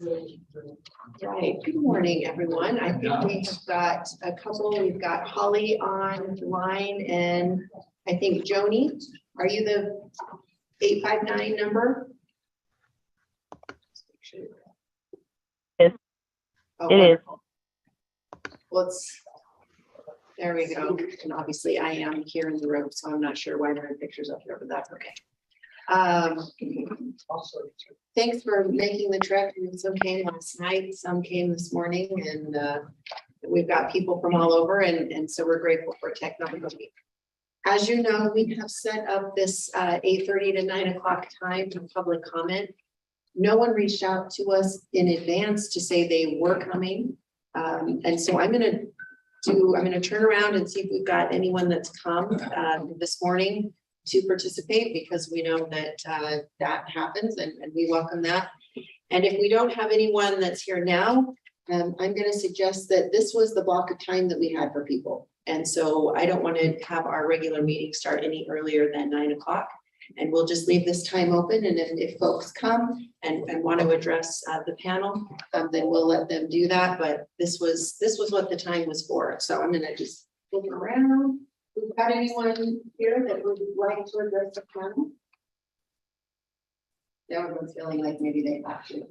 Right, good morning, everyone. I think we've got a couple, we've got Holly on the line and I think Joni, are you the 859 number? Yes, Oh, it is. wonderful. Well, there we go. And obviously I am here in the room, so I'm not sure why there are pictures up here, but that's okay. Thanks for making the trek. Some came last night, some came this morning, and we've got people from all over, and so we're grateful for technology. As you know, we have set up this 8:30 to 9 o'clock time for public comment. No one reached out to us in advance to say they were coming. And so I'm gonna turn around and see if we've got anyone that's come this morning to participate, because we know that that happens and we welcome that. And if we don't have anyone that's here now, I'm going to suggest that this was the block of time that we had for people. And so I don't want to have our regular meeting start any earlier than 9 o'clock. And we'll just leave this time open. And if folks come and want to address the panel, then we'll let them do that. But this was what the time was for. So I'm going to just look around. We've got anyone here that would like to address the panel? Everyone's feeling like maybe they have to.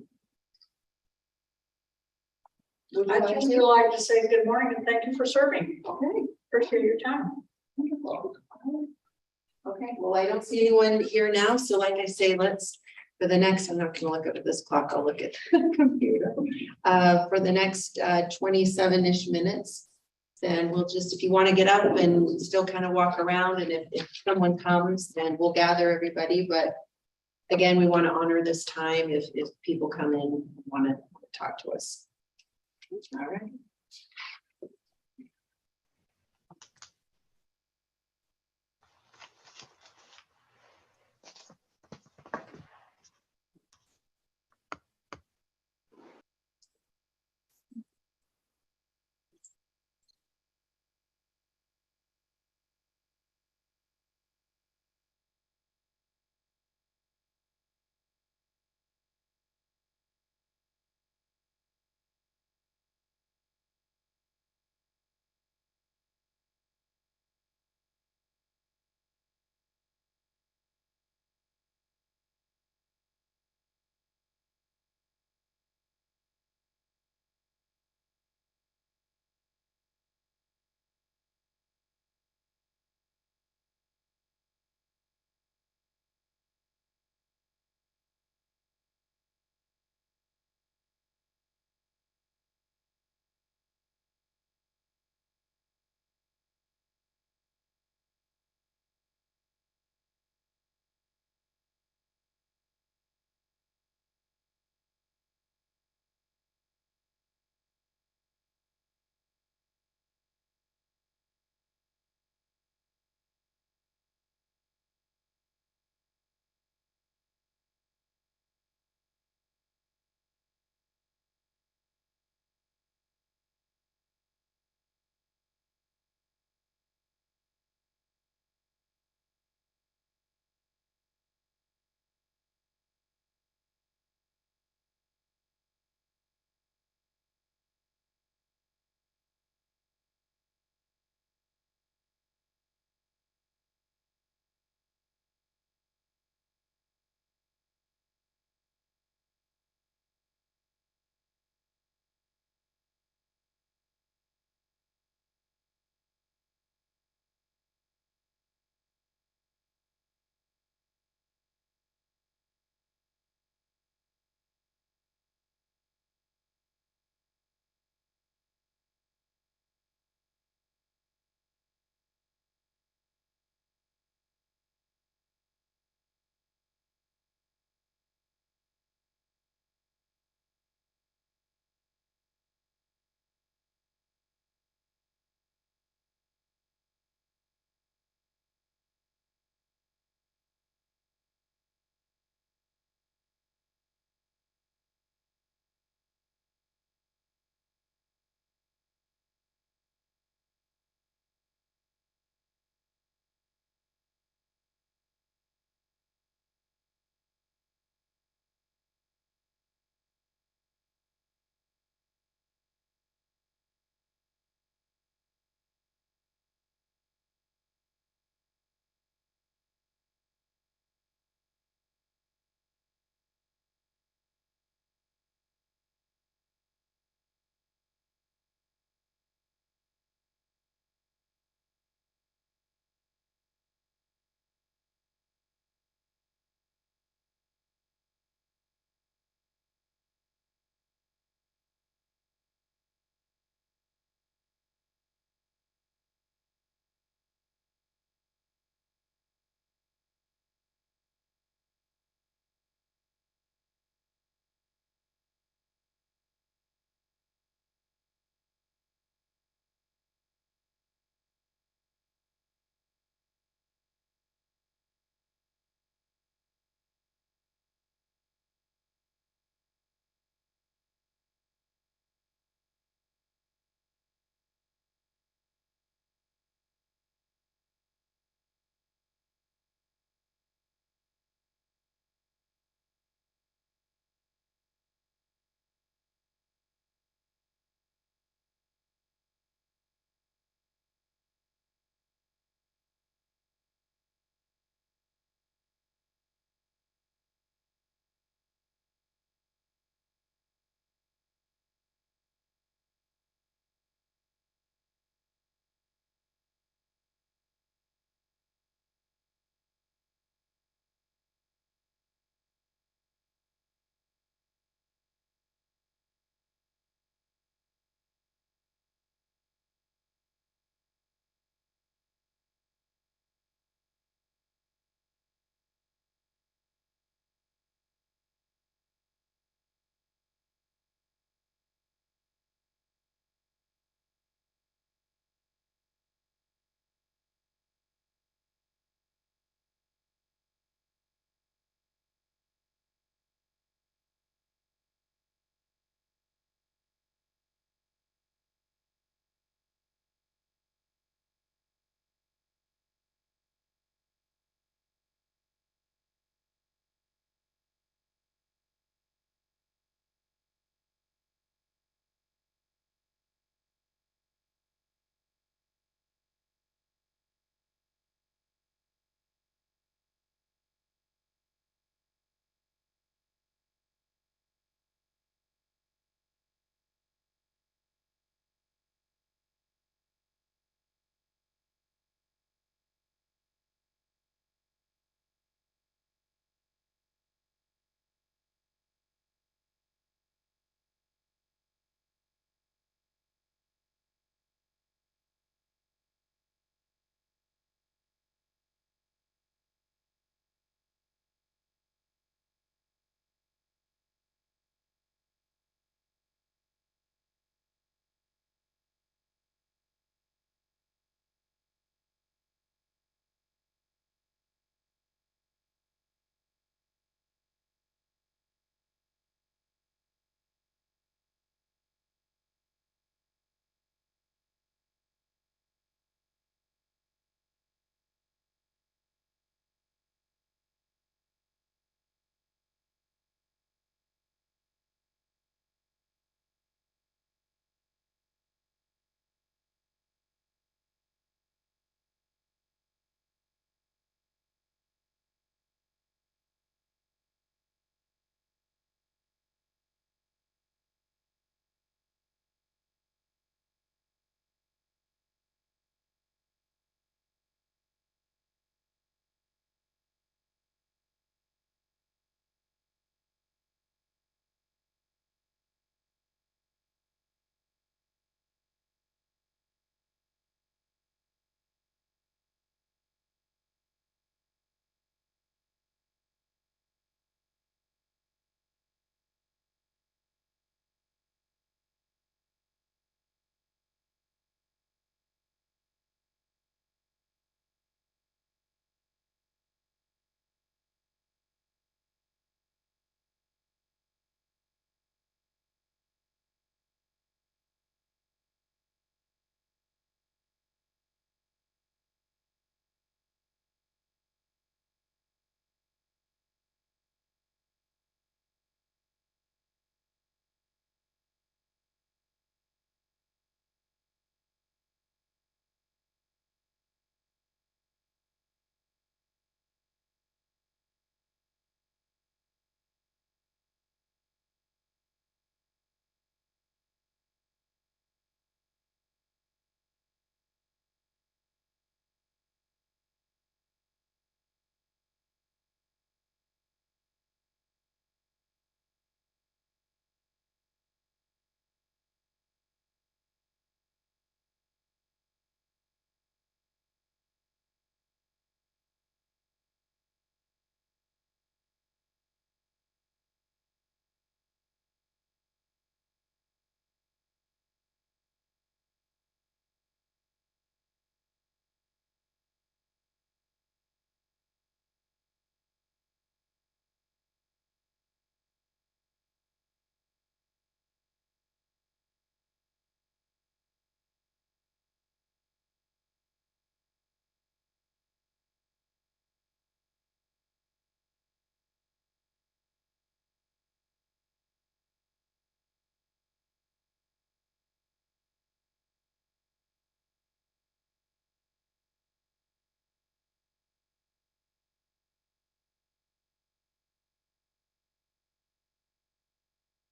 I'd just like to say good morning and thank you for serving. Okay, Appreciate your time. wonderful. Okay, well, I don't see anyone here now, so like I say, let's, for the next, I'm not gonna look at this clock, I'll look at the computer. For the next 27-ish minutes, then we'll just, if you want to get up and still kind of walk around, and if someone comes, then we'll gather everybody. But again, we want to honor this time if people come in and want to talk to us. All right.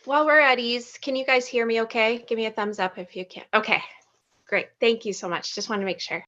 while we're at ease, can you guys hear me okay? Give me a thumbs up if you can. Okay, great. Thank you so much. Just wanted to make sure.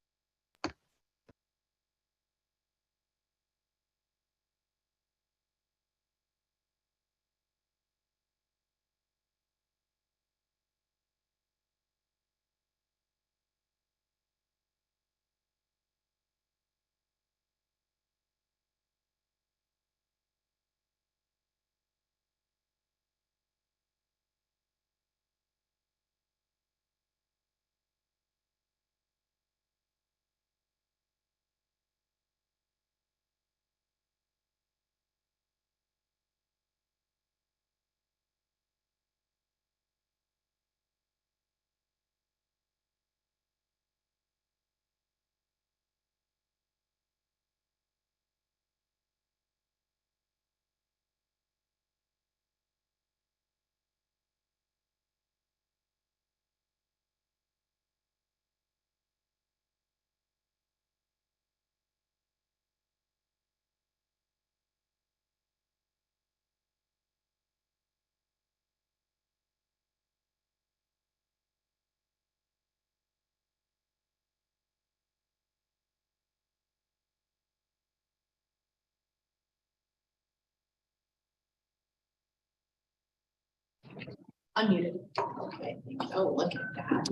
Unmuted. Okay, oh, look at that.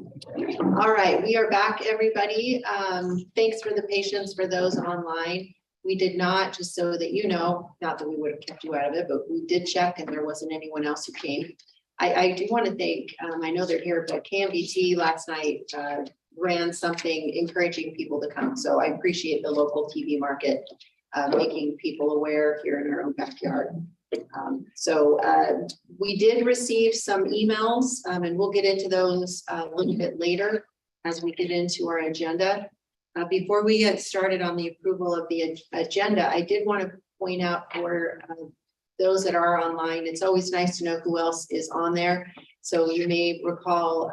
All right, we are back, everybody. Thanks for the patience for those online. We did not, just so that you know, not that we would have kept you out of it, but we did check and there wasn't anyone else who came. I do want to thank, I know they're here, but KMBT last night ran something encouraging people to come. So I appreciate the local TV market making people aware here in our own backyard. We did receive some emails and we'll get into those a little bit later as we get into our agenda. Before we get started on the approval of the agenda, I did want to point out for those that are online, it's always nice to know who else is on there. So you may recall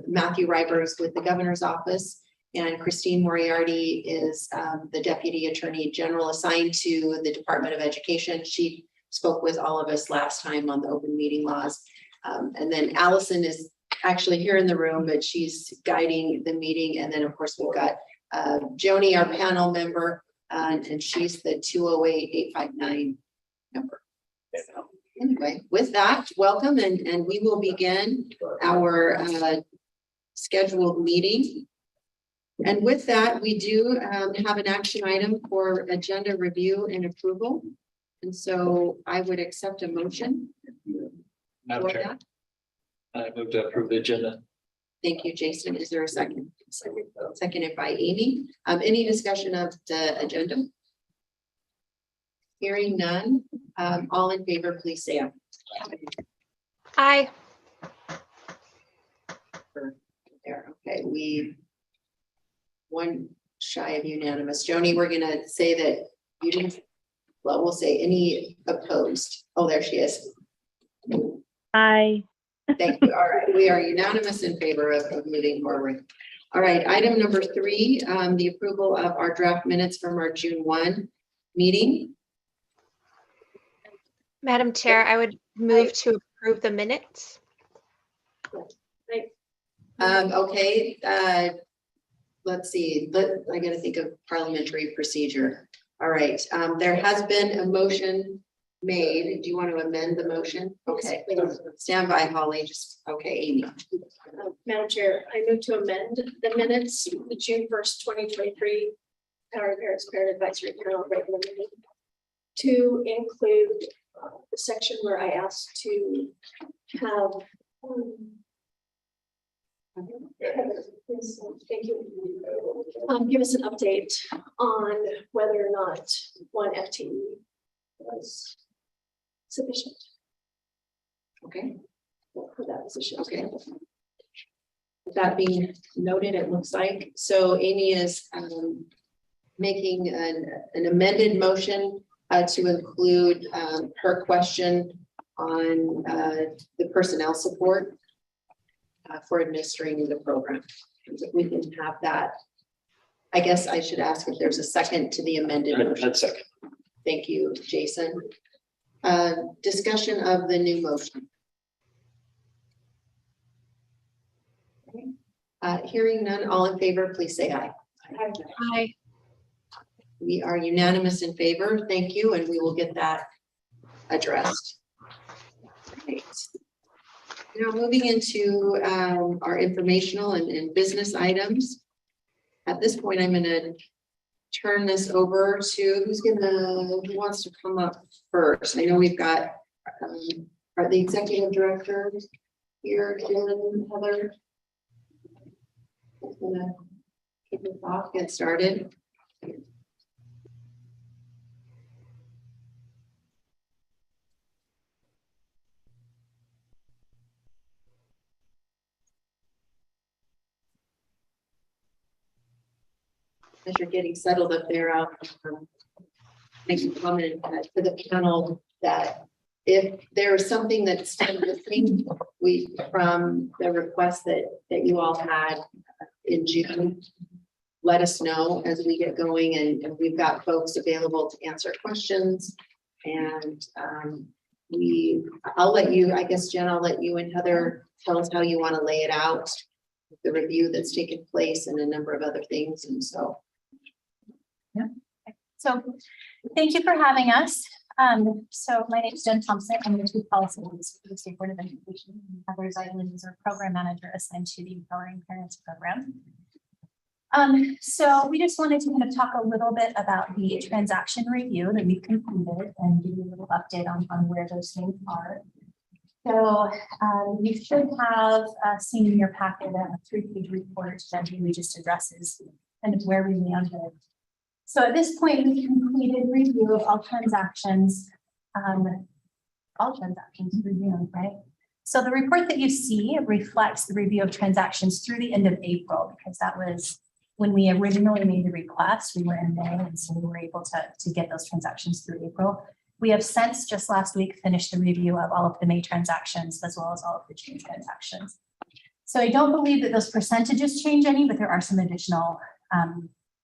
Matthew Rivers with the governor's office, and Christine Moriarty is the Deputy Attorney General assigned to the Department of Education. She spoke with all of us last time on the open meeting laws. And then Allison is actually here in the room, but she's guiding the meeting. And then of course we've got Joni, our panel member, and she's the 208-859 number. So anyway, with that, welcome, and we will begin our scheduled meeting. And with that, we do have an action item for agenda review and approval. And so I would accept a motion. Madam for Chair, that. I move to approve the agenda. Thank you, Jason. Is there a second? Seconded by Amy. Any discussion of the agenda? Hearing none. All in favor, please say aye. Aye. There, okay, we one shy of unanimous. Joni, we're gonna say that you didn't, well, we'll say any opposed. Oh, there she is. Aye. Thank you. All right, we are unanimous in favor of moving forward. All right, item number 3, the approval of our draft minutes from our June 1 meeting. Madam Chair, I would move to approve the minutes. Okay, let's see, I gotta think of parliamentary procedure. All right, there has been a motion made. Do you want to amend the motion? Okay, stand by, Holly. Just, okay, Amy. Madam Chair, I move to amend the minutes, the June 1st, 2023 Power Parents Parent Advisory Panel regular meeting to include the section where I asked to have thank you. Give us an update on whether or not one FTE was sufficient Okay, for that position. okay. With that being noted, it looks like, so Amy is making an amended motion to include her question on the personnel support for administering the program. If we can have that, I guess I should ask if there's a second to the amended motion. That's second. Thank you, Jason. Discussion of the new motion. Hearing none, all in favor, please say aye. Aye. We are unanimous in favor. Thank you, and we will get that addressed. Right. Now moving into our informational and business items. At this point, I'm gonna turn this over to who wants to come up first. I know we've got the executive director here, Jen, Heather. Just gonna kick it off, get started. As you're getting settled up there, I'll make a comment to the panel that if there's something that's still missing, from the request that you all had in June, let us know as we get going, and we've got folks available to answer questions. And I'll let you, I guess, Jen, I'll let you and Heather tell us how you want to lay it out, the review that's taken place and a number of other things. And so. So thank you for having us. So my name is Jen Thompson. I'm the Chief Policy Officer for the State Board of Education. Heather Zeitlin is our program manager assigned to the Empowering Parents program. So we just wanted to kind of talk a little bit about the transaction review that we've completed and give you a little update on where those things are. So you should have seen in your packet a 3-page report that really just addresses kind of where we landed. So at this point, we completed review of all transactions reviewed, right? So the report that you see reflects the review of transactions through the end of April, because that was when we originally made the request. We were in May, and so we were able to get those transactions through April. We have since just last week finished the review of all of the May transactions as well as all of the June transactions. So I don't believe that those percentages change any, but there are some additional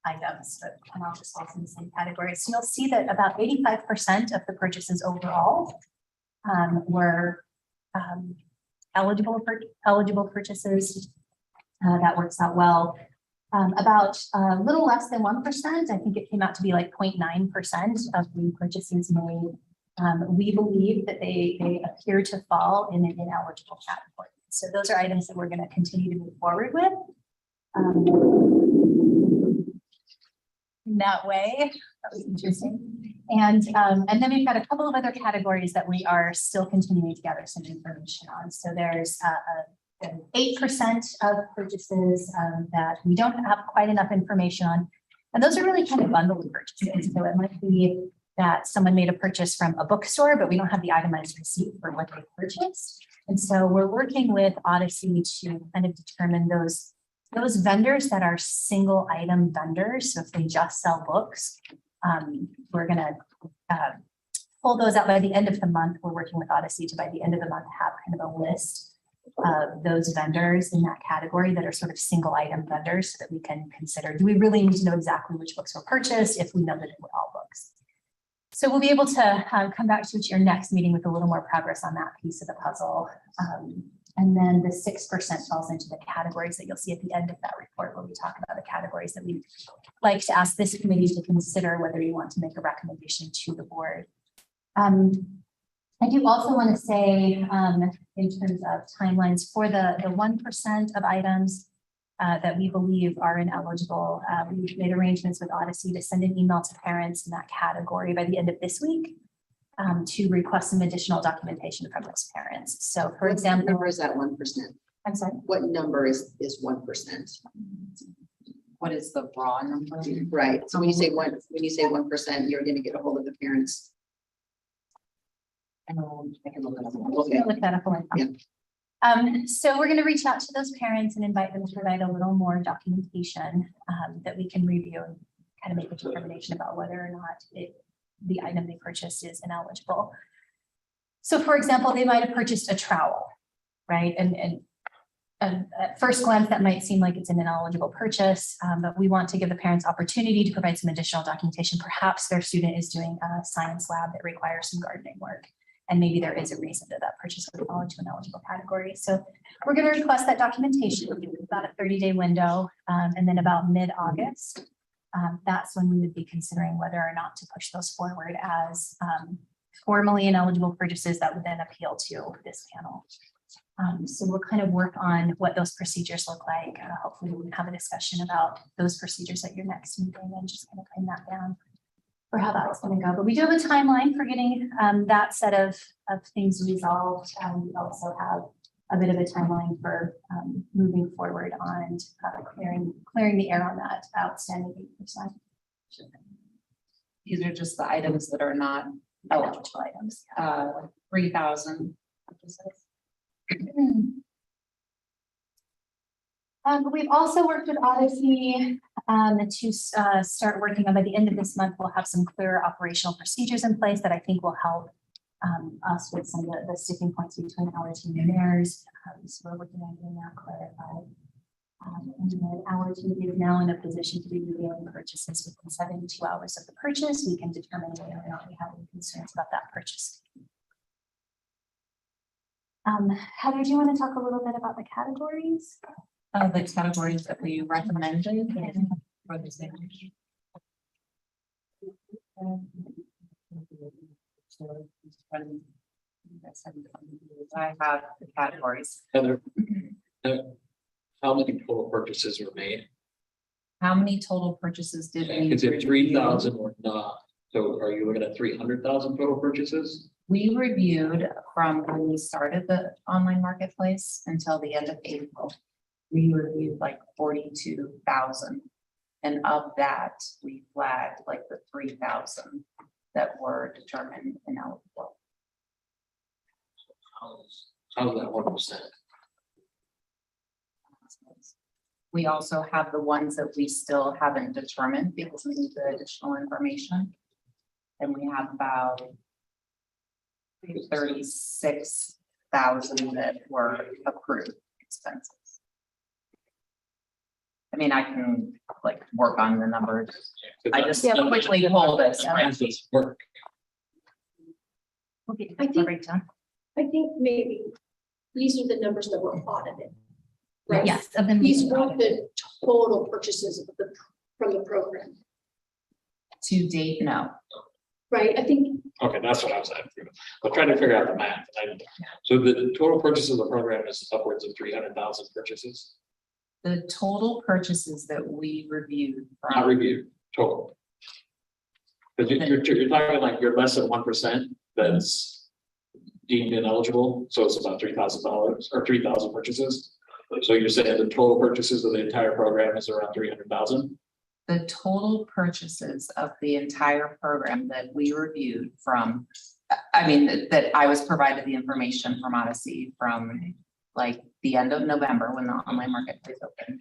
items that come out just also in the same category. So you'll see that about 85% of the purchases overall were eligible purchases. That works out well. About a little less than 1%, I think it came out to be like 0.9% of the purchases made. We believe that they appear to fall in an ineligible category. So those are items that we're going to continue to move forward with. In that way, that was interesting. And then we've got a couple of other categories that we are still continuing to gather some information on. So there's 8% of purchases that we don't have quite enough information on. And those are really kind of bundled purchases. So it might be that someone made a purchase from a bookstore, but we don't have the itemized receipt for what they purchased. And so we're working with Odyssey to kind of determine those vendors that are single item vendors. So if they just sell books, we're going to pull those out by the end of the month. We're working with Odyssey to, by the end of the month, have kind of a list of those vendors in that category that are sort of single item vendors, so that we can consider, do we really need to know exactly which books were purchased if we know that they were all books? So we'll be able to come back to you at your next meeting with a little more progress on that piece of the puzzle. And then the 6% falls into the categories that you'll see at the end of that report, where we talk about the categories that we'd like to ask this committee to consider whether you want to make a recommendation to the board. I do also want to say, in terms of timelines for the 1% of items that we believe are ineligible, we've made arrangements with Odyssey to send an email to parents in that category by the end of this week to request some additional documentation from those parents. So for example, what number is that 1%? I'm sorry. What number is 1%? What is the raw number? Right. So when you say 1%, you're going to get a hold of the parents. I can look it up. Okay. Look that up. Yeah. So we're going to reach out to those parents and invite them to provide a little more documentation that we can review and kind of make a determination about whether or not the item they purchased is ineligible. So for example, they might have purchased a trowel, right? And at first glance, that might seem like it's an ineligible purchase, but we want to give the parents opportunity to provide some additional documentation. Perhaps their student is doing a science lab that requires some gardening work. and maybe there is a reason that that purchase would fall into an eligible category. So we're going to request that documentation. We've got a 30-day window, and then about mid-August, that's when we would be considering whether or not to push those forward as formally ineligible purchases that would then appeal to this panel. So we'll kind of work on what those procedures look like. Hopefully we can have a discussion about those procedures at your next meeting and just kind of pin that down for how that's going to go. But we do have a timeline for getting that set of things resolved. We also have a bit of a timeline for moving forward on clearing the air on that outstanding 8%. These are just the items that are not eligible. Items. 3,000. But we've also worked with Odyssey to start working on, by the end of this month, we'll have some clear operational procedures in place that I think will help us with some of the sticking points between our team and theirs. So we're working on getting that clarified. And then our team is now in a position to be reviewing purchases within 72 hours of the purchase. We can determine whether or not we have any concerns about that purchase. Heather, do you want to talk a little bit about the categories? The categories that we recommended for the same. I have the categories. Heather, how many total purchases were made? How many total purchases did we? Is it review? 3,000 or not? So are you looking at 300,000 total purchases? We reviewed from when we started the online marketplace until the end of April. We reviewed like 42,000. And of that, we flagged like the 3,000 that were determined ineligible. How's that 1%? We also have the ones that we still haven't determined because we need the additional information. And we have about 36,000 that were accrued expenses. I mean, I can like work on the numbers. I just quickly pulled this. How does this work? Okay, I think- breakdown. I think maybe these are the numbers that were audited. Right? Yes, of them. These weren't the total purchases of from the program, To date, no. right? I think, Okay, that's what I was after. I'm trying to figure out the math. So the total purchase of the program is upwards of 300,000 purchases, The total purchases that we reviewed not from, reviewed, total. But you're talking like you're less than 1% that's deemed ineligible, so it's about $3,000 or 3,000 purchases. So you're saying the total purchases of the entire program is around 300,000? the total purchases of the entire program that we reviewed from, I mean, that I was provided the information from Odyssey from like the end of November when the online marketplace opened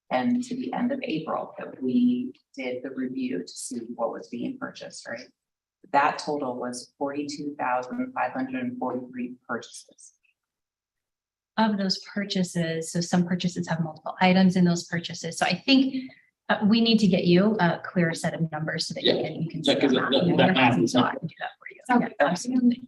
and to the end of April that we did the review to see what was being purchased, right? That total was 42,543 purchases. Of those purchases, so some purchases have multiple items in those purchases. So I think we need to get you a clearer set of numbers so that you can. Yeah, 'cause that math is So not- I can do that for you. Yeah, absolutely.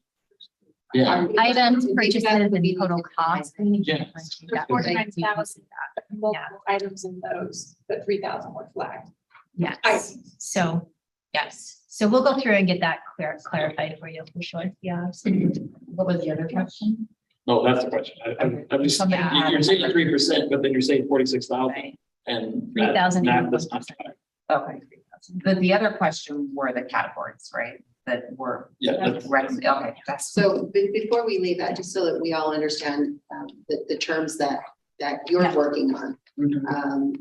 Yeah, Items, purchases, and total cost. We need to Yeah. differentiate that. 49,000 Yeah. multiple items in those, but 3,000 were flagged. Yes, so, yes, so we'll go through and get that clarified for you for sure. Yeah. absolutely. What was the other question? no, that's the question. I'm just, Somebody had you're it. saying 3%, but then you're saying 46,000 Right. and. 3,000 That does not. Okay. But the other question were the categories, right? That were, Yeah, okay, that's. So before we leave that, just so that we all understand the terms that you're Yeah. working on. Mhm.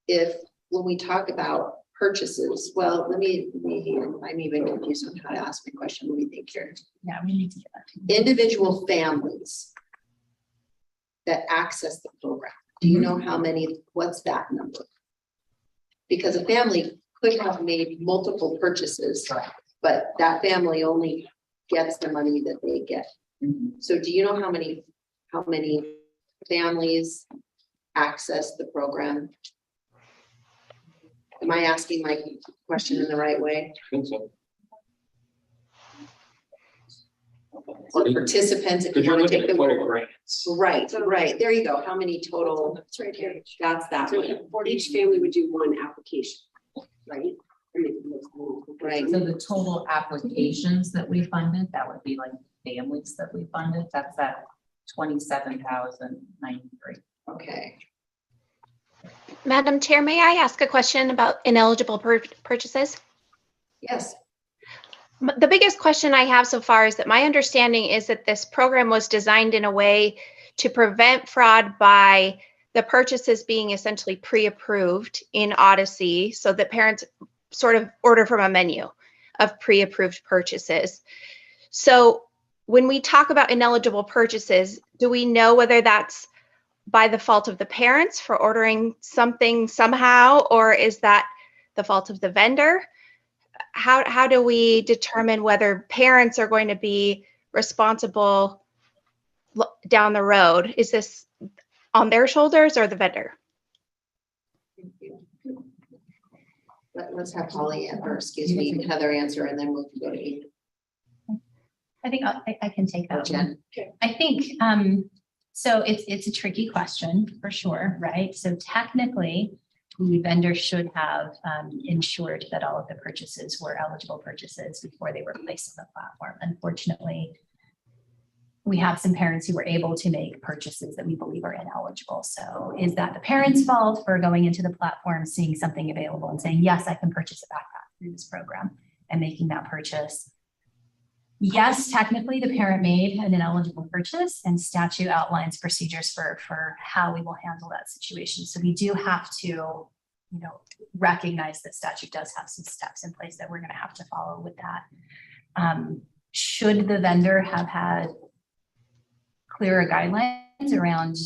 If, when we talk about purchases, well, I'm even confused on how to ask my question. Let me think here. Yeah, we need to get that. Individual families that access the program, do you know how many, what's that number? Because a family could have made multiple purchases, but that family only gets the money that they get. Mhm. So do you know how many families access the program? Am I asking my question in the right way? I think so. participants. If Because you you're want to looking take at the total word. grants. Right, right. There you go. How many total? It's right here. That's that So one. each family would do one application, right? Right. So the total applications that we funded, that would be like families that we funded, that's that 27,093. Okay. Madam Chair, may I ask a question about ineligible purchases? Yes. The biggest question I have so far is that my understanding is that this program was designed in a way to prevent fraud by the purchases being essentially pre-approved in Odyssey so that parents sort of order from a menu of pre-approved purchases. So when we talk about ineligible purchases, do we know whether that's by the fault of the parents for ordering something somehow, or is that the fault of the vendor? How do we determine whether parents are going to be responsible down the road? Is this on their shoulders or the vendor? Thank you. Let's have Holly, or excuse me, Heather answer, and then we'll go to Eve. I think I can take Or that Jen. one. I think, so it's a tricky question for sure, right? So technically, the vendor should have ensured that all of the purchases were eligible purchases before they were placed on the platform. Unfortunately, we have some parents who were able to make purchases that we believe are ineligible. So is that the parents' fault for going into the platform, seeing something available and saying, yes, I can purchase a backpack through this program and making that purchase? Yes, technically the parent made an ineligible purchase and statute outlines procedures for how we will handle that situation. So we do have to, recognize that statute does have some steps in place that we're going to have to follow with that. Should the vendor have had clearer guidelines around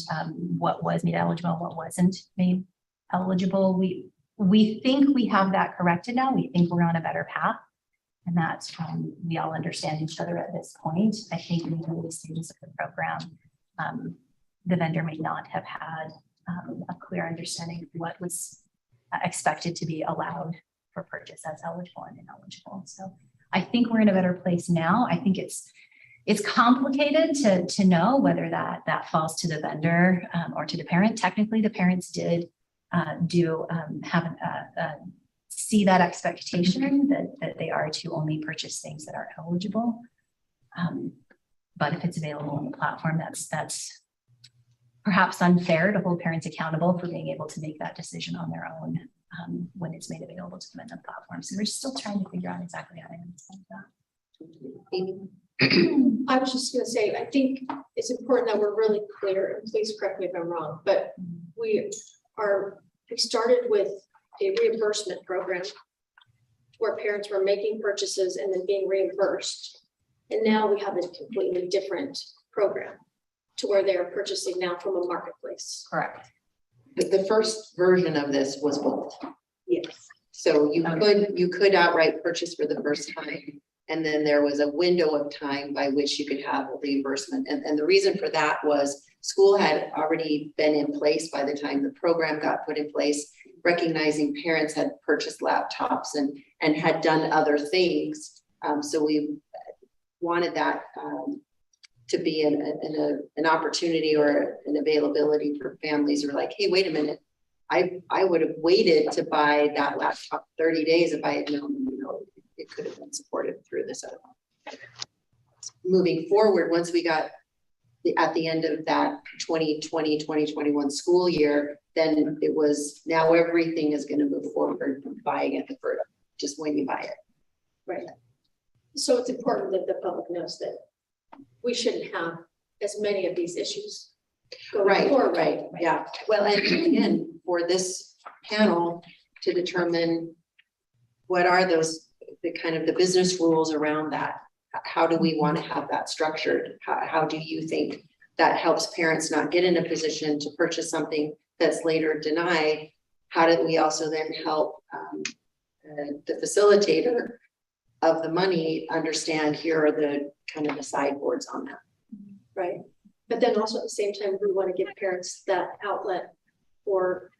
what was made eligible, what wasn't made eligible? We think we have that corrected now. We think we're on a better path. And that we all understand each other at this point. I think in the early stages of the program, the vendor may not have had a clear understanding of what was expected to be allowed for purchase as eligible and ineligible. So I think we're in a better place now. I think it's complicated to know whether that falls to the vendor or to the parent. Technically, the parents did see that expectation that they are to only purchase things that are eligible. But if it's available on the platform, that's perhaps unfair to hold parents accountable for being able to make that decision on their own when it's made available to them on the platform. So we're still trying to figure out exactly how to understand that. I was just gonna say, I think it's important that we're really clear, and please correct me if I'm wrong, but we started with a reimbursement program where parents were making purchases and then being reimbursed. And now we have a completely different program to where they are purchasing now from a marketplace. Correct. The first version of this was both. Yes. So you could outright purchase for the first time. And then there was a window of time by which you could have a reimbursement. And the reason for that was school had already been in place by the time the program got put in place, recognizing parents had purchased laptops and had done other things. So we wanted that to be an opportunity or an availability for families who are like, hey, wait a minute. I would have waited to buy that laptop 30 days if I had known, it could have been supported through this other one. Moving forward, once we got at the end of that 2020, 2021 school year, then it was now everything is going to move forward from buying it for just when you buy it. Right. So it's important that the public knows that we shouldn't have as many of these issues going forward. Right. Yeah. Well, and again, for this panel to determine what are those, the kind of the business rules around that. How do we want to have that structured? How do you think that helps parents not get in a position to purchase something that's later denied? How do we also then help the facilitator of the money understand here are the kind of the sideboards on that? Right. But then also at the same time, we want to give parents that outlet or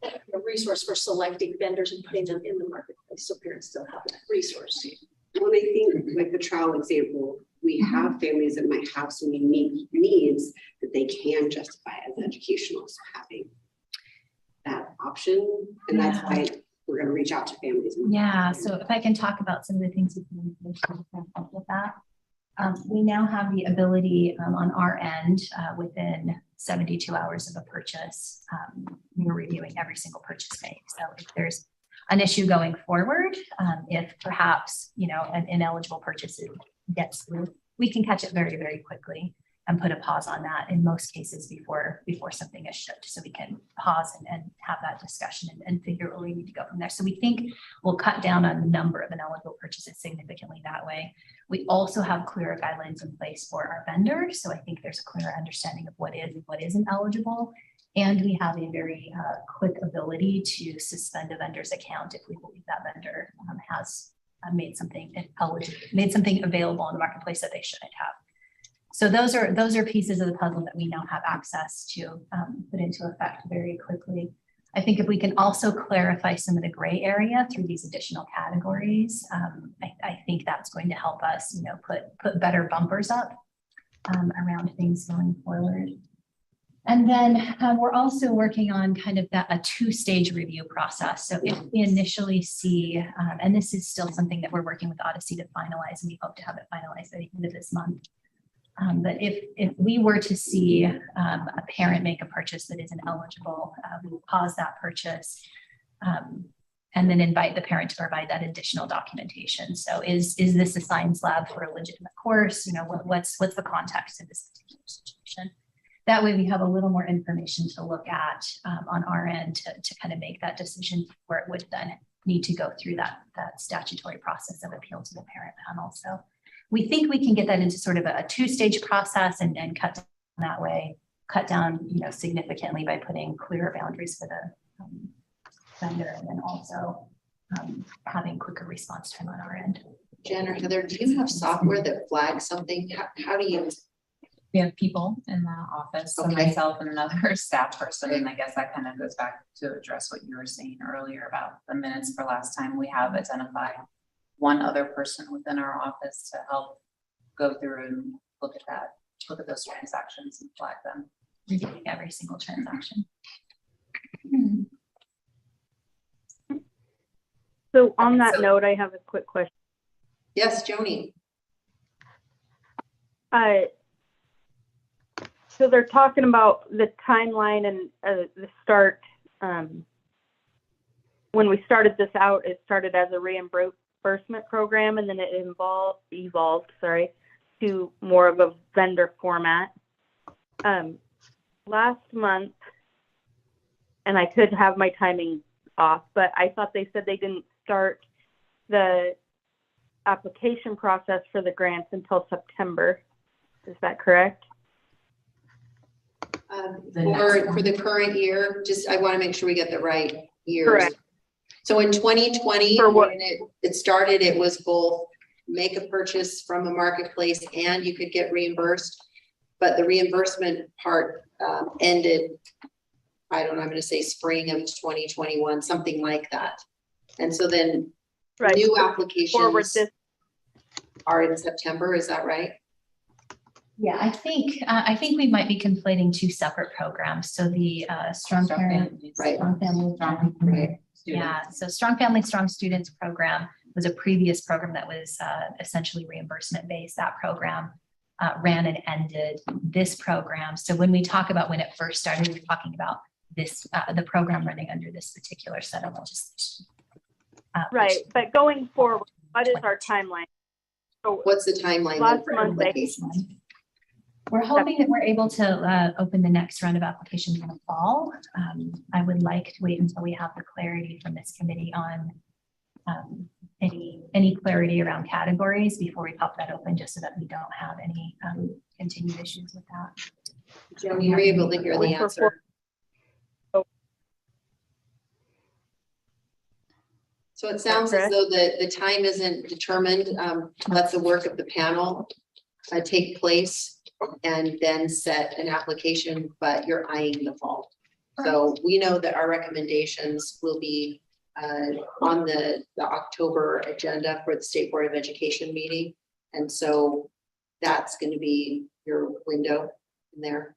a resource for selecting vendors and putting them in the marketplace so parents still have that resource. Well, I think like the trial example we have families that might have some unique needs that they can justify as educational, so having that option, and that's why we're gonna reach out to families. Yeah, so if I can talk about some of the things we can help with that. We now have the ability on our end, within 72 hours of a purchase, we're reviewing every single purchase made. So if there's an issue going forward, if perhaps, you know, an ineligible purchase gets through, we can catch it very, very quickly and put a pause on that in most cases before something is shipped. So we can pause and have that discussion and figure where we need to go from there. So we think we'll cut down on the number of ineligible purchases significantly that way. We also have clearer guidelines in place for our vendors. So I think there's a clearer understanding of what is and what isn't eligible. And we have a very quick ability to suspend a vendor's account if we believe that vendor has made something available in the marketplace that they shouldn't have. So those are pieces of the puzzle that we now have access to put into effect very quickly. I think if we can also clarify some of the gray area through these additional categories, I think that's going to help us, you know, put better bumpers up around things going forward. And then we're also working on kind of a two-stage review process. So if we initially see, and this is still something that we're working with Odyssey to finalize, and we hope to have it finalized at the end of this month. But if we were to see a parent make a purchase that isn't eligible, we will pause that purchase and then invite the parent to provide that additional documentation. So is this a science lab for a legitimate course? You know, what's the context of this particular situation? That way we have a little more information to look at on our end to kind of make that decision where it would then need to go through that statutory process of appeal to the parent panel. So we think we can get that into sort of a two-stage process and cut down that way, cut down, you know, significantly by putting clearer boundaries for the vendor, and then also having quicker response time on our end. Jen or Heather, do you have software that flags something? How do you? We have people in the office, so Okay. myself and another staff person, and I guess that kind of goes back to address what you were saying earlier about the minutes for last time. We have identified one other person within our office to help go through and look at those transactions and flag them. Reviewing every single transaction. So on that So- note, I have a quick question. Yes, Joni. So they're talking about the timeline and the start. When we started this out, it started as a reimbursement program, and then it evolved to more of a vendor format. Last month, and I could have my timing off, but I thought they said they didn't start the application process for the grants until September. Is that correct? For the current year, just, I want to make sure we get the right years. Correct. So in 2020, For what? when it started, it was both make a purchase from a marketplace and you could get reimbursed. But the reimbursement part ended, I don't know, I'm going to say spring of 2021, something like that. And so then Right. new Forward applications this. are in September, is that right? Yeah, I think we might be conflating two separate programs. So the Strong Parent, families, Right. Strong Family, Right. yeah. So Strong Family, Strong Students program was a previous program that was essentially reimbursement based. That program ran and ended. This program. So when we talk about when it first started, we're talking about this the program running under this particular set of legislation. Right, but going forward, what is our timeline? So What's the timeline then Last for month, they- applications? We're hoping that we're able to open the next round of applications in the fall. I would like to wait until we have the clarity from this committee on any clarity around categories before we pop that open, just so that we don't have any continued issues with that. Joni, you're able to hear the answer. So it sounds as though the time isn't determined. Let the work of the panel take place and then set an application, but you're eyeing the fall. So we know that our recommendations will be on the October agenda for the State Board of Education meeting. And so that's gonna be your window in there.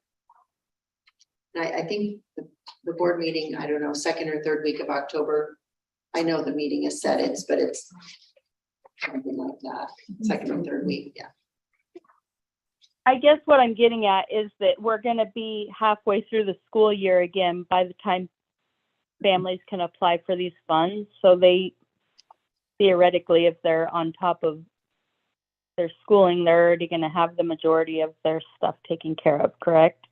And I think the board meeting, I don't know, second or third week of October. I know the meeting is set, but it's something like that, second or third week, yeah. I guess what I'm getting at is that we're going to be halfway through the school year again by the time families can apply for these funds. So they theoretically, if they're on top of their schooling, they're already going to have the majority of their stuff taken care of, correct?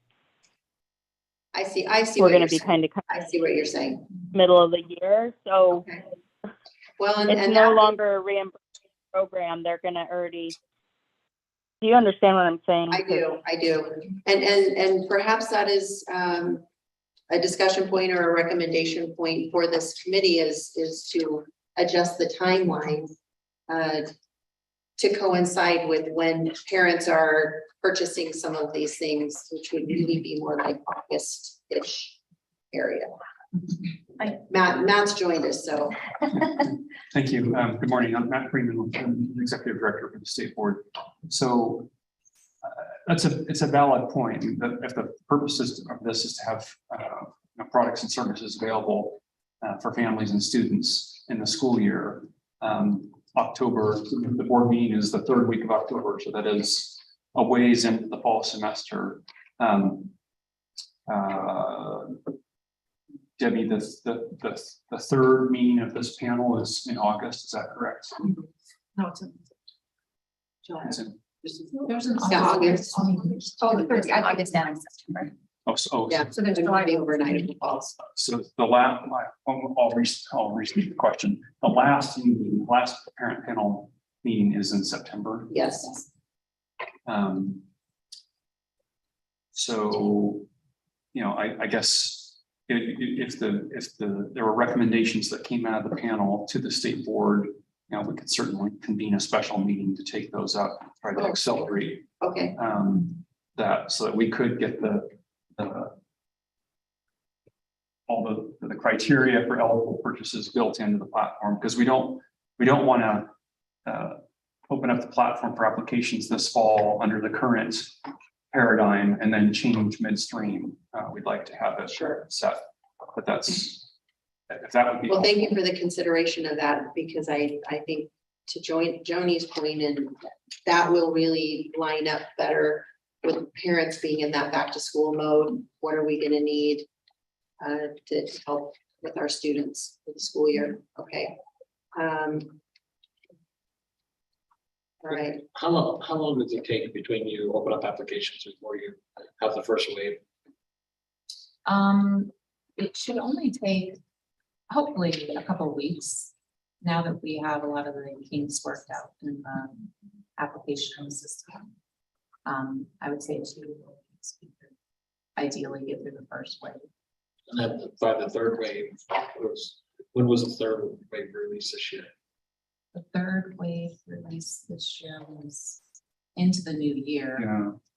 I see. We're what going to you're be saying. kind of I see what you're saying. middle of the year. So Okay. Well, it's and no that- longer a reimbursement program. They're going to already. Do you understand what I'm saying? I do. And perhaps that is a discussion point or a recommendation point for this committee is to adjust the timeline to coincide with when parents are purchasing some of these things, which would really be more like August-ish area. Matt's joined us, so. Thank you. Good morning. I'm Matt Freeman, I'm the Executive Director for the State Board. So it's a valid point that if the purposes of this is to have products and services available for families and students in the school year, October, the board meeting is the third week of October, so that is a ways into the fall semester. Debbie, the third meeting of this panel is in August, is that correct? No, it's in It's in- There's an Yeah, August. Oh, the first, I August down in September. Yeah, So there's there might be July. overnight in the falls. So the last, I'll restate the question. The last meeting, last parent panel meeting is in September. Yes, So, I guess if there were recommendations that came out of the panel to the state board, we could certainly convene a special meeting to take those up, try to accelerate okay, that so that we could get all the criteria for eligible purchases built into the platform, because we don't want to open up the platform for applications this fall under the current paradigm and then change midstream. We'd like to have it set, but if that would be. well, thank you for the consideration of that, because I think to join Joni's point, and that will really line up better with parents being in that back to school mode. What are we gonna need to help with our students for the school year? Okay. All right, How long does it take between you open up applications before you have the first wave? It should only take hopefully a couple of weeks. Now that we have a lot of the kinks worked out in the application system. I would say 2 weeks. Ideally get through the first wave. And then by the third wave, when was the third wave released this year? The third wave release this year was into the new year.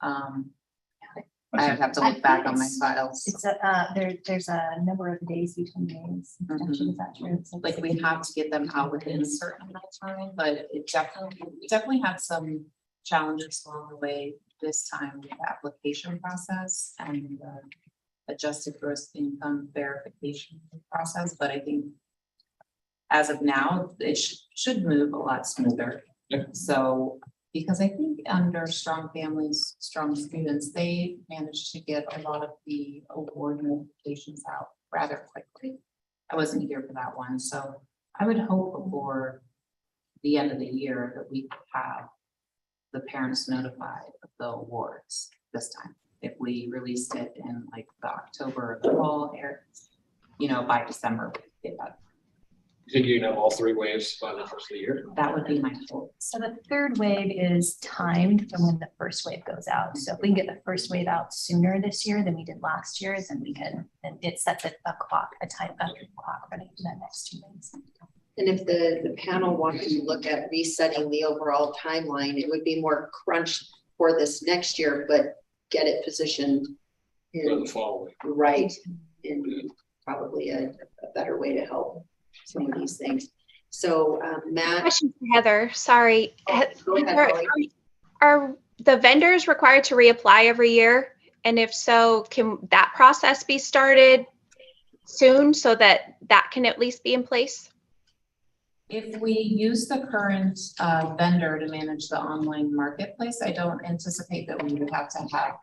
Yeah. I have to look back on my files. It's there's a number of days between days. Is that true? Like we have to get them out within a certain amount of time, but we definitely had some challenges along the way this time with the application process and the adjusted gross income verification process. But I think as of now, it should move a lot smoother. Yeah. So, because I think under Strong Families, Strong Students, they managed to get a lot of the award notifications out rather quickly. I wasn't here for that one, so I would hope before the end of the year that we have the parents notified of the awards this time. If we released it in like the October or the fall air, by December, we get that. You think you can have all 3 waves by the first of the year? That would be my hope. So the third wave is timed from when the first wave goes out. So if we can get the first wave out sooner this year than we did last year, then then it sets a clock, a clock running for the next 2 weeks. and if the panel wanted to look at resetting the overall timeline, it would be more crunched for this next year, but get it positioned For in the fall wave? right, in probably a better way to help some of these things. So Matt, Question for Heather, sorry. go ahead, Heather, Holly. are the vendors required to reapply every year? And if so, can that process be started soon so that that can at least be in place? If we use the current vendor to manage the online marketplace, I don't anticipate that we would have to have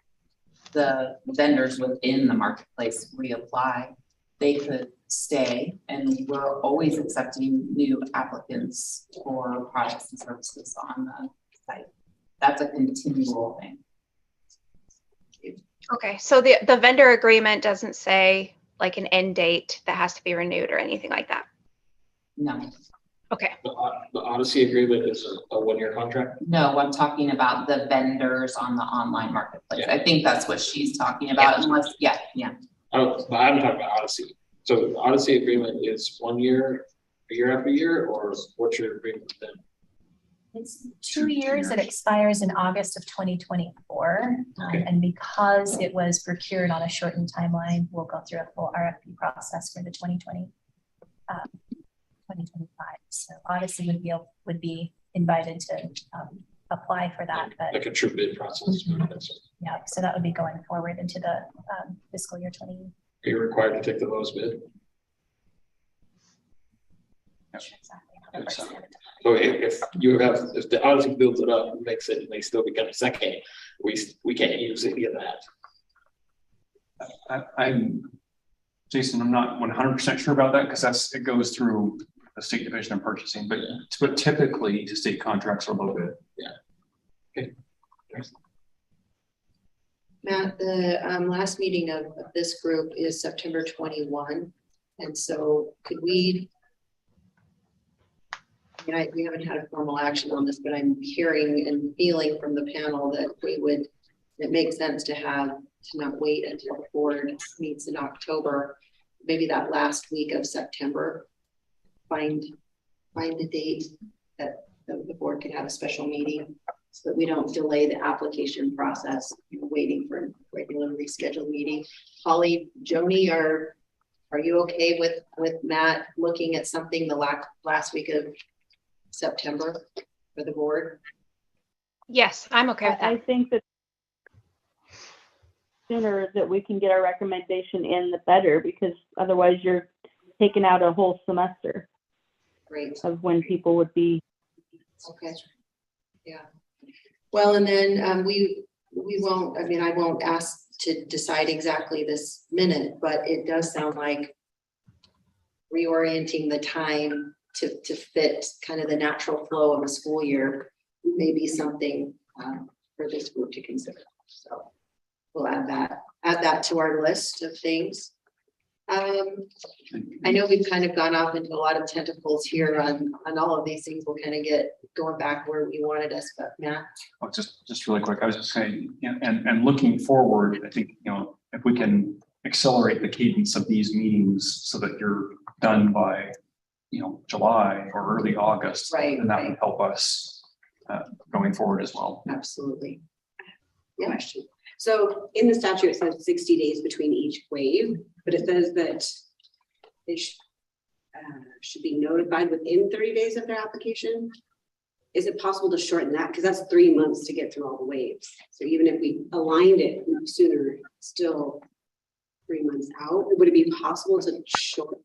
the vendors within the marketplace reapply. They could stay, and we're always accepting new applicants for products and services on the site. That's a continual thing. Okay, so the vendor agreement doesn't say like an end date that has to be renewed or anything like that? No, Okay, The Odyssey agreement is a one-year contract. no, I'm talking about the vendors on the online marketplace. I think that's what she's talking about, unless, yeah. Oh, but I'm talking about Odyssey. So the Odyssey agreement is 1 year, a year after year, or what's your agreement then? It's 2 years. It expires in August of 2024. Okay. And because it was procured on a shortened timeline, we'll go through a full RFP process for the 2025. So Odyssey would be invited to apply for that, but Like a true bid process. yeah, so that would be going forward into the fiscal year 20. Are you required to take the lowest bid? Exactly how to Yes. break it. So if the Odyssey builds it up, and makes it, and they still become a second, we can't use any of that. Jason, I'm not 100% sure about that because it goes through the State Division of Purchasing, but typically state contracts are low bid. Okay. Matt, the last meeting of this group is September 21. And so could we, we haven't had a formal action on this, but I'm hearing and feeling from the panel that it makes sense to not wait until the board meets in October, maybe that last week of September, find the date that the board can have a special meeting so that we don't delay the application process, waiting for a regularly scheduled meeting. Holly, Joni, are you okay with Matt looking at something the last week of September for the board? yes, I'm okay with I that. think that sooner that we can get our recommendation in, the better, because otherwise you're taking out a whole semester Great. of when people would be. Okay. Yeah. Well, and then we won't, I won't ask to decide exactly this minute, but it does sound like reorienting the time to fit kind of the natural flow of a school year may be something for this group to consider. So we'll add that to our list of things. I know we've kind of gone off into a lot of tentacles here on all of these things. We'll kind of get going back where you wanted us, but Matt. Oh, just really quick. I was just saying, and looking forward, I think, if we can accelerate the cadence of these meetings so that you're done by, July or early August, Right, and that right. would help us going forward as well. Absolutely. Yeah. Question. So in the statute, it says 60 days between each wave, but it says that they should be notified within 30 days of their application. Is it possible to shorten that? Because that's 3 months to get through all the waves. So even if we aligned it sooner, still 3 months out, would it be possible to shorten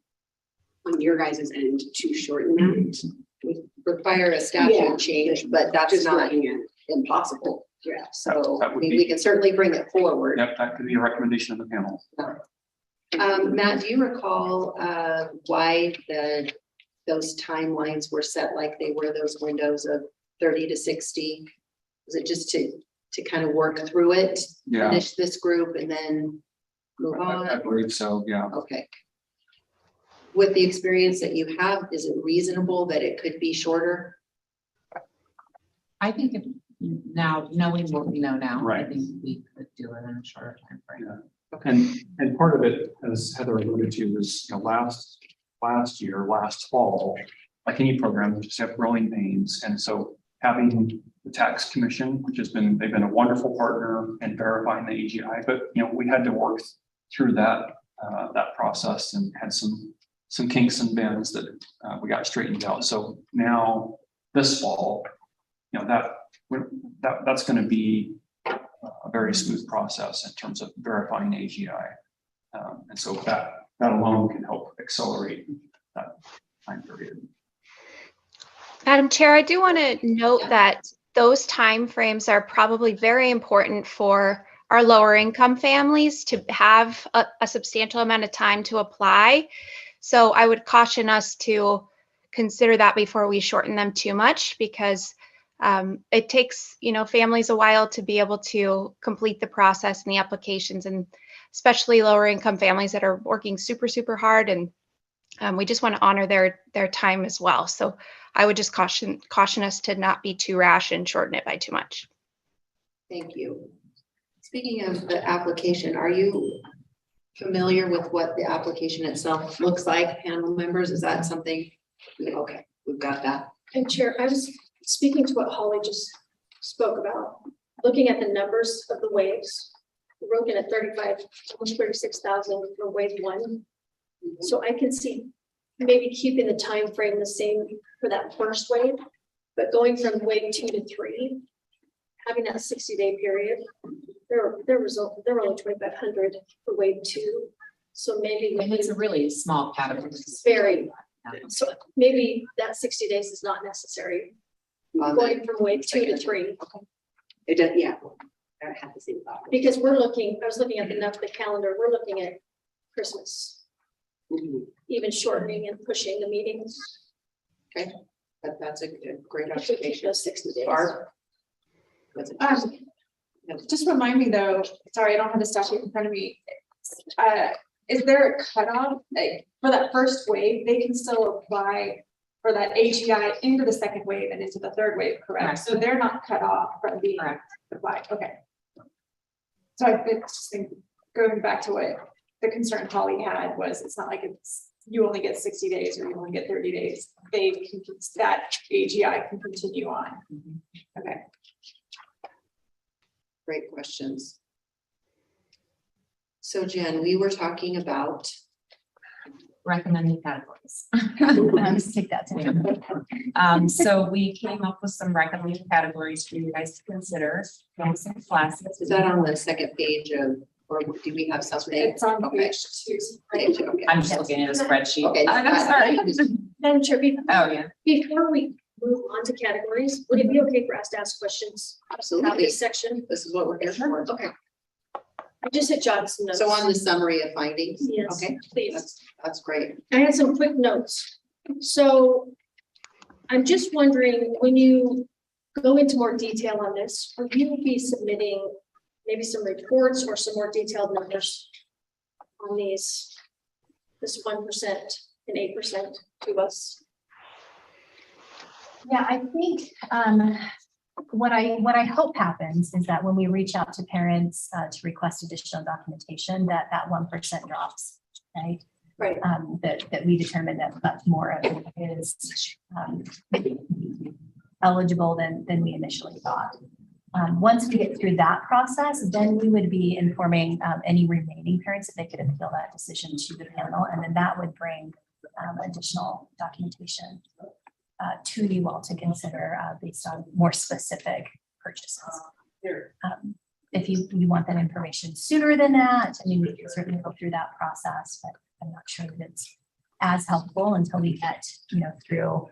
on your guys' end to shorten that? Require a statute Yeah. change, but that's Just not looking at, impossible. yeah. So That would we be- can certainly bring it forward. Yep, that could be a recommendation of the panel. Matt, do you recall why those timelines were set like they were, those windows of 30 to 60? Was it just to kind of work through it, Yeah, finish this group and then move I on? believe so. Yeah. Okay. With the experience that you have, is it reasonable that it could be shorter? I think if now, knowing what we know now, I Right. think we could do it in a shorter time frame. And part of it, as Heather alluded to, is last fall, like any program, we just have growing pains. And so having the tax commission, they've been a wonderful partner in verifying the AGI, but we had to work through that process and had some kinks and bends that we got straightened out. So now this fall, that's going to be a very smooth process in terms of verifying AGI. And so that alone can help accelerate that time period. Madam Chair, I do want to note that those timeframes are probably very important for our lower income families to have a substantial amount of time to apply. So I would caution us to consider that before we shorten them too much, because it takes, families a while to be able to complete the process and the applications, and especially lower income families that are working super, super hard. And we just want to honor their time as well. So I would just caution us to not be too rash and shorten it by too much. Thank you. Speaking of the application, are you familiar with what the application itself looks like, panel members? Is that something? Okay, we've got that. And Chair, I was speaking to what Holly just spoke about, looking at the numbers of the waves. We're looking at 35, almost 36,000 for wave 1. So I can see maybe keeping the time frame the same for that first wave, but going from wave 2 to 3, having that 60-day period. There were only 2,500 for wave 2. So maybe And it's a really small category. it's very, so maybe that 60 days is not necessary. Going from wave 2 to 3. It does, yeah. I have the same thought. Because I was looking at the calendar, we're looking at Christmas, Mhm. even shortening and pushing the meetings. That's a great If we keep observation. those 60 days. Barb? What's it? Just remind me though, sorry, I don't have the statute in front of me. Is there a cutoff, like, for that first wave, they can still apply for that AGI into the second wave and into the third wave, correct? Correct. So they're not cut off from being Correct. applied, okay. So I just think, going back to what the concern Holly had was, it's not like you only get 60 days or you only get 30 days. That AGI can continue on. Okay. Great questions. So Jen, we were talking about, Recommending categories. Let's take that to. So we came up with some recommended categories for you guys to consider. Some classes. is that on the second page of, or do we have something? It's on Okay. page 2. Page, okay. I'm just looking at a spreadsheet. Okay. I'm sorry. Madam Chair, Oh, yeah. before we move on to categories, would it be okay for us to ask questions about Absolutely. this section? This is what we're here for. Okay. I just had jotted some notes. So on the summary of findings? Yes, Okay, please. that's great. I had some quick notes. So I'm just wondering, when you go into more detail on this, will you be submitting maybe some reports or some more detailed numbers on this 1% and 8% to us? Yeah, I think what I hope happens is that when we reach out to parents to request additional documentation, that 1% drops, right? Right. That we determine that more of it is eligible than we initially thought. Once we get through that process, then we would be informing any remaining parents that they could appeal that decision to the panel, and then that would bring additional documentation to you all to consider based on more specific purchases. If you want that information sooner than that, I mean, we can certainly go through that process, but I'm not sure that it's as helpful until we get, through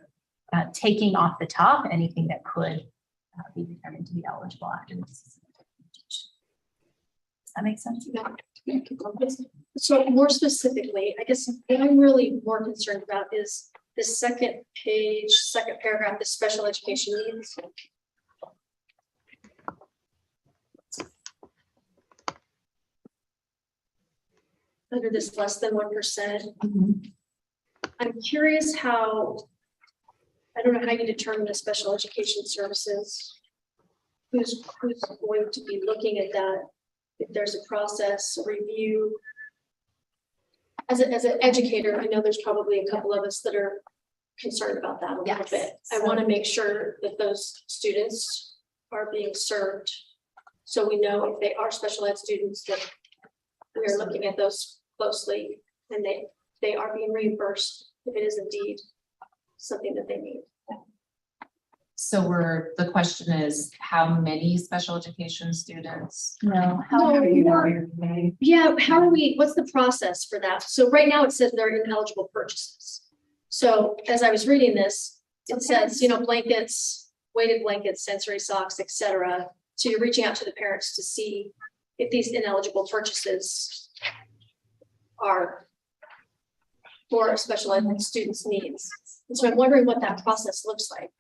taking off the top anything that could be determined to be eligible after this. Does that make sense? So more specifically, I guess what I'm really more concerned about is the second page, second paragraph, the special education needs. Under this less than 1%. I'm curious how, I don't know how you determine the special education services. Who's going to be looking at that? If there's a process, a review. As an educator, I know there's probably a couple of us that are concerned about that a little Yes. bit. I want to make sure that those students are being served. So we know if they are special ed students, that we are looking at those closely and they are being reimbursed if it is indeed something that they need. So the question is, how many special education students? No. No, yeah, how are we, what's the process for that? So right now it says they're ineligible purchases. So as I was reading this, it says, blankets, weighted blankets, sensory socks, etc. So you're reaching out to the parents to see if these ineligible purchases are for special ed students' needs. And so I'm wondering what that process looks like.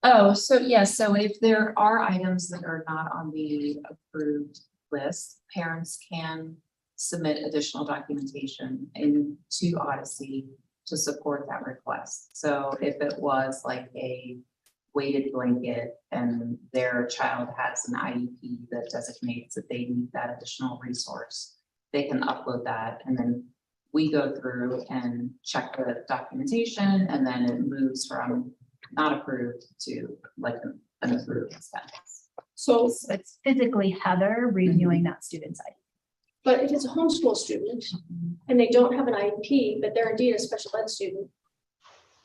Oh, so yes, so if there are items that are not on the approved list, parents can submit additional documentation into Odyssey to support that request. So if it was like a weighted blanket and their child has an IEP that designates that they need that additional resource, they can upload that, and then we go through and check the documentation, and then it moves from not approved to like an approved status. So, It's physically Heather reviewing that student's ID. but if it's a homeschool student and they don't have an IEP, but they're indeed a special ed student,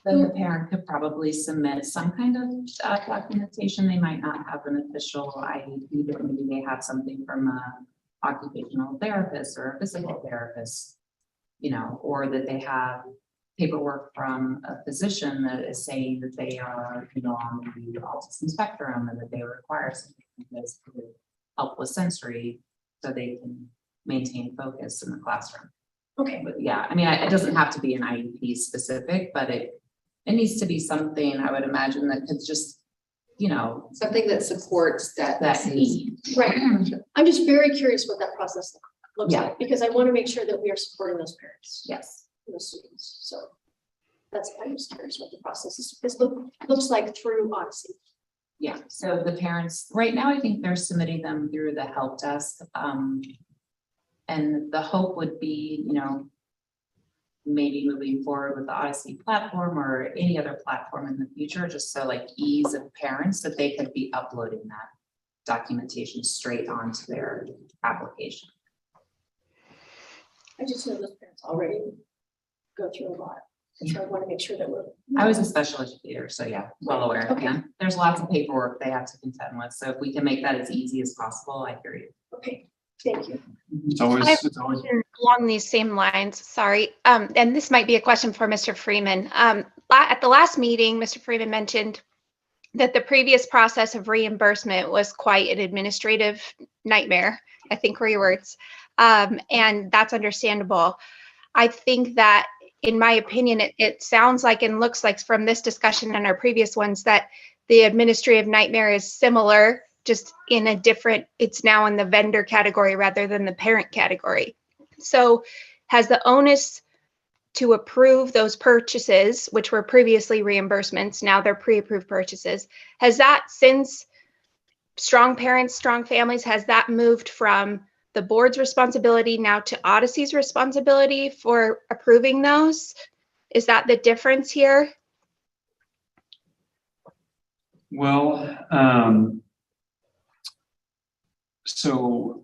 Then the parent could probably submit some kind of documentation. They might not have an official IEP, but maybe they have something from a occupational therapist or a physical therapist, or that they have paperwork from a physician that is saying that they are, on the autism spectrum and that they require something that's to help with sensory so they can maintain focus in the classroom. okay, But yeah, I mean, it doesn't have to be an IEP specific, but it needs to be something, I would imagine, that could just, Something that supports that. that need. right. I'm just very curious what that process looks Yeah. like, because I want to make sure that we are supporting those parents. Yes. The students, so that's, I'm just curious what the process looks like through Odyssey. Yeah, so the parents, right now, I think they're submitting them through the help desk. And the hope would be, maybe moving forward with the Odyssey platform or any other platform in the future, just so like ease of parents that they could be uploading that documentation straight onto their application. I just know those parents already go through a lot, and so I want to make sure that we're. I was a special educator, so yeah, well aware. Okay. Yeah, there's lots of paperwork they have to contend with. So if we can make that as easy as possible, I hear you. Okay, thank you. It's always, I have it's always. Along these same lines, sorry, and this might be a question for Mr. Freeman. At the last meeting, Mr. Freeman mentioned that the previous process of reimbursement was quite an administrative nightmare, I think were your words. And that's understandable. I think that, in my opinion, it sounds like and looks like from this discussion and our previous ones that the administrative nightmare is similar, just in a different, it's now in the vendor category rather than the parent category. So has the onus to approve those purchases, which were previously reimbursements, now they're pre-approved purchases, has that, since Strong Parents, Strong Families, has that moved from the board's responsibility now to Odyssey's responsibility for approving those? Is that the difference here? Well, so,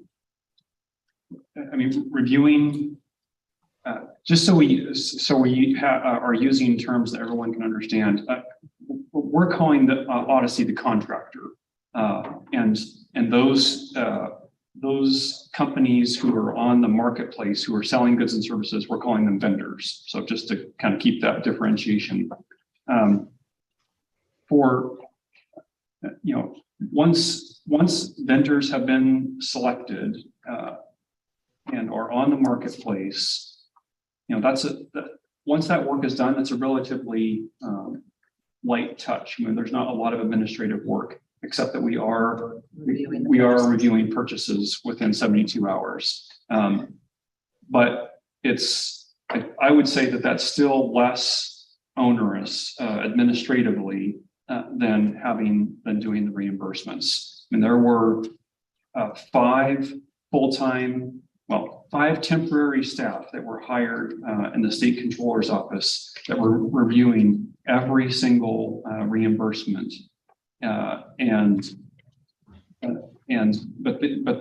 I mean, reviewing, just so we are using terms that everyone can understand. We're calling the Odyssey the contractor, and those companies who are on the marketplace who are selling goods and services, we're calling them vendors. So just to kind of keep that differentiation. Once vendors have been selected and are on the marketplace, once that work is done, that's a relatively light touch. I mean, there's not a lot of administrative work, except that we are reviewing purchases within 72 hours. But I would say that that's still less onerous administratively than doing the reimbursements. And there were 5 temporary staff that were hired in the state controller's office that were reviewing every single reimbursement. But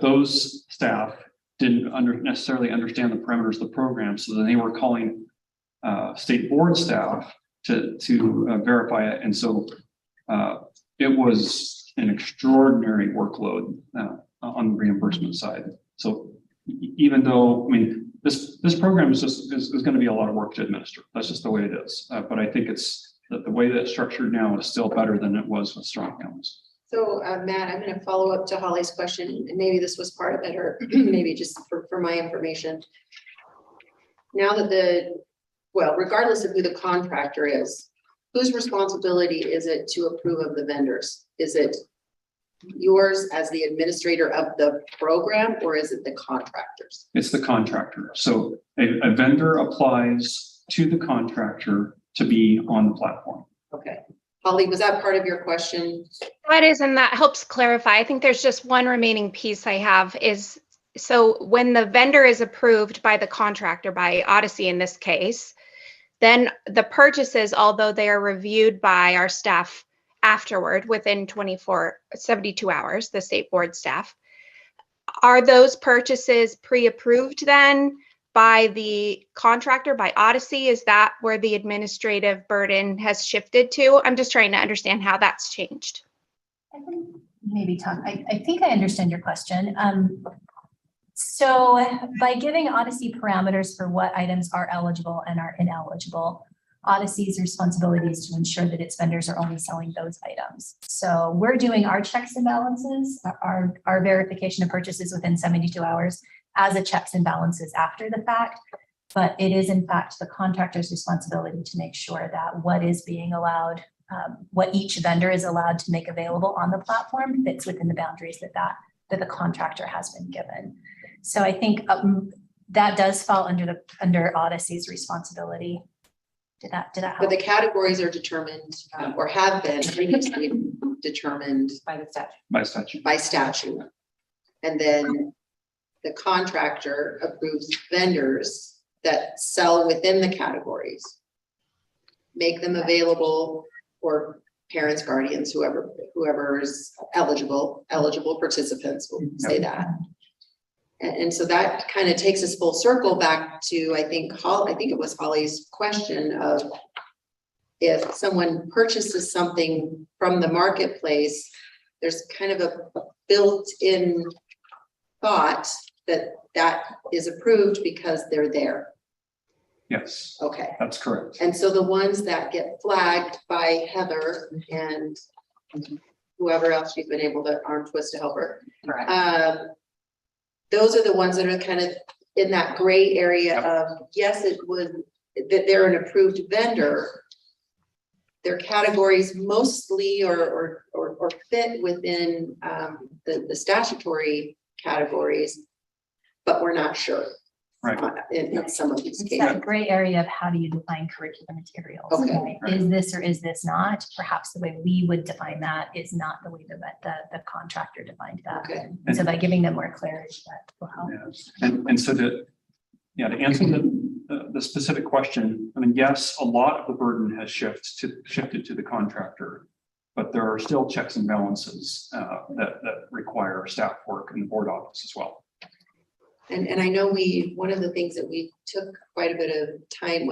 those staff didn't necessarily understand the parameters of the program, so then they were calling state board staff to verify it. And so it was an extraordinary workload on the reimbursement side. So even though, I mean, this program is going to be a lot of work to administer. That's just the way it is. But I think it's the way that it's structured now is still better than it was with strong families. So Matt, I'm going to follow up to Holly's question, and maybe this was part of it, or maybe just for my information. Now that regardless of who the contractor is, whose responsibility is it to approve of the vendors? Is it yours as the administrator of the program, or is it the contractors? It's the contractor. So a vendor applies to the contractor to be on the platform. Okay. Holly, was that part of your question? That is, and that helps clarify. I think there's just one remaining piece I have is, so when the vendor is approved by the contractor, by Odyssey in this case, then the purchases, although they are reviewed by our staff afterward within 72 hours, the state board staff, are those purchases pre-approved then by the contractor, by Odyssey? Is that where the administrative burden has shifted to? I'm just trying to understand how that's changed. I think maybe Tom, I think I understand your question. So by giving Odyssey parameters for what items are eligible and are ineligible, Odyssey's responsibility is to ensure that its vendors are only selling those items. So we're doing our checks and balances, our verification of purchases within 72 hours as a checks and balances after the fact. But it is in fact the contractor's responsibility to make sure that what is being allowed, what each vendor is allowed to make available on the platform fits within the boundaries that the contractor has been given. So I think that does fall under Odyssey's responsibility. Did that help? But the categories are determined or have been previously determined By the statute. By statute. by statute. And then the contractor approves vendors that sell within the categories, make them available for parents, guardians, whoever is eligible participants, we'll say that. And so that kind of takes us full circle back to, I think it was Holly's question of, if someone purchases something from the marketplace, there's kind of a built-in thought that is approved because they're there. Yes, Okay. that's correct. And so the ones that get flagged by Heather and whoever else she's been able to arm twist to help her, Correct. those are the ones that are kind of in that gray area of, yes, it was that they're an approved vendor. Their categories mostly or fit within the statutory categories, but we're not sure. Right. In some of these It's cases. that gray area of how do you define curriculum materials? Okay. Right? Is this or is this not? Perhaps the way we would define that is not the way the contractor defined that. Okay. And so by giving them more clarity, that will help. Yeah. And so to answer the specific question, I mean, yes, a lot of the burden has shifted to the contractor, but there are still checks and balances that require staff work in the board office as well. And I know one of the things that we took quite a bit of time,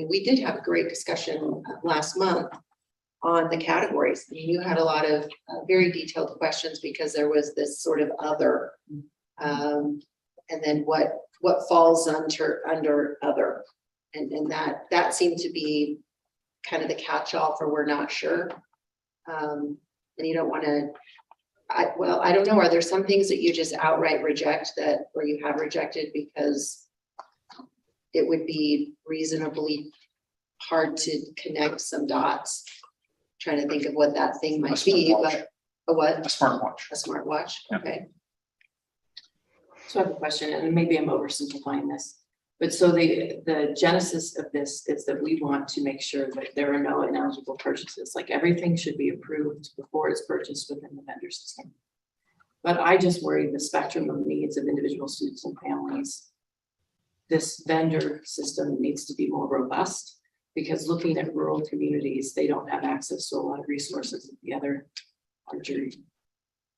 we did have a great discussion last month on the categories. I mean, you had a lot of very detailed questions because there was this sort of other, and then what falls under other. And that seemed to be kind of the catch-all for we're not sure. And you don't want to, I don't know. Are there some things that you just outright reject or you have rejected because it would be reasonably hard to connect some dots? Trying to think of what that thing might be, but a what? A smartwatch. A smartwatch. Yeah. Okay. So I have a question, and maybe I'm oversimplifying this, but so the genesis of this is that we want to make sure that there are no ineligible purchases, like everything should be approved before it's purchased within the vendor system. But I just worry the spectrum of needs of individual students and families. This vendor system needs to be more robust, because looking at rural communities, they don't have access to a lot of resources that the other larger,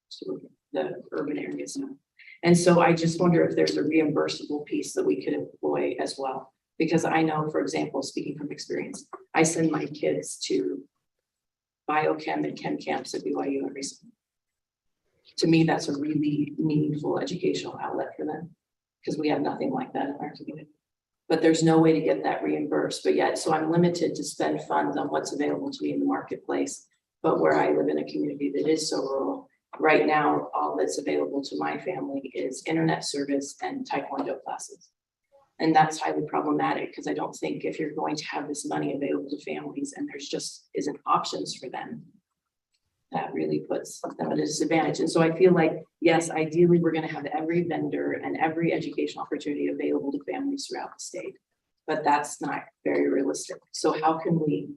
sort of the urban areas now. And so I just wonder if there's a reimbursable piece that we could employ as well. Because I know, for example, speaking from experience, I send my kids to biochem and chem camps at BYU every summer. To me, that's a really meaningful educational outlet for them, because we have nothing like that in our community. But there's no way to get that reimbursed, but yet, so I'm limited to spend funds on what's available to me in the marketplace. But where I live in a community that is so rural, right now, all that's available to my family is internet service and Taekwondo classes. And that's highly problematic, because I don't think if you're going to have this money available to families and there's just isn't options for them, that really puts them at a disadvantage. And so I feel like, yes, ideally, we're going to have every vendor and every educational opportunity available to families throughout the state, but that's not very realistic. So how can we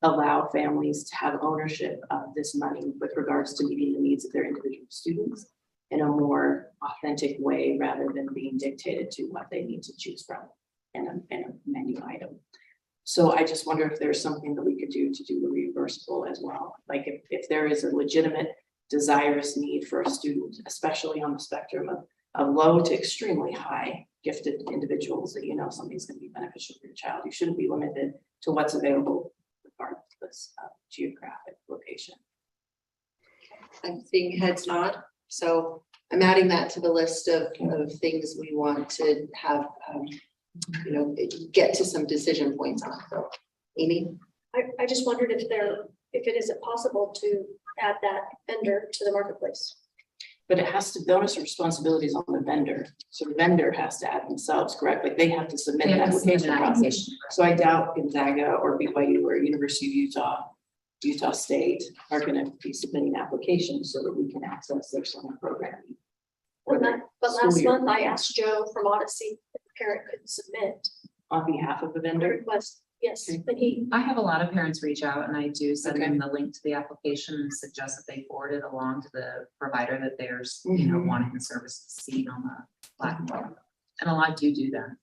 allow families to have ownership of this money with regards to meeting the needs of their individual students in a more authentic way, rather than being dictated to what they need to choose from in a menu item? So I just wonder if there's something that we could do to do the reimbursable as well. Like if there is a legitimate desirous need for a student, especially on the spectrum of low to extremely high gifted individuals, that you know something's going to be beneficial for your child, you shouldn't be limited to what's available regardless of geographic location. I'm seeing heads nod, so I'm adding that to the list of things we want to have, get to some decision points on. So, Amy? I just wondered if it isn't possible to add that vendor to the marketplace. But it has to, the onus of responsibility is on the vendor. So the vendor has to add themselves, correct? Like they have to submit an application process. So I doubt Gonzaga or BYU or University of Utah State are going to be submitting applications so that we can access their summer programming. But last month I asked Joe from Odyssey if the parent could submit On behalf of the a vendor. request. Yes, Okay. but he, I have a lot of parents reach out and I do send Okay. them the link to the application and suggest that they forward it along to the provider that they're, wanting the services seen on the platform. And a lot do that.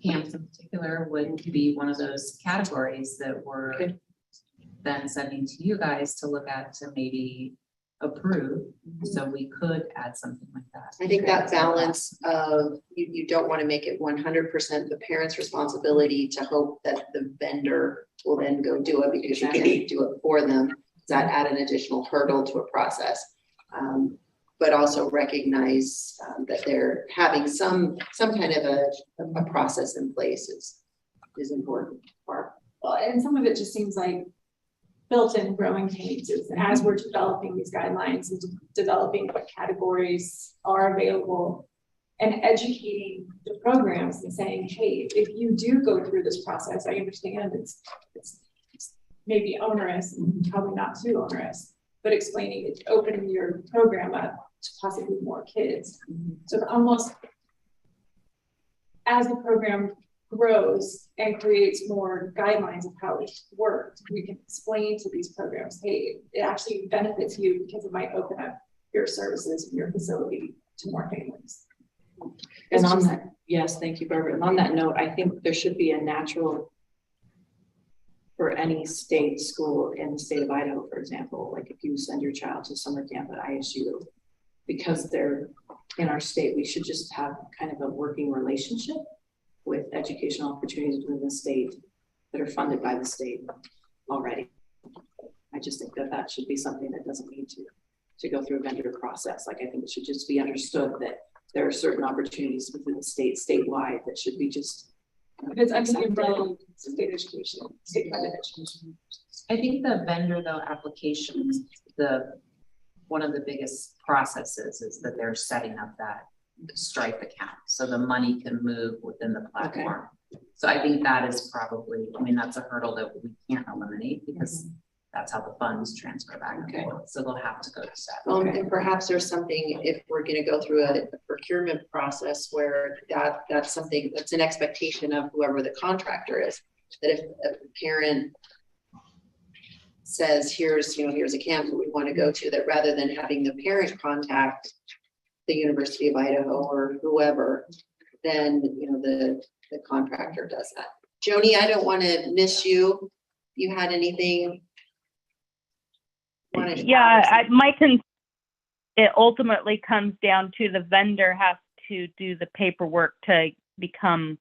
Camps in particular would be one of those categories that we're Okay. then sending to you guys to look at to maybe approve, so we could add something like that. I think that balance of, you don't want to make it 100% the parent's responsibility to hope that the vendor will then go do it because you can't do it for them. That add an additional hurdle to a process. But also recognize that they're having some kind of a process in place is important. Well, and some of it just seems like built-in growing pains is as we're developing these guidelines and developing what categories are available and educating the programs and saying, hey, if you do go through this process, I understand it's maybe onerous and probably not too onerous, but explaining it, opening your program up to possibly more kids. So almost as the program grows and creates more guidelines of how it works, we can explain to these programs, hey, it actually benefits you because it might open up your services and your facility to more families. And on that, yes, thank you, Barbara. And on that note, I think there should be a natural for any state school in the state of Idaho, for example, like if you send your child to summer camp at ISU, because they're in our state, we should just have kind of a working relationship with educational opportunities within the state that are funded by the state already. I just think that should be something that doesn't need to go through a vendor process. Like I think it should just be understood that there are certain opportunities within the state, statewide, that should be just. It's umbrella state education, state funded education. I think the vendor though applications, one of the biggest processes is that they're setting up that Stripe account, so the money can move within the platform. So I think that is probably, that's a hurdle that we can't eliminate because that's how the funds transfer back and forth. So they'll have to go to that. And perhaps there's something, if we're going to go through a procurement process where that's something that's an expectation of whoever the contractor is, that if a parent says, here's a camp that we want to go to, that rather than having the parent contact the University of Idaho or whoever, then the contractor does that. Joni, I don't want to miss you. You had anything? It ultimately comes down to the vendor has to do the paperwork to become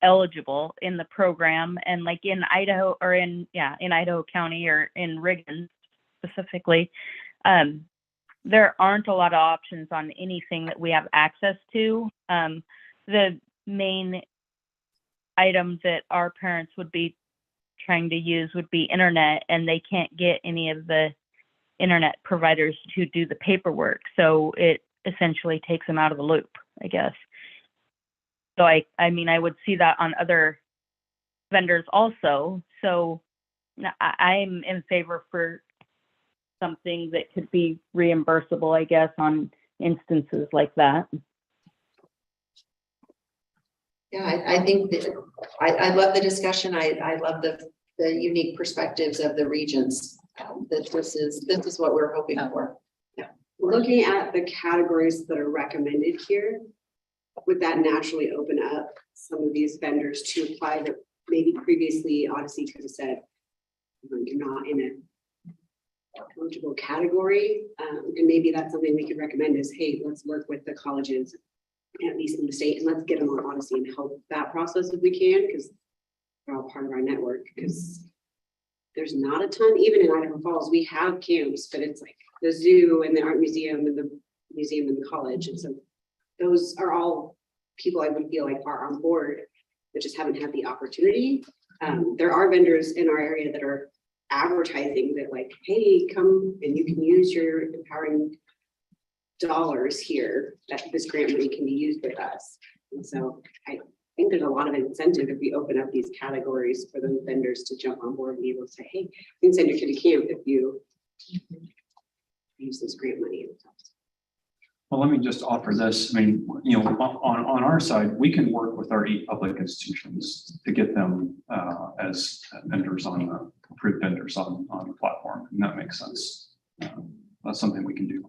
eligible in the program. And like in Idaho or in Idaho County or in Riggins specifically, there aren't a lot of options on anything that we have access to. The main item that our parents would be trying to use would be internet, and they can't get any of the internet providers to do the paperwork. So it essentially takes them out of the loop, I guess. So I mean, I would see that on other vendors also. So I'm in favor for something that could be reimbursable, I guess, on instances like that. Yeah, I think that I love the discussion. I love the unique perspectives of the regions. That this is what we're hoping for. Yeah. Looking at the categories that are recommended here, would that naturally open up some of these vendors to apply that maybe previously Odyssey could have said, you're not in a eligible category, and maybe that's something we could recommend is, hey, let's work with the colleges, at least in the state, and let's get them on Odyssey and help that process if we can, because they're all part of our network. Because there's not a ton, even in Idaho Falls, we have camps, but it's like the zoo and the art museum and the museum and the college, and so those are all people I would feel like are on board that just haven't had the opportunity. There are vendors in our area that are advertising that like, hey, come and you can use your empowering dollars here, that this grant money can be used with us. And so I think there's a lot of incentive if we open up these categories for those vendors to jump on board and be able to say, hey, you can send your kid to camp if you use this grant money. Well, let me just offer this. I mean, you know, on our side, we can work with our 8 public institutions to get them as vendors on approved vendors on the platform, and that makes sense. That's something we can do.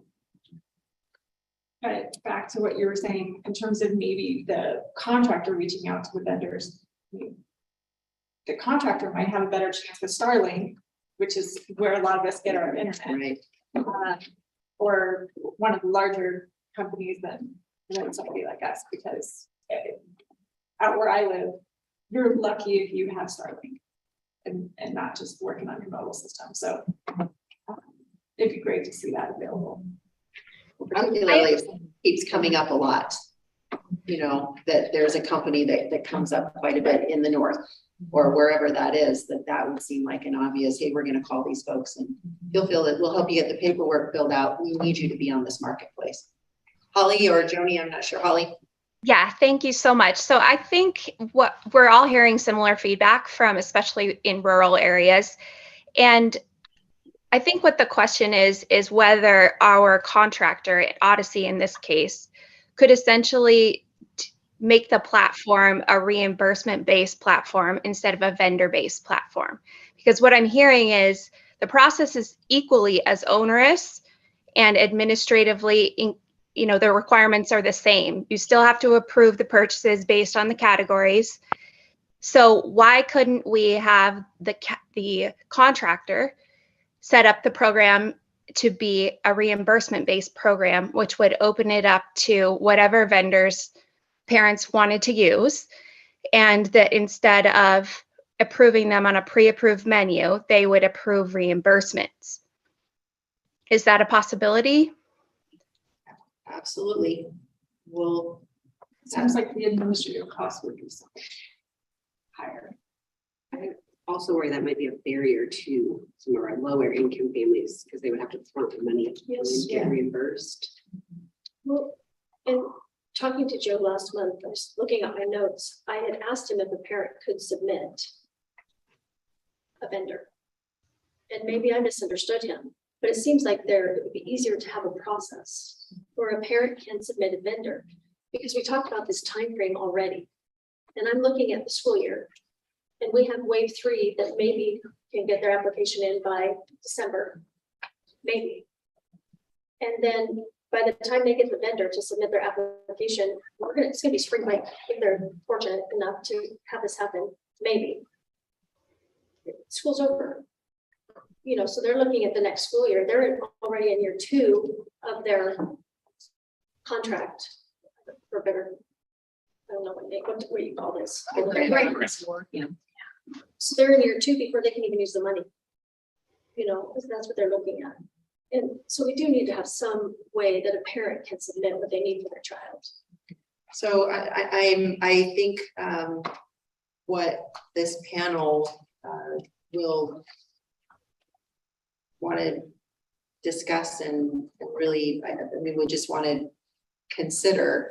But back to what you were saying, in terms of maybe the contractor reaching out to the vendors. The contractor might have a better chance with Starlink, which is where a lot of us get our internet. Right. Or one of the larger companies than somebody like us, because out where I live, you're lucky if you have Starlink and not just working on your mobile system. So it'd be great to see that available. Particularly if it keeps coming up a lot, you know, that there's a company that comes up quite a bit in the north or wherever that is, that would seem like an obvious, hey, we're going to call these folks and you'll feel that we'll help you get the paperwork filled out. We need you to be on this marketplace. Holly or Joni, I'm not sure. Holly? Yeah, thank you so much. So I think what we're all hearing similar feedback from, especially in rural areas. And I think what the question is whether our contractor at Odyssey in this case could essentially make the platform a reimbursement-based platform instead of a vendor-based platform. Because what I'm hearing is the process is equally as onerous and administratively, you know, the requirements are the same. You still have to approve the purchases based on the categories. So why couldn't we have the contractor set up the program to be a reimbursement-based program, which would open it up to whatever vendors parents wanted to use, and that instead of approving them on a pre-approved menu, they would approve reimbursements. Is that a possibility? Absolutely. Well, Sounds like the administrative cost would be something higher. I also worry that might be a barrier to some of our lower income families because they would have to front the money and get reimbursed. Well, and talking to Joe last month, I was looking at my notes. I had asked him if a parent could submit a vendor. And maybe I misunderstood him, but it seems like it would be easier to have a process where a parent can submit a vendor, because we talked about this time frame already. And I'm looking at the school year, and we have wave 3 that maybe can get their application in by December, maybe. And then by the time they get the vendor to submit their application, it's gonna be spring break if they're fortunate enough to have this happen, maybe. School's over. You know, so they're looking at the next school year. They're already in year 2 of their contract, for better don't know what you call this. Okay. Right. Yeah. So they're in year two before they can even use the money. You know, because that's what they're looking at. And so we do need to have some way that a parent can submit what they need for their child. So I think what this panel will want to discuss and really, I mean, we just want to consider.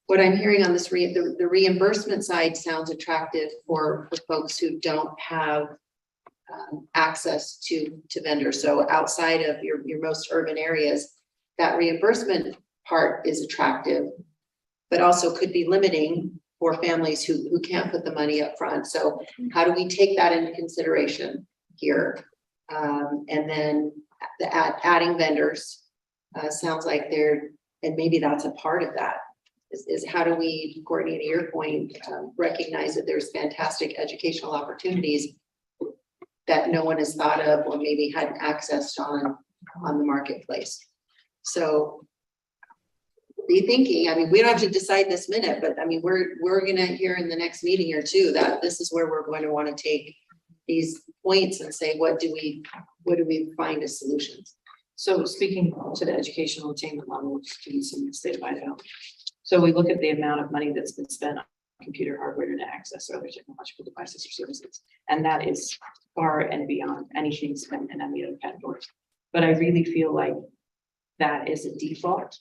What I'm hearing on this the reimbursement side sounds attractive for folks who don't have access to vendors. So outside of your most urban areas, that reimbursement part is attractive, but also could be limiting for families who can't put the money up front. So how do we take that into consideration here? And then adding vendors sounds like and maybe that's a part of that. Is how do we, Courtney, to your point, recognize that there's fantastic educational opportunities that no one has thought of or maybe hadn't accessed on the marketplace. So be thinking, I mean, we don't have to decide this minute, but I mean, we're gonna hear in the next meeting or two that this is where we're going to want to take these points and say, what do we find as solutions? So speaking to the educational attainment level of students in the state of Idaho. So we look at the amount of money that's been spent on computer hardware to access or other technological devices or services. And that is far and beyond anything spent in any other category. But I really feel like that is a default.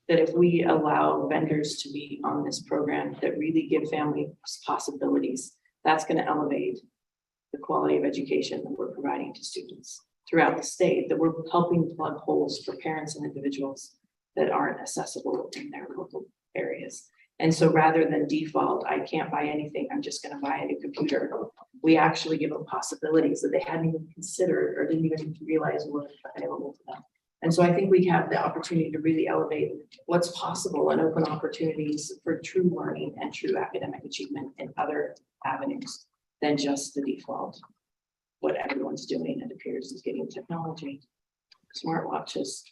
That if we allow vendors to be on this program that really give families possibilities, that's going to elevate the quality of education that we're providing to students throughout the state, that we're helping plug holes for parents and individuals that aren't accessible in their local areas. And so rather than default, I can't buy anything, I'm just going to buy a new computer, we actually give them possibilities that they hadn't even considered or didn't even realize were available to them. And so I think we have the opportunity to really elevate what's possible and open opportunities for true learning and true academic achievement in other avenues than just the default. What everyone's doing, it appears, is getting technology, smartwatches,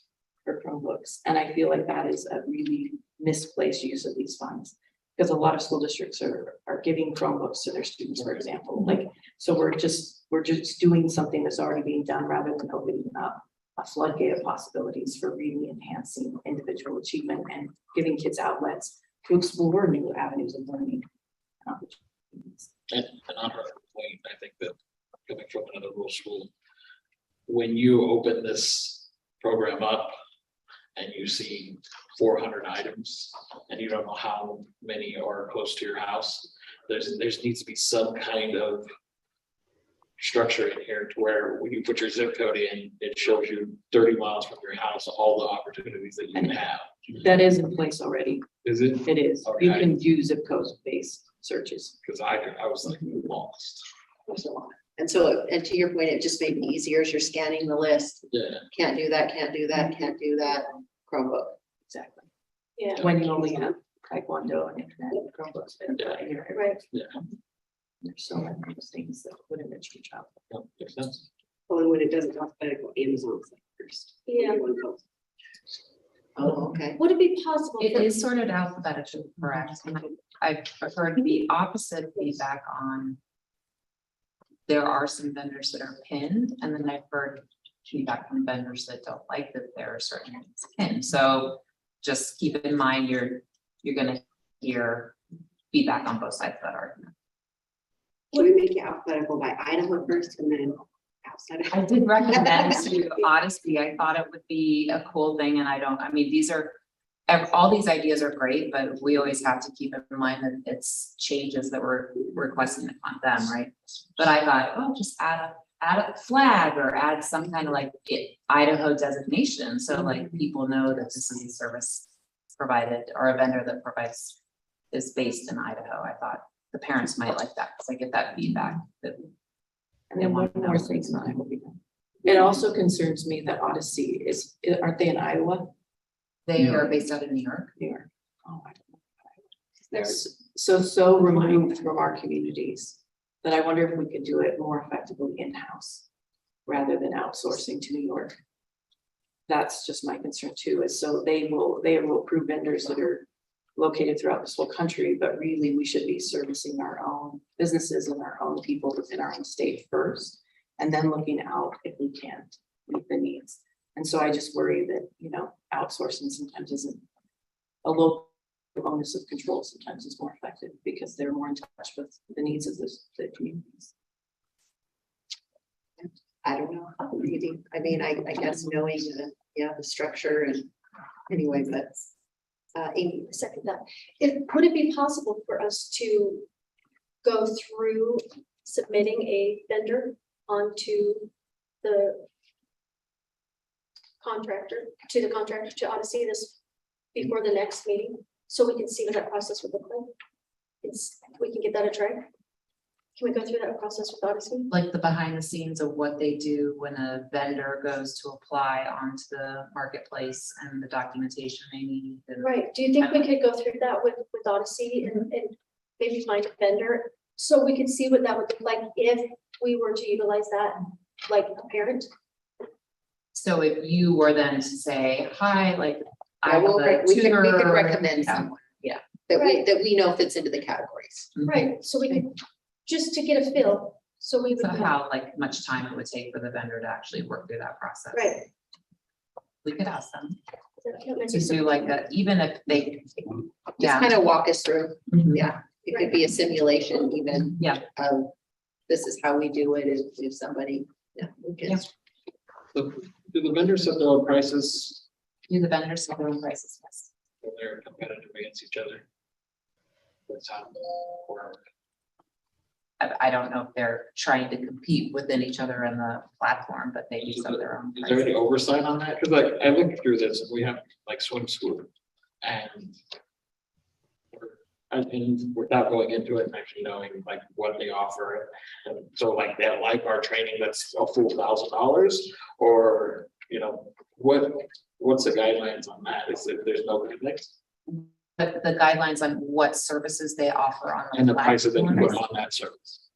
or Chromebooks. And I feel like that is a really misplaced use of these funds, because a lot of school districts are giving Chromebooks to their students, for example. Like, so we're just doing something that's already being done rather than opening up a floodgate of possibilities for really enhancing individual achievement and giving kids outlets to explore new avenues of learning and opportunities. And on her point, I think that coming from another rural school, when you open this program up and you see 400 items and you don't know how many are close to your house, there needs to be some kind of structure in here to where when you put your zip code in, it shows you 30 miles from your house all the opportunities that you can have. That is in place already. Is it? It is. Okay. You can do zip code based searches. Because I was like lost. There's a lot. And so, and to your point, it just made it easier as you're scanning the list. Yeah. Can't do that, can't do that, can't do that. Chromebook. Exactly. Yeah. When you only have Taekwondo and internet and Chromebooks. Right. Yeah. There's so many of those things that would enrich your child. Yeah, makes sense. Well, and when it doesn't alphabetical, Amazon's like first. Yeah. Everyone goes. Oh, okay. Would it be possible? It for- is sorted alphabetically, correct? And I've heard the opposite feedback on. There are some vendors that are pinned, and then I've heard feedback from vendors that don't like that there are certain things pinned. So just keep in mind, you're gonna hear feedback on both sides of that argument. Can we make it alphabetical by Idaho first and then outside? of- I did recommend to Odyssey. I thought it would be a cool thing, and I mean, all these ideas are great, but we always have to keep in mind that it's changes that we're requesting on them, right? But I thought, oh, just add a flag or add some kind of like Idaho designation, so like people know that this is a service provided or a vendor that provides is based in Idaho. I thought the parents might like that because I get that feedback that. And then one more thing, I hope you know. It also concerns me that Odyssey aren't they in Iowa? They are based out of New York. New York. Oh, I don't know. There's so removed from our communities that I wonder if we could do it more effectively in-house rather than outsourcing to New York. That's just my concern too, is so they will approve vendors that are located throughout this whole country, but really we should be servicing our own businesses and our own people within our own state first, and then looking out if we can't meet the needs. And so I just worry that, you know, outsourcing sometimes isn't a local onus of control, sometimes is more effective because they're more in touch with the needs of the communities. I don't know. Maybe. I mean, I guess knowing the structure and anyway, but Amy, Second that, would it be possible for us to go through submitting a vendor onto the contractor, to Odyssey this before the next meeting, so we can see what that process would look like? We can give that a try. Can we go through that process with Odyssey? Like the behind the scenes of what they do when a vendor goes to apply onto the marketplace and the documentation they need. And Right, do you think we could go through that with Odyssey and maybe find a vendor? So we could see what that would look like if we were to utilize that, like a parent? so if you were then to say, hi, like I we have a could tutor. recommend Yeah. someone. Yeah. That we know fits into the categories. Mhm. Right, so we could, just to get a feel, so we would. So how like much time it would take for the vendor to actually work through that process. Right. We could ask them That might to be do like a, even if they. Just kind of walk us through. Mhm. Yeah, it could be a simulation even. Yeah. Of this is how we do it if somebody, we can. Yeah. So do the vendors set their own prices Do the vendors set their own prices? Yes. when they're competitive against each other? That's how, or I don't know if they're trying to compete within each other in the platform, but they do is set their own. there any prices. oversight on that? Cause like, I looked through this and we have like swim school and without going into it and actually knowing like what they offer. And so like they have lifeguard training that's a full $1,000 or, you know, what's the guidelines on that? Is that there's no guidelines? But the guidelines on what services they offer on. And the prices that you platform. put on that service?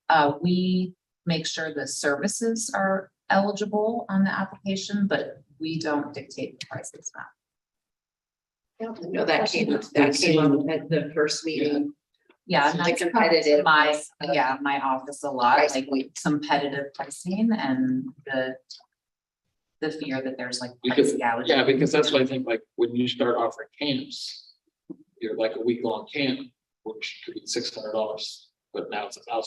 We make sure the services are eligible on the application, but we don't dictate the prices now. No, that came up at the first meeting. Yeah, Some and that's competitive, my, my office a lot, price like point. competitive pricing and the fear that there's like. price Because, gouging. yeah, because that's what I think, like, when you start offering camps, you're like a week-long camp, which could be $600, but now it's $1,000.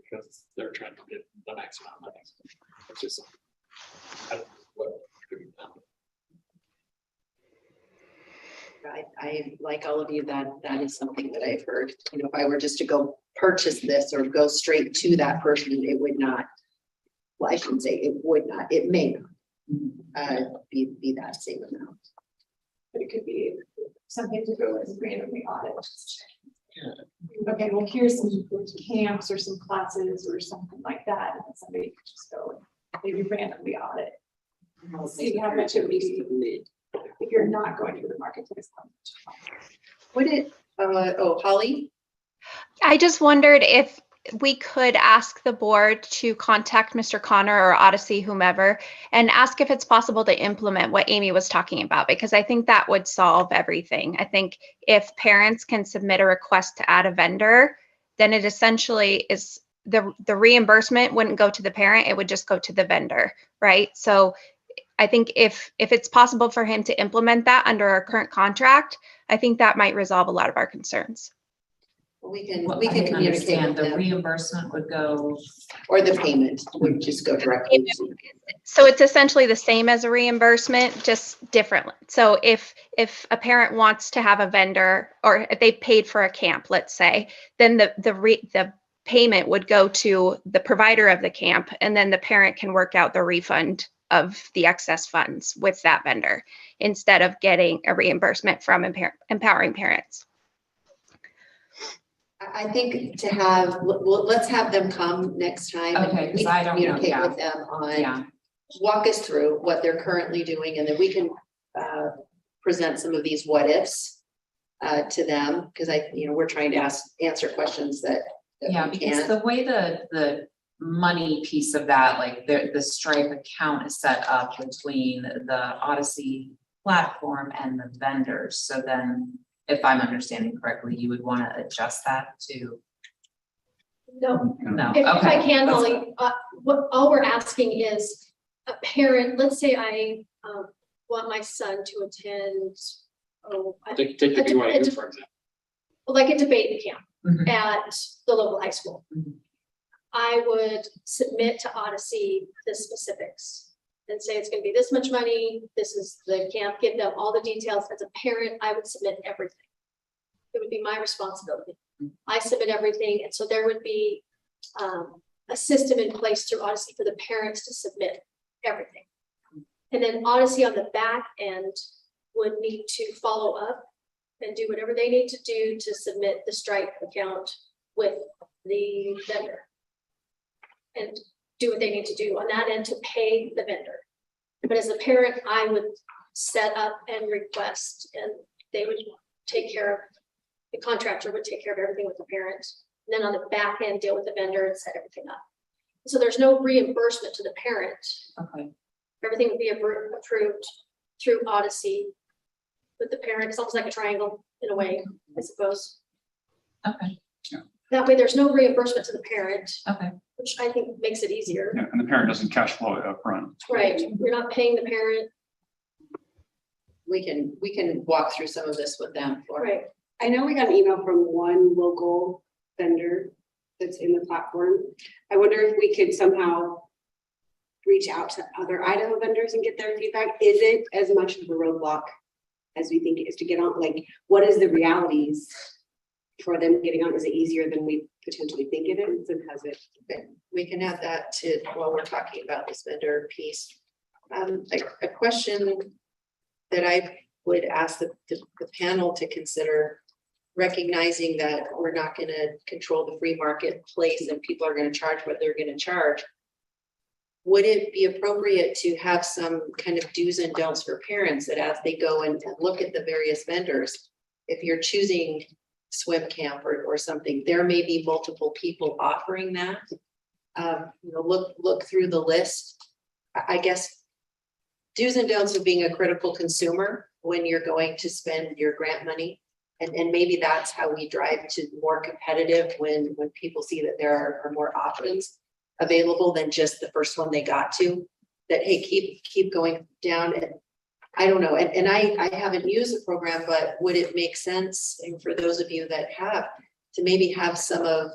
Because they're trying to get the max amount of money. It's just, I don't know what could be done. I like all of you, that is something that I've heard, you know, if I were just to go purchase this or go straight to that person, it would not. Well, I shouldn't say it would not, it may not, be that same amount. But it could be something to go as randomly audit. Okay, well, here's some camps or some classes or something like that, and then somebody could just go and maybe randomly audit. See how much it would be if you're not going to the marketplace. Would it, Holly? I just wondered if we could ask the board to contact Mr. Connor or Odyssey, whomever, and ask if it's possible to implement what Amy was talking about, because I think that would solve everything. I think if parents can submit a request to add a vendor, then it essentially is the reimbursement wouldn't go to the parent, it would just go to the vendor, right? So I think if it's possible for him to implement that under our current contract, I think that might resolve a lot of our concerns. We can, Well, we I can didn't communicate understand, with the them, reimbursement would go. or the payment would just go directly. So it's essentially the same as a reimbursement, just differently. So if a parent wants to have a vendor, or if they paid for a camp, let's say, then the payment would go to the provider of the camp, and then the parent can work out the refund of the excess funds with that vendor instead of getting a reimbursement from empowering parents. I think to have, let's have them come next time. and Okay, 'cause we I don't know, communicate yeah. with them on, Yeah, walk us through what they're currently doing, and then we can present some of these what ifs to them, because we're trying to answer questions that yeah, we because can't. the way the money piece of that, like the Stripe account is set up between the Odyssey platform and the vendors. So then if I'm understanding correctly, you would want to adjust that to, No, no, if I okay. can, that's Holly, what, all we're asking is a parent, let's say I, want my son to attend, Take the BYU, for example. like a debate camp Mhm. at the local high school. Mhm. I would submit to Odyssey the specifics and say it's gonna be this much money, this is the camp, give them all the details. As a parent, I would submit everything. It would be my responsibility. I submit everything, and so there would be a system in place through Odyssey for the parents to submit everything. And then Odyssey on the back end would need to follow up and do whatever they need to do to submit the Stripe account with the vendor. And do what they need to do on that end to pay the vendor. But as a parent, I would set up and request, and they would take care of, the contractor would take care of everything with the parent. And then on the back end, deal with the vendor and set everything up. So there's no reimbursement to the parent. Okay, Everything would be approved through Odyssey with the parent. It's almost like a triangle in a way, I suppose. okay, That way, there's no reimbursement to the parent, okay. which I think makes it easier. Yeah, and the parent doesn't cash flow it up front. Right, you're not paying the parent, We can walk through some of this with them. for right? I know we got an email from one local vendor that's in the platform. I wonder if we could somehow reach out to other Idaho vendors and get their feedback. Is it as much of a roadblock as we think it is to get on? Like, what is the realities for them getting on? Is it easier than we potentially think it is? And has it been? We can add that to while we're talking about this vendor piece. A question that I would ask the panel to consider, recognizing that we're not gonna control the free marketplace and people are gonna charge what they're gonna charge. Would it be appropriate to have some kind of do's and don'ts for parents that as they go and look at the various vendors, if you're choosing swim camp or something, there may be multiple people offering that. Look through the list. I guess do's and don'ts of being a critical consumer when you're going to spend your grant money. And maybe that's how we drive to more competitive when people see that there are more options available than just the first one they got to. That, hey, keep going down. And I don't know, and I haven't used the program, but would it make sense, and for those of you that have, to maybe have some of,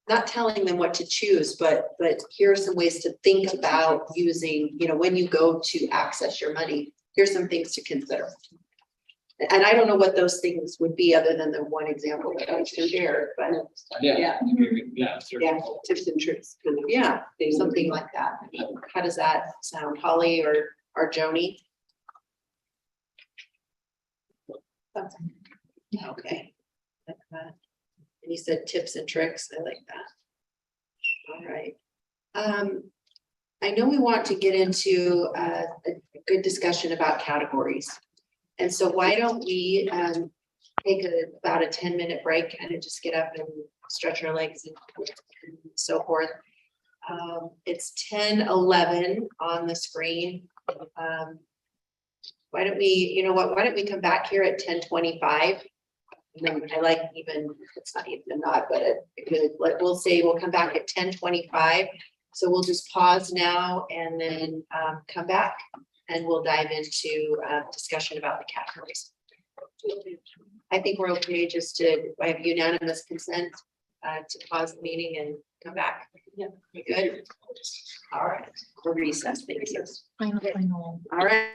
not telling them what to choose, but here are some ways to think about using, when you go to access your money, here's some things to consider. And I don't know what those things would be other than the one example that I shared, but Yeah. Yeah, tips and tricks. Kind of. yeah, something like that. How does that sound, Holly or Joni? Okay. Like that. And you said tips and tricks. I like that. All right. I know we want to get into a good discussion about categories. And so why don't we take about a 10-minute break and just get up and stretch our legs and so forth. It's 10:11 on the screen. Why don't we, why don't we come back here at 10:25? And then I like even, it's not even a nod, but we'll say we'll come back at 10:25. So we'll just pause now and then come back and we'll dive into discussion about the categories. I think we're okay just to, I have unanimous consent to pause the meeting and come back. Yeah, you good? All right, we'll recess. Thank you. Final. All right.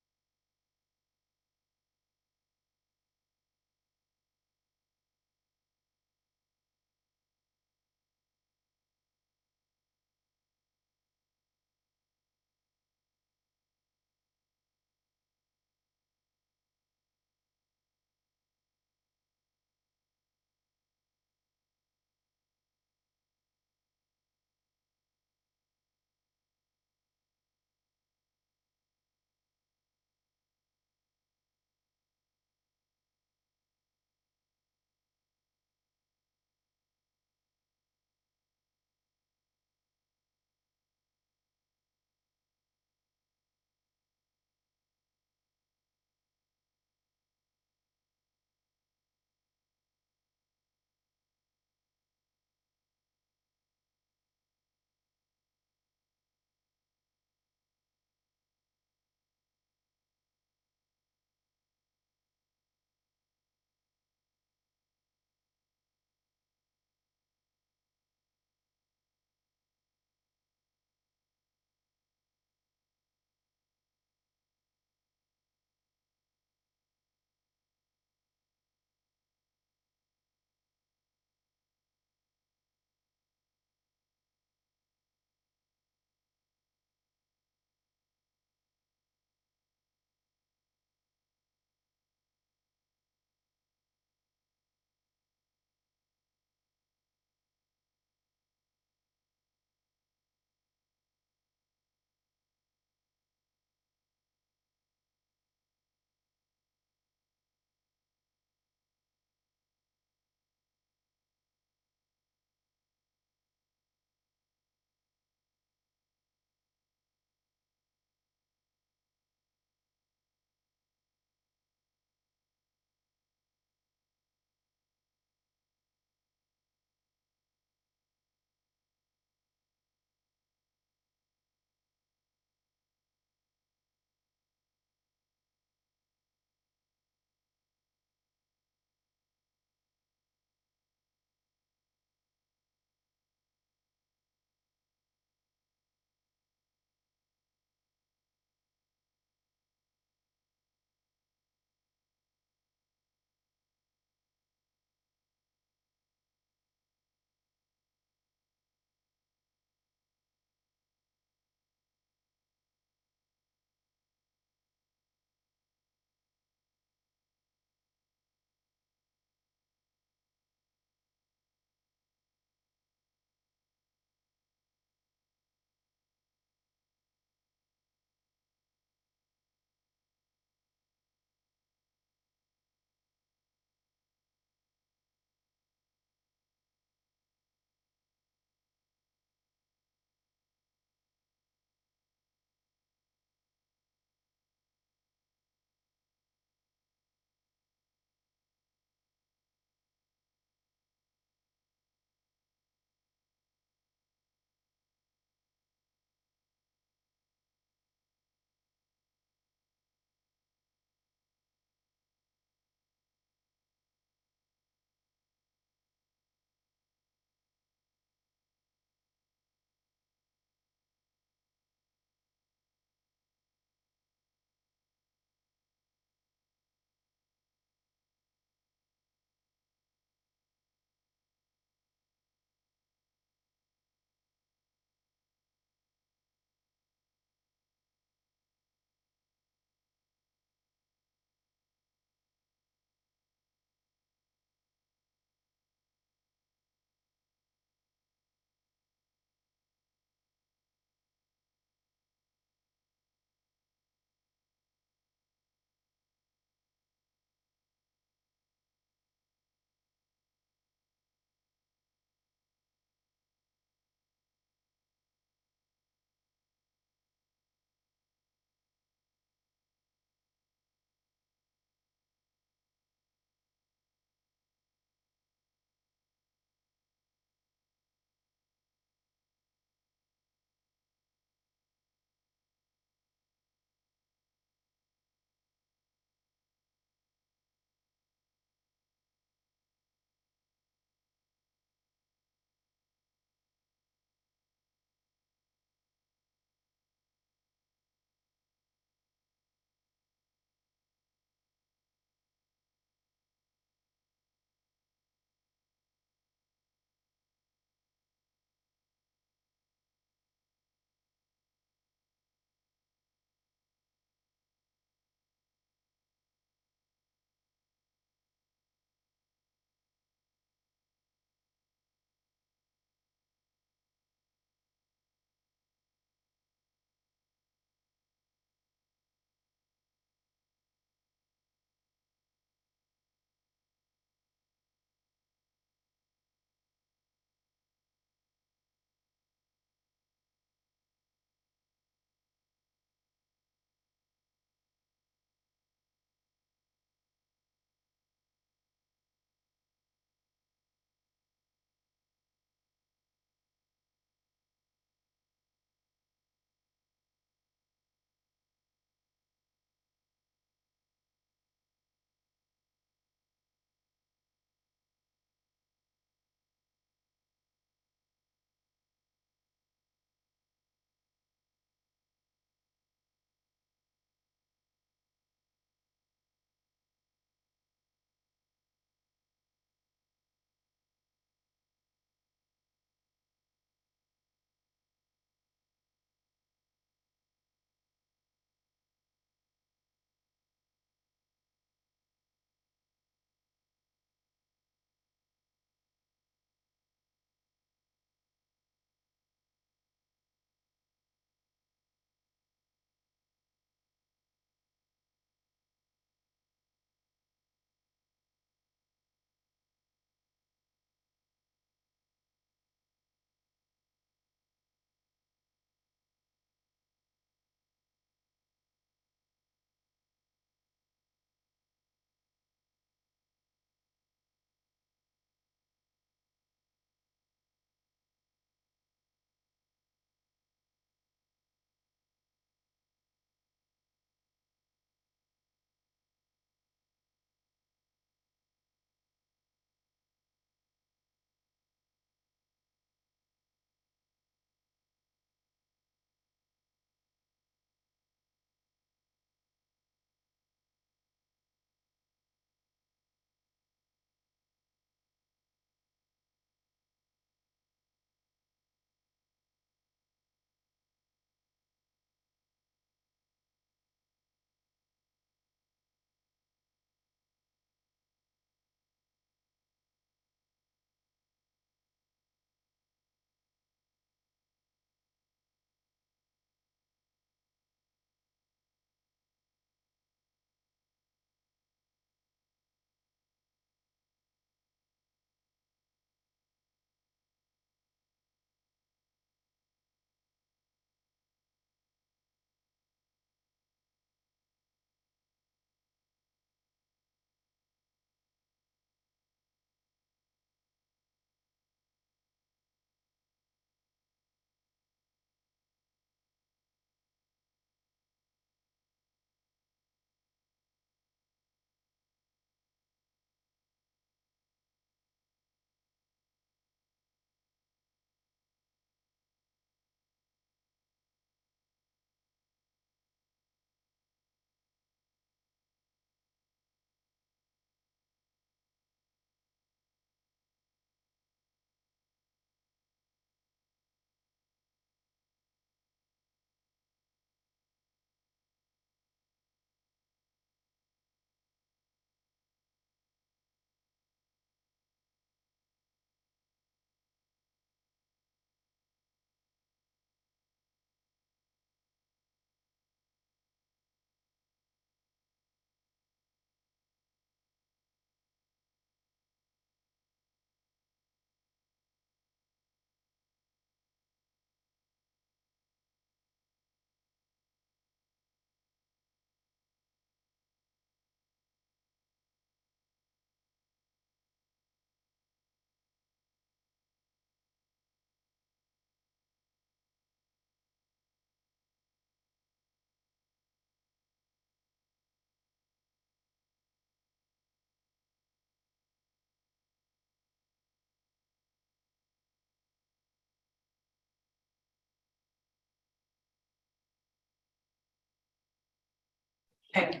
Okay.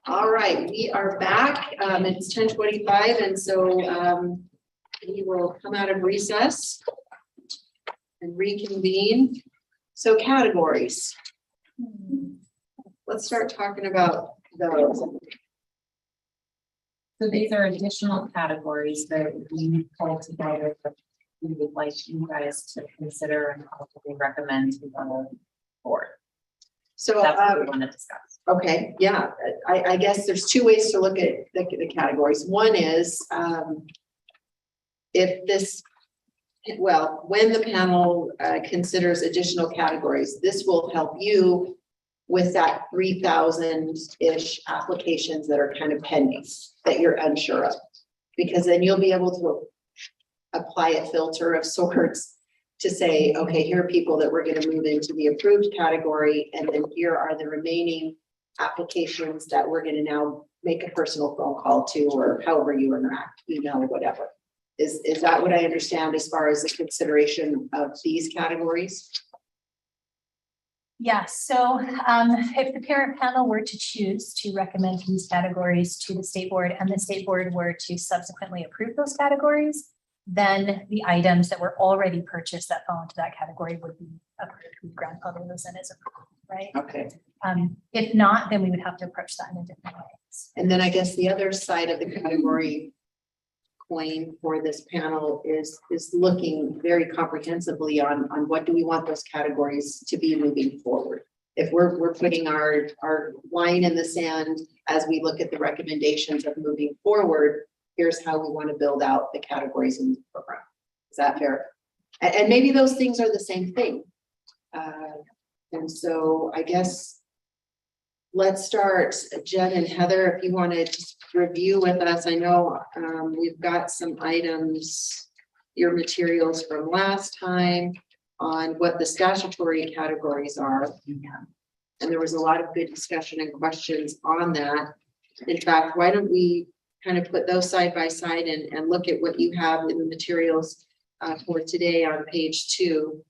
All right, we are back. It's 10:25, and so we will come out of recess and reconvene. So categories. Let's start talking about those. So these are additional categories that we pulled together that we would like you guys to consider and possibly recommend to the board. So, That's what we want to discuss. okay, yeah, I guess there's two ways to look at the categories. One is, if this, well, when the panel considers additional categories, this will help you with that 3,000-ish applications that are kind of pending, that you're unsure of. Because then you'll be able to apply a filter of sorts to say, okay, here are people that we're going to move into the approved category, and then here are the remaining applications that we're going to now make a personal phone call to, or however you interact, email or whatever. Is that what I understand as far as the consideration of these categories? Yes, so if the parent panel were to choose to recommend these categories to the state board and the state board were to subsequently approve those categories, then the items that were already purchased that fall into that category would be approved. We grandfather those in as approved, right? Okay. If not, then we would have to approach that in a different way. And then I guess the other side of the category coin for this panel is looking very comprehensively on what do we want those categories to be moving forward. If we're putting our line in the sand as we look at the recommendations of moving forward, here's how we want to build out the categories in the program. Is that fair? And maybe those things are the same thing. And so I guess let's start, Jen and Heather, if you want to just review with us. I know we've got some items, your materials from last time on what the statutory categories are. And there was a lot of good discussion and questions on that. In fact, why don't we kind of put those side by side and look at what you have in the materials for today on page 2.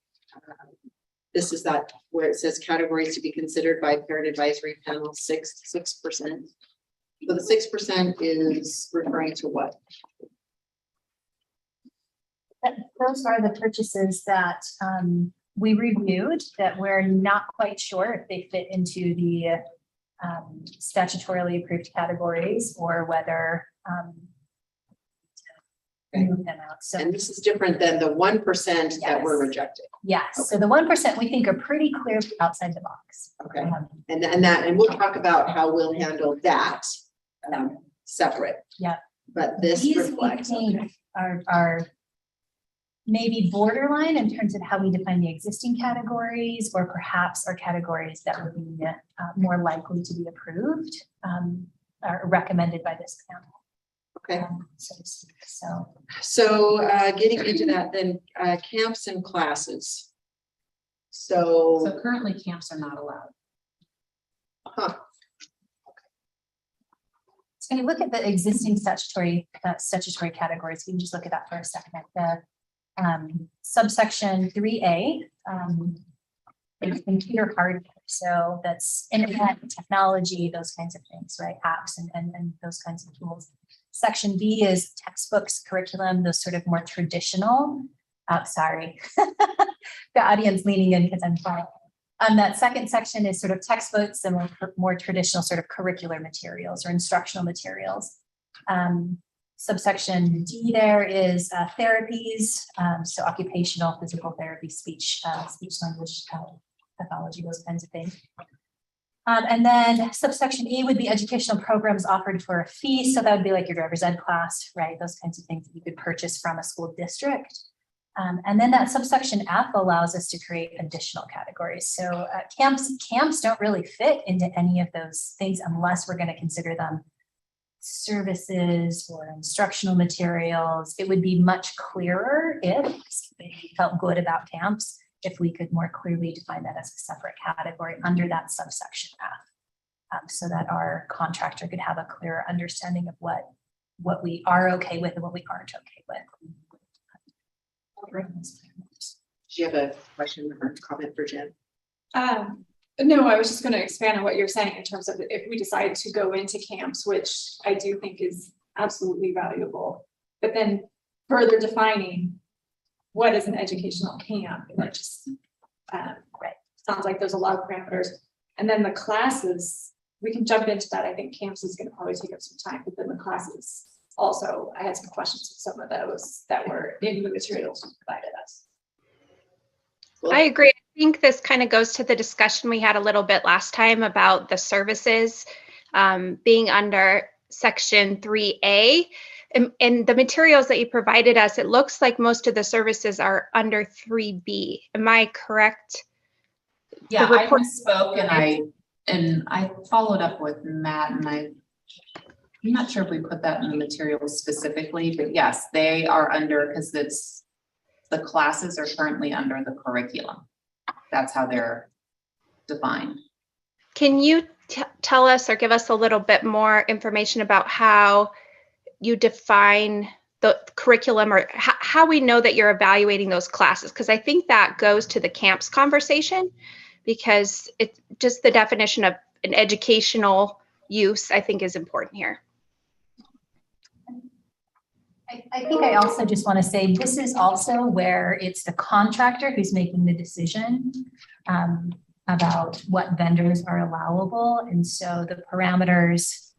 This is that where it says categories to be considered by parent advisory panel 6%. So the 6% is referring to what? Those are the purchases that we reviewed that we're not quite sure if they fit into the statutorily approved categories or whether move them out. So, And this is different than the 1% that were Yes. rejected. yes, so the 1% we think are pretty clearly outside the box. Okay. And we'll talk about how we'll handle that separate. Yeah. But this These we reflects. think are maybe borderline in terms of how we define the existing categories, or perhaps are categories that would be more likely to be approved or recommended by this panel. Okay. So to speak. So So getting into that then, camps and classes. So, So currently camps are not allowed. huh, So you look at the existing statutory categories, we can just look at that for a second. The subsection 3A is computer hardware. So that's internet, technology, those kinds of things, right? Apps and those kinds of tools. Section B is textbooks, curriculum, those sort of more traditional. Sorry, the audience leaning in because I'm following. That second section is sort of textbooks and more traditional sort of curricular materials or instructional materials. Subsection D there is therapies, so occupational, physical therapy, speech language pathology, those kinds of things. And then subsection E would be educational programs offered for a fee. So that would be like your driver's ed class, right? Those kinds of things that you could purchase from a school district. And then that subsection F allows us to create additional categories. So camps don't really fit into any of those things unless we're going to consider them services or instructional materials. It would be much clearer if we felt good about camps, if we could more clearly define that as a separate category under that subsection F, so that our contractor could have a clearer understanding of what we are okay with and what we aren't okay with. do you have a question or comment for Jen? No, I was just gonna expand on what you're saying in terms of if we decide to go into camps, which I do think is absolutely valuable. But then further defining what is an educational camp, and it just, sounds like there's a lot of parameters. And then the classes, we can jump into that. I think camps is gonna probably take up some time, but then the classes also, I had some questions with some of those that were in the materials you provided us. I agree. I think this kind of goes to the discussion we had a little bit last time about the services being under section 3A. And the materials that you provided us, it looks like most of the services are under 3B. Am I correct? Yeah, The I report- spoke and I followed up with Matt and I'm not sure if we put that in the materials specifically, but yes, they are under, because the classes are currently under the curriculum. That's how they're defined. Can you tell us or give us a little bit more information about how you define the curriculum or how we know that you're evaluating those classes? Because I think that goes to the camps conversation, because it's just the definition of an educational use, I think, is important here. I think I also just want to say, this is also where it's the contractor who's making the decision about what vendors are allowable. And so the parameters,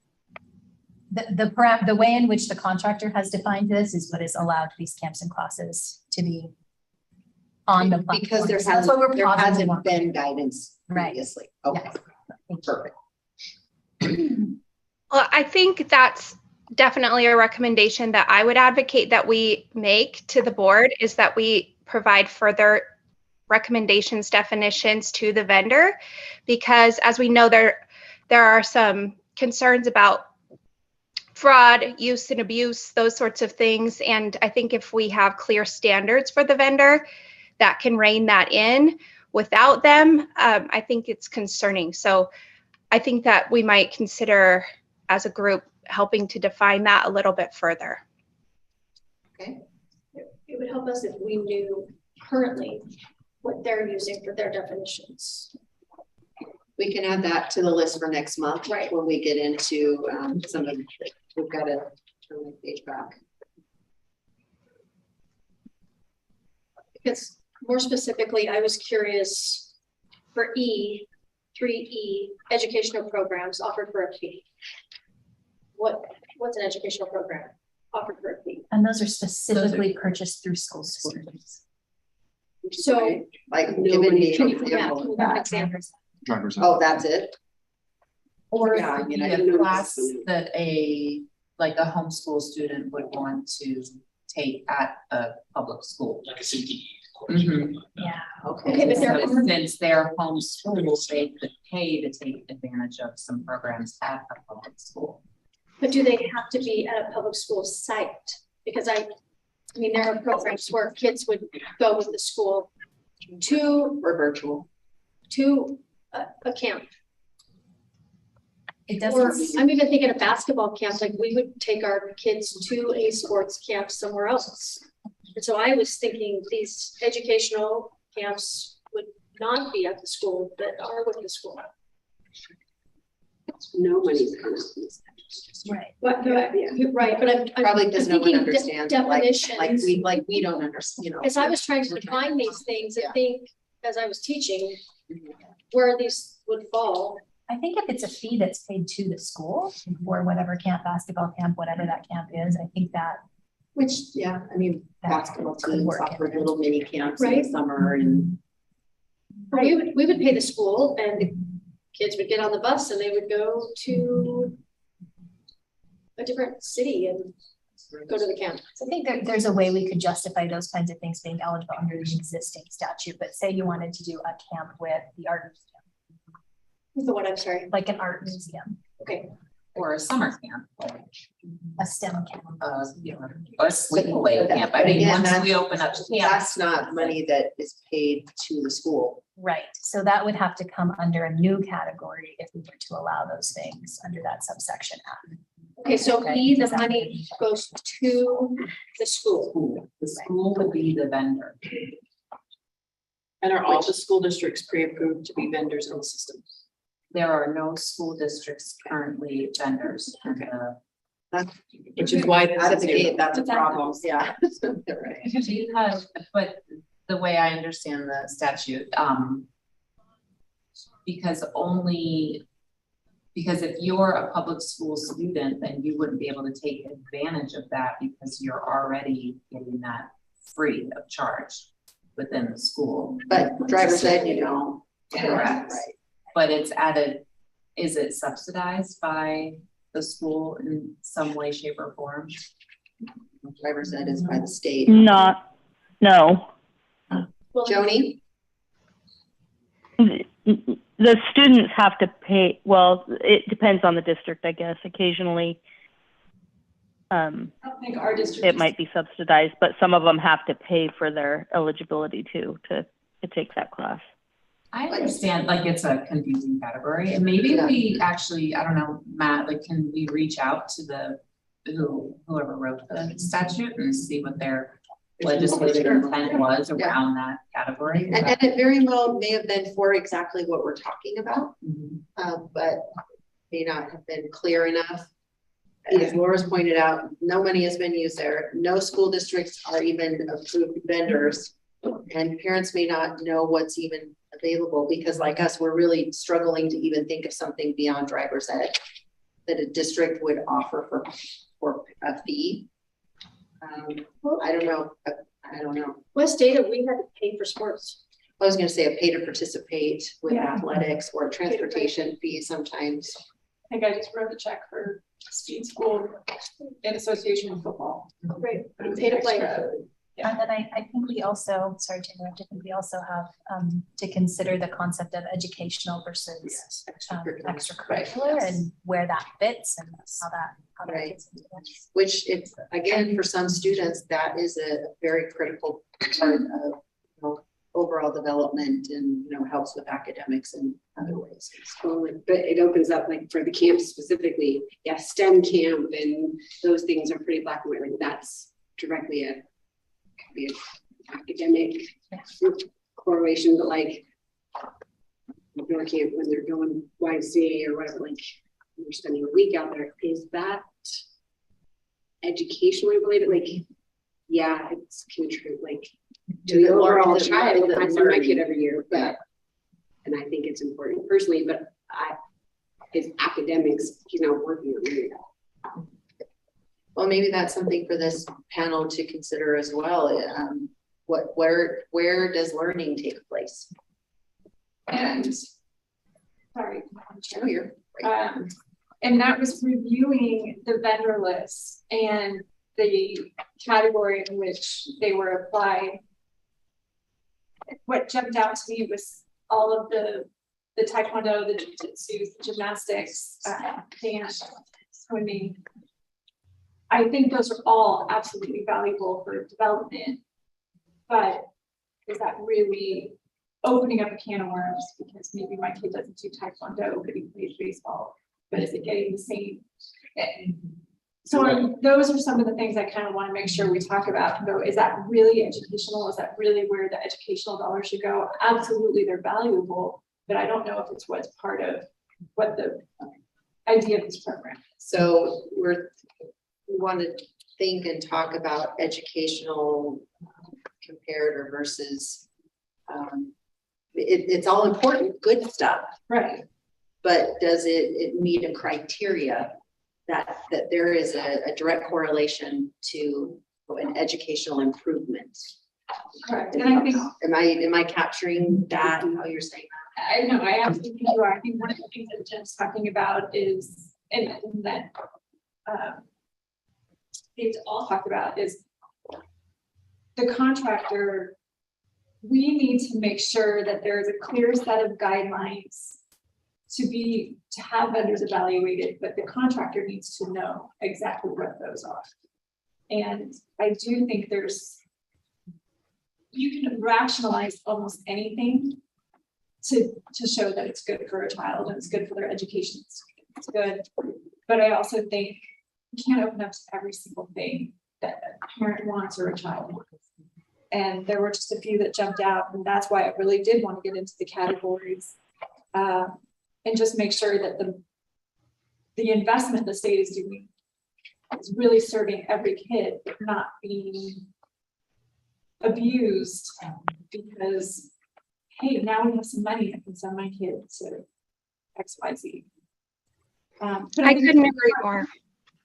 the way in which the contractor has defined this is what is allowed these camps and classes to be on the platform. Because there So that's what we're positive hasn't on. been guidance Right. previously. Okay, perfect. Well, I think that's definitely a recommendation that I would advocate that we make to the board, is that we provide further recommendations, definitions to the vendor, because as we know, there are some concerns about fraud, use and abuse, those sorts of things. And I think if we have clear standards for the vendor that can rein that in, without them, I think it's concerning. So I think that we might consider as a group helping to define that a little bit further. Okay. It would help us if we knew currently what they're using for their definitions. We can add that to the list for next month. Right. When we get into some of, we've got to turn the page back. Because more specifically, I was curious for 3E, educational programs offered for a fee. What's an educational program offered for a fee? And those are specifically purchased through school systems. So Like, can given you the give an example? Drivers. Oh, that's it? Or Yeah, it could I mean, be I a didn't class notice. that like a homeschool student would want to take at a public school. Like a CTE. Mhm. Yeah. Okay, but there So are, since they're homeschooled, they could pay to take advantage of some programs at a public school. but do they have to be at a public school site? Because I mean, there are programs where kids would go with the school to Or virtual. a camp. It Or doesn't, I'm even thinking of basketball camps, like we would take our kids to a sports camp somewhere else. And so I was thinking these educational camps would not be at the school, but are with the school. No money's coming from this. right. But, you're right, but I'm Probably because no one thinking understands, definitions. like we don't understand, you know. As I was trying to define these things, Yeah. I think, as I was teaching, where these would fall. I think if it's a fee that's paid to the school or whatever camp, basketball camp, whatever that camp is, I think that Which, yeah, I mean, That basketball could teams work in offer there. little mini camps in the Right. summer and. We would pay the school and the kids would get on the bus and they would go to a different city and go to the camp. So I think there's a way we could justify those kinds of things being eligible under the existing statute, but say you wanted to do a camp with the art museum, The what, I'm sorry. like an art museum, Okay, Or a summer camp, a STEM camp. or a sleepaway camp. I mean, Again, once we open up camps. That's not money that is paid to the school. Right, so that would have to come under a new category if we were to allow those things under that subsection F. okay, so Okay. E, the money goes to the school. The school would be the vendor. And are all the school districts pre-approved to be vendors in the system? There are no school districts currently vendors in the. Which is why this Out of is the here. gate, that's a Exactly. problem, yeah. Right. Because, but the way I understand the statute, because if you're a public school student, then you wouldn't be able to take advantage of that because you're already getting that free of charge within the school. But driver's ed, you know. Correct. Right. But it's added, is it subsidized by the school in some way, shape, or form? Driver's ed is by the state. Not, no. Well, Joni? The students have to pay, well, it depends on the district, I guess. Occasionally, I don't think our district. it might be subsidized, but some of them have to pay for their eligibility to take that class. I understand, like, it's a confusing category, and maybe Yeah. we actually, I don't know, Matt, like, can we reach out to whoever wrote the statute and see what their legislative intent was around that category? And it very well may have been for exactly what we're talking about, Mhm. but may not have been clear enough. As Laura's pointed out, no money has been used there. No school districts are even approved vendors. And parents may not know what's even available because like us, we're really struggling to even think of something beyond driver's ed that a district would offer for a fee. I don't know. I don't know. West Data, we had to pay for sports. I was gonna say a pay to participate with Yeah. athletics or transportation fee sometimes. I think I just wrote a check for speed school in association with football. Right. But it was Pay to play. extra. And then I think we also, sorry to interrupt, I think we also have to consider the concept of educational versus extracurricular and where that fits and how that Right. fits into this. Which it's, again, for some students, that is a very critical part of, overall development and, helps with academics in other ways. But it opens up like for the camp specifically, STEM camp and those things are pretty black and white. Like that's directly could be an academic correlation, but like your camp when they're going YMCA or whatever, like you're spending a week out there, is that educationally related? Like, yeah, it's contribute like to the overall child. I send my kid every year, but and I think it's important personally, but his academics, he's not working on it. Well, maybe that's something for this panel to consider as well. Where does learning take place? And, sorry. Oh, you're right. And that was reviewing the vendor list and the category in which they were applied. What jumped out to me was all of the taekwondo, the jiu-jitsu, gymnastics, dance, swimming. I think those are all absolutely valuable for development, but is that really opening up a can of worms? Because maybe my kid doesn't do taekwondo, but he plays baseball, but is it getting the same? So those are some of the things I kind of want to make sure we talk about and go, is that really educational? Is that really where the educational dollars should go? Absolutely, they're valuable, but I don't know if it's what's part of what the idea of this program is. So we want to think and talk about educational comparator versus it's all important, good stuff, Right. but does it meet a criteria that there is a direct correlation to an educational improvement? Correct. And I think, Am I capturing that, how you're saying that? I know, I absolutely think you are. I think one of the things that Jen's talking about is, and that they've all talked about is the contractor. We need to make sure that there is a clear set of guidelines to have vendors evaluated, but the contractor needs to know exactly what those are. And I do think you can rationalize almost anything to show that it's good for a child and it's good for their education. It's good. But I also think you can't open up to every single thing that a parent wants or a child wants. And there were just a few that jumped out, and that's why I really did want to get into the categories. And just make sure that the investment the state is doing is really serving every kid, not being abused because, hey, now we have some money, I can send my kids to XYZ. I couldn't agree more.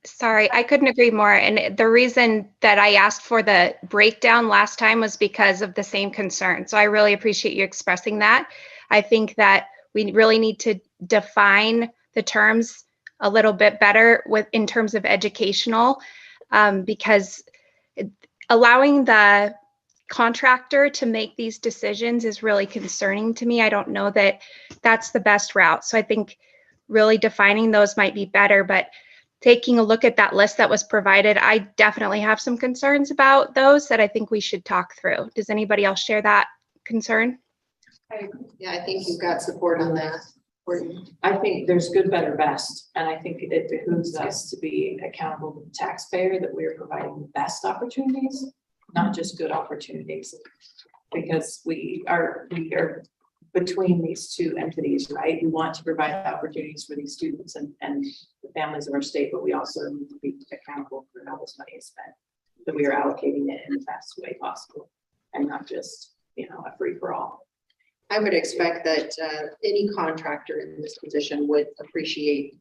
Sorry, I couldn't agree more. And the reason that I asked for the breakdown last time was because of the same concern. So I really appreciate you expressing that. I think that we really need to define the terms a little bit better in terms of educational, because allowing the contractor to make these decisions is really concerning to me. I don't know that that's the best route. So I think really defining those might be better, but taking a look at that list that was provided, I definitely have some concerns about those that I think we should talk through. Does anybody else share that concern? Yeah, I think you've got support on that. I think there's good, better, best, and I think it behooves us to be accountable to the taxpayer that we are providing the best opportunities, not just good opportunities. Because we are between these two entities, right? We want to provide opportunities for these students and the families of our state, but we also need to be accountable for how this money is spent, that we are allocating it in the best way possible and not just, a free for all. I would expect that any contractor in this position would appreciate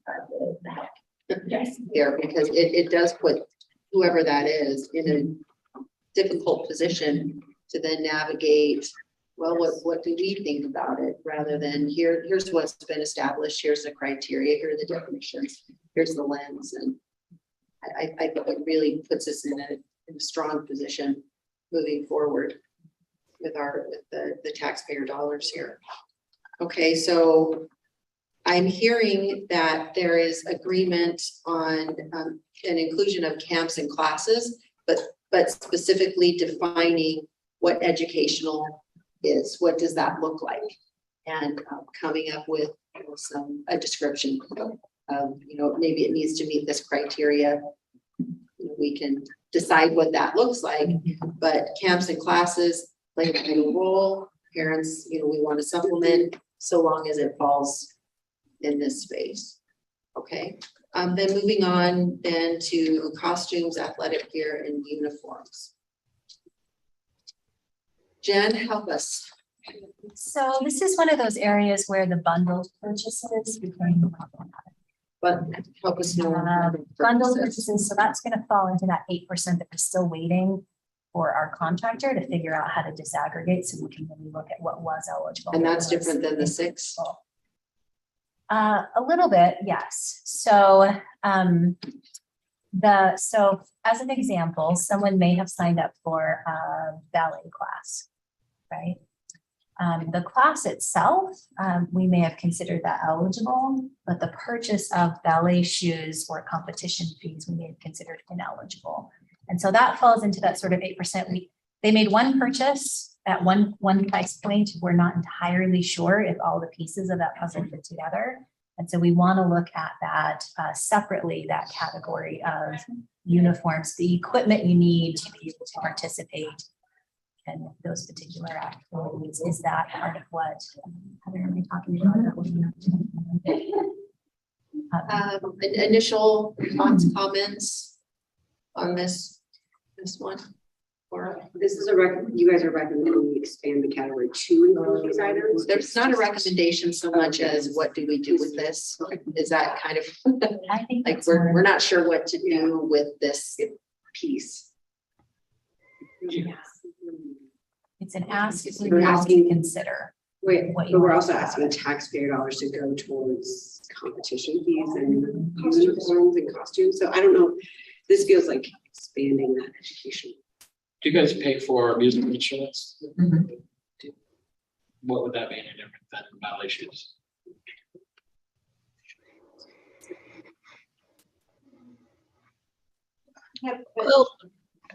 the Yes. there, because it does put whoever that is in a difficult position to then navigate, well, what do we think about it, rather than here's what's been established, here's the criteria, here are the definitions, here's the lens. And I think it really puts us in a strong position moving forward with the taxpayer dollars here. Okay, so I'm hearing that there is agreement on an inclusion of camps and classes, but specifically defining what educational is. What does that look like? And coming up with a description of, maybe it needs to meet this criteria. We can decide what that looks like, but camps and classes play a vital role. Parents, we want to supplement so long as it falls in this space. Okay, then moving on then to costumes, athletic gear, and uniforms. Jen, help us. So this is one of those areas where the bundled purchases became problematic. But help us know. Bundled purchases, so that's going to fall into that 8% that we're still waiting for our contractor to figure out how to disaggregate, so we can really look at what was eligible. And that's different than the 6. A little bit, yes. So so as an example, someone may have signed up for a ballet class, right? The class itself, we may have considered that eligible, but the purchase of ballet shoes or competition fees, we may have considered ineligible. And so that falls into that sort of 8%. They made one purchase at one price point. We're not entirely sure if all the pieces of that puzzle fit together. And so we want to look at that separately, that category of uniforms, the equipment you need to be able to participate in those particular activities. Is that part of what Heather and I talking about? Initial thoughts, comments on this one? Or This is you guys are recommending we expand the category to include these items? there's not a recommendation so much as what do we do with this? Is that kind of I think like we're not sure what to do with this piece? it's an ask if we We're have to asking- consider. Wait, What you but we're want also to asking have. taxpayer dollars to go towards competition fees and uniforms and costumes. So I don't know, this feels like expanding that education. Do you guys pay for music instruments? Mhm. What would that be any different than ballet shoes? Well,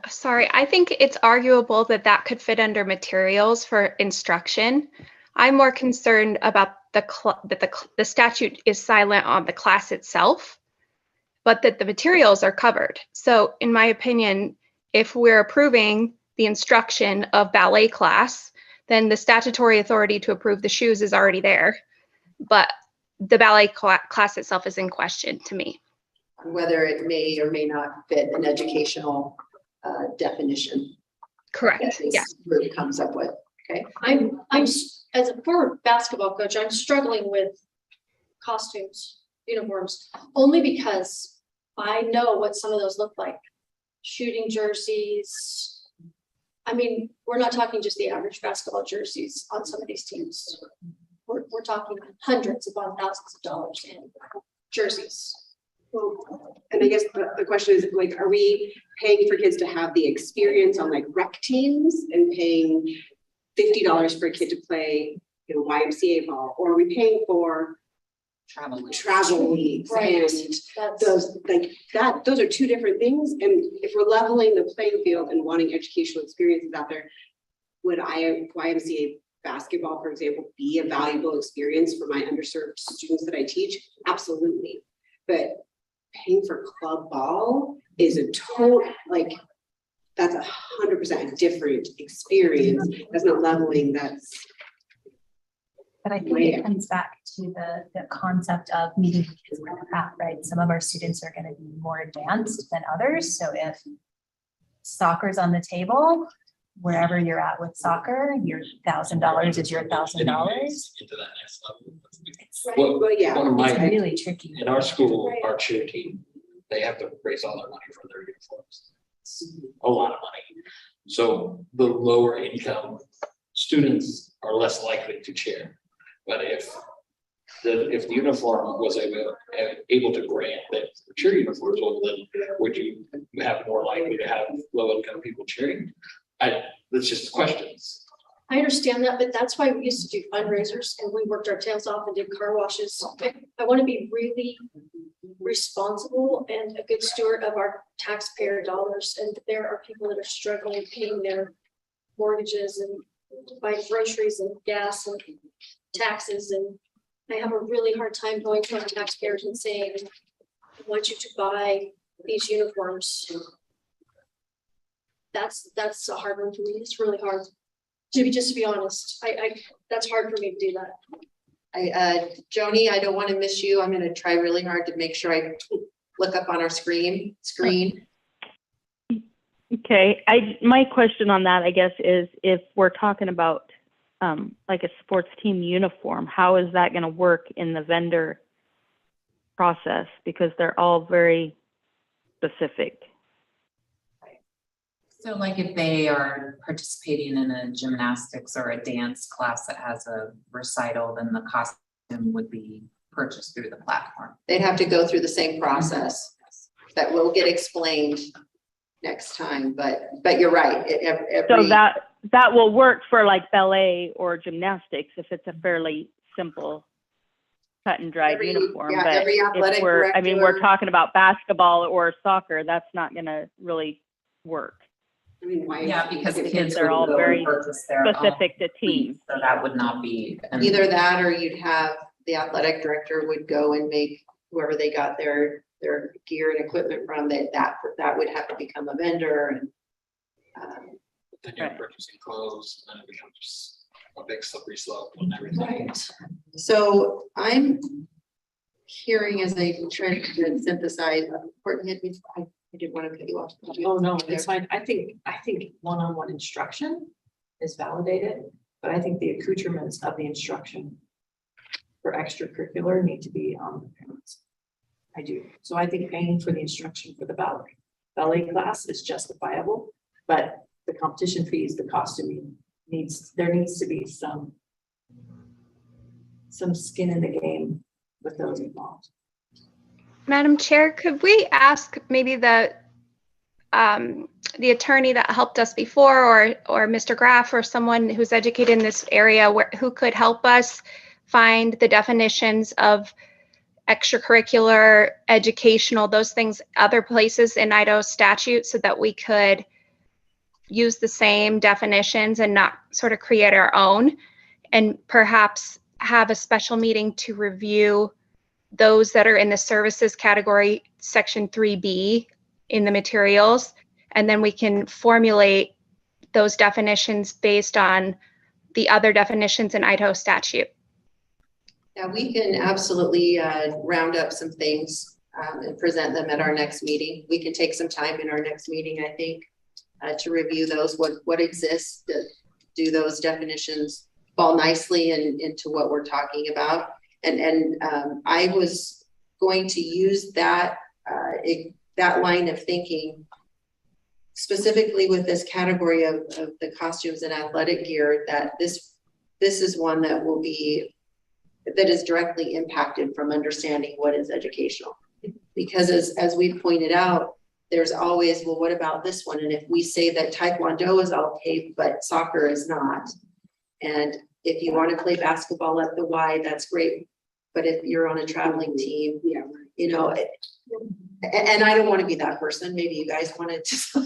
sorry, I think it's arguable that that could fit under materials for instruction. I'm more concerned about the statute is silent on the class itself, but that the materials are covered. So in my opinion, if we're approving the instruction of ballet class, then the statutory authority to approve the shoes is already there. But the ballet class itself is in question to me. Whether it may or may not fit an educational definition. Correct. That this Yes. group comes up with, okay? As a former basketball coach, I'm struggling with costumes, uniforms, only because I know what some of those look like. Shooting jerseys. I mean, we're not talking just the average basketball jerseys on some of these teams. We're talking hundreds upon thousands of dollars in jerseys. Well, and I guess the question is, like, are we paying for kids to have the experience on like rec teams and paying $50 for a kid to play, you know, YMCA ball, or are we paying for travel leagues? Right. And That's, those like that, those are two different things. And if we're leveling the playing field and wanting educational experiences out there, would YMCA basketball, for example, be a valuable experience for my underserved students that I teach? Absolutely. But paying for club ball is a total, like, that's 100% different experience. That's not leveling, that's. But I think it comes back to the concept of meeting kids where they're at, right? Some of our students are going to be more advanced than others. So if soccer's on the table, wherever you're at with soccer, your $1,000 is your $1,000. Into that next level. right. Well, yeah. One of my- It's really tricky. In our school, our cheer team, they have to raise all their money for their uniforms. It's a lot of money. So the lower income students are less likely to cheer. But if the uniform was able to grant that cheer uniforms, well, then would you have more likely to have low income people cheering? That's just questions. I understand that, but that's why we used to do fundraisers and we worked our tails off and did car washes. I want to be really responsible and a good steward of our taxpayer dollars. And there are people that are struggling paying their mortgages and buying groceries and gas and taxes. And I have a really hard time going to our taxpayers and saying, I want you to buy these uniforms. That's a hard one for me. It's really hard. Just to be honest, that's hard for me to do that. Joni, I don't want to miss you. I'm going to try really hard to make sure I look up on our screen. Okay, my question on that, I guess, is if we're talking about like a sports team uniform, how is that going to work in the vendor process? Because they're all very specific. So like if they are participating in a gymnastics or a dance class that has a recital, then the costume would be purchased through the platform. They'd have to go through the same process that will get explained next time, but you're right. So that will work for like ballet or gymnastics if it's a fairly simple cut and dried uniform. Yeah, but every athletic if we're director- talking about basketball or soccer, that's not going to really work. I mean, why? Yeah, because the Because kids they're would all go very and purchase their own. Specific to teams. So that would not be. Either that, or you'd have the athletic director would go and make whoever they got their gear and equipment from, that would have to become a vendor. And Then you're Right. purchasing clothes, and then it becomes a big slippery slope and everything. so I'm hearing as I try to synthesize, Courtney, I didn't want to cut you off. Oh, no, it's fine. I think one-on-one instruction is validated, but I think the accoutrements of the instruction for extracurricular need to be on the parents. I do. So I think paying for the instruction for the ballet class is justifiable, but the competition fees, the costuming there needs to be some skin in the game with those involved. Madam Chair, could we ask maybe the attorney that helped us before, or Mr. Graff, or someone who's educated in this area, who could help us find the definitions of extracurricular, educational, those things, other places in Idaho statute, so that we could use the same definitions and not sort of create our own, and perhaps have a special meeting to review those that are in the services category, section 3B in the materials, and then we can formulate those definitions based on the other definitions in Idaho statute? Yeah, we can absolutely round up some things and present them at our next meeting. We can take some time in our next meeting, I think, to review those, what exists. Do those definitions fall nicely into what we're talking about? And I was going to use that line of thinking specifically with this category of the costumes and athletic gear, that this is one that is directly impacted from understanding what is educational. Because as we pointed out, there's always, well, what about this one? And if we say that Taekwondo is okay, but soccer is not. And if you want to play basketball at the Y, that's great. But if you're on a traveling team, you know, and I don't want to be that person. Maybe you guys wanted to,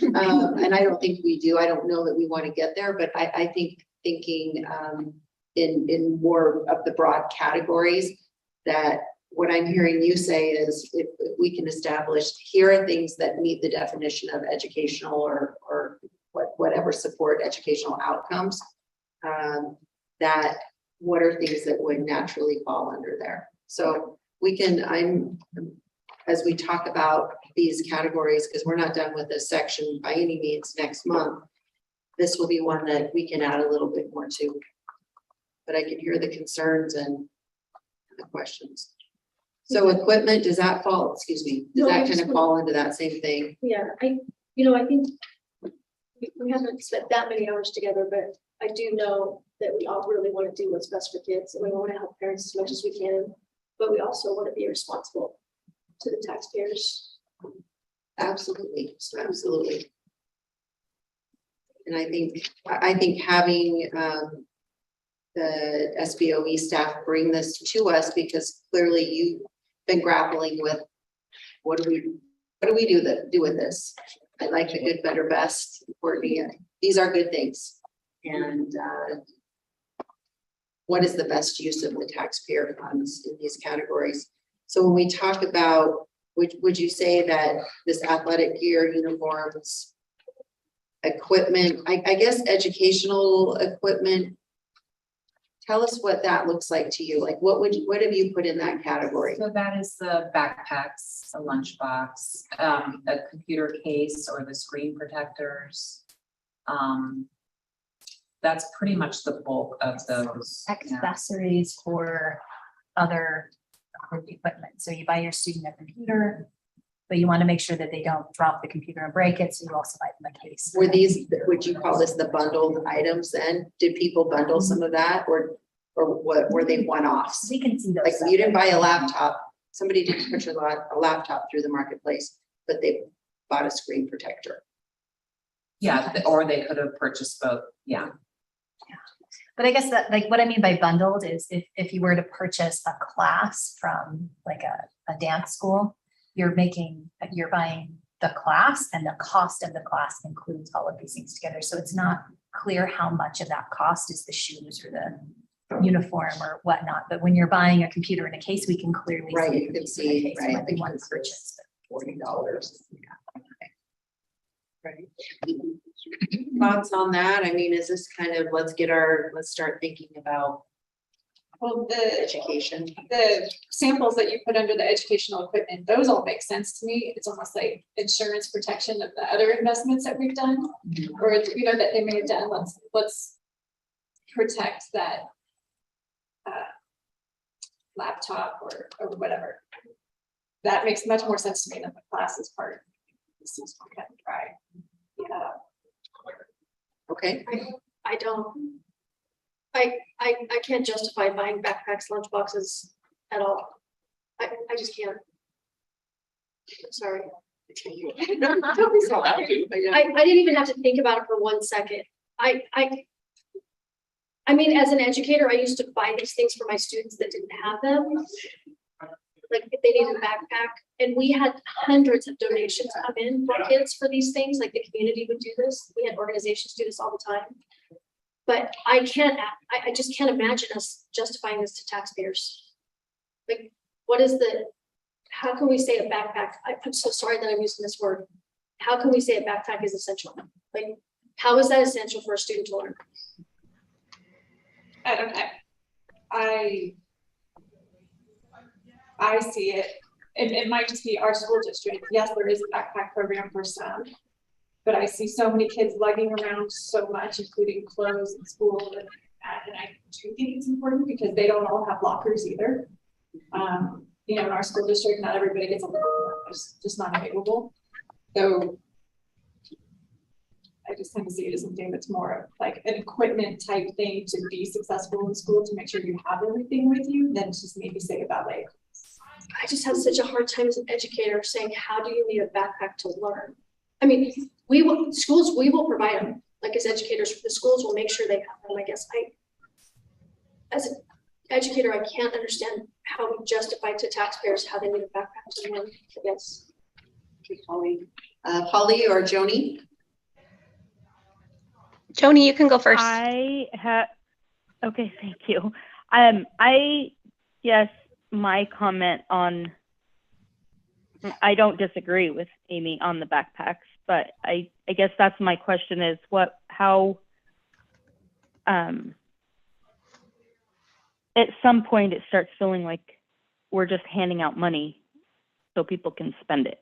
and I don't think we do. I don't know that we want to get there, but I think thinking in more of the broad categories, that what I'm hearing you say is if we can establish, here are things that meet the definition of educational or whatever support educational outcomes, that what are things that would naturally fall under there. So we can, as we talk about these categories, because we're not done with this section by any means next month, this will be one that we can add a little bit more to. But I can hear the concerns and the questions. So equipment, does that fall, excuse me, does that kind of fall into that same thing? Yeah, I think we haven't spent that many hours together, but I do know that we all really want to do what's best for kids, and we want to help parents as much as we can, but we also want to be responsible to the taxpayers. Absolutely, absolutely. And I think having the SBOE staff bring this to us, because clearly you've been grappling with what do we do with this? I like the good, better, best. Courtney, these are good things, and what is the best use of the taxpayer funds in these categories? So when we talk about, would you say that this athletic gear, uniforms, equipment, I guess educational equipment, tell us what that looks like to you. Like what have you put in that category? So that is the backpacks, a lunchbox, a computer case or the screen protectors. That's pretty much the bulk of those. Accessories for other equipment. So you buy your student a computer, but you want to make sure that they don't drop the computer and break it. So you also buy them a case. Were these, would you call this the bundled items then? Did people bundle some of that, or what were they one-offs? We can see those. Like you didn't buy a laptop, somebody didn't purchase a laptop through the marketplace, but they bought a screen protector. Yeah, or they could have purchased both. Yeah. But I guess that, like, what I mean by bundled is if you were to purchase a class from like a dance school, you're buying the class, and the cost of the class includes all of these things together. So it's not clear how much of that cost is the shoes or the uniform or whatnot. But when you're buying a computer in a case, we can clearly Right, see you can see, right, right, the one purchase. $40. Right. Thoughts on that? I mean, is this kind of, let's start thinking about Well, the education. samples that you put under the educational equipment, those all make sense to me. It's almost like insurance protection of the other investments that we've done, or that they may have done. Let's protect that laptop or whatever. That makes much more sense to me than the classes part. This is kind of dry. Yeah. Okay. I can't justify buying backpacks, lunch boxes at all. I just can't. I'm sorry. Don't be so happy. I didn't even have to think about it for 1 second. I mean, as an educator, I used to buy these things for my students that didn't have them. Like if they needed a backpack, and we had hundreds of donations come in for kids for these things, like the community would do this. We had organizations do this all the time. But I just can't imagine us justifying this to taxpayers. Like, how can we say a backpack? I'm so sorry that I'm using this word. How can we say a backpack is essential? Like, How is that essential for a student to learn? I don't know. I see it. It might just be our school district. Yes, there is a backpack program for some. But I see so many kids lugging around so much, including clothes and school. And I do think it's important because they don't all have lockers either. You know, in our school district, not everybody gets a locker. It's just not available. So I just tend to see it as something that's more like an equipment type thing to be successful in school, to make sure you have everything with you, than just maybe say a ballet. I just have such a hard time as an educator saying, how do you need a backpack to learn? I mean, we will provide them, like as educators, the schools will make sure they have them. I guess as an educator, I can't understand how we justify to taxpayers how they need a backpack to learn. I guess. Okay, Polly or Joni? Joni, you can go first. Okay, thank you. Yes, my comment on, I don't disagree with Amy on the backpacks, but I guess that's my question is how, at some point it starts feeling like we're just handing out money so people can spend it.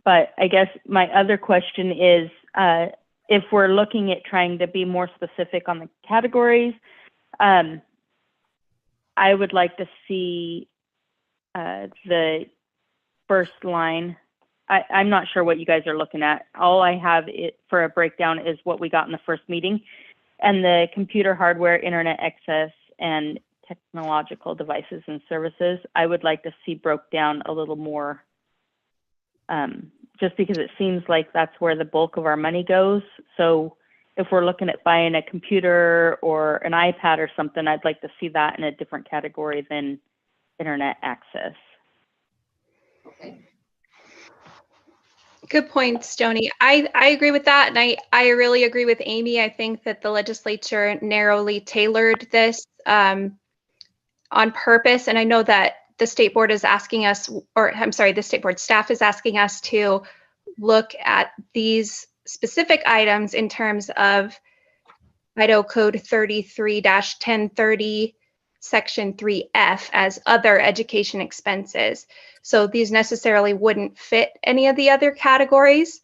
But I guess my other question is, if we're looking at trying to be more specific on the categories, I would like to see the first line. I'm not sure what you guys are looking at. All I have for a breakdown is what we got in the first meeting, and the computer hardware, internet access, and technological devices and services. I would like to see broke down a little more, just because it seems like that's where the bulk of our money goes. So if we're looking at buying a computer or an iPad or something, I'd like to see that in a different category than internet access. Okay. Good points, Joni. I agree with that. And I really agree with Amy. I think that the legislature narrowly tailored this on purpose. And I know that the state board is asking us, or I'm sorry, the state board staff is asking us to look at these specific items in terms of Idaho Code 33-1030, Section 3F as other education expenses. So these necessarily wouldn't fit any of the other categories.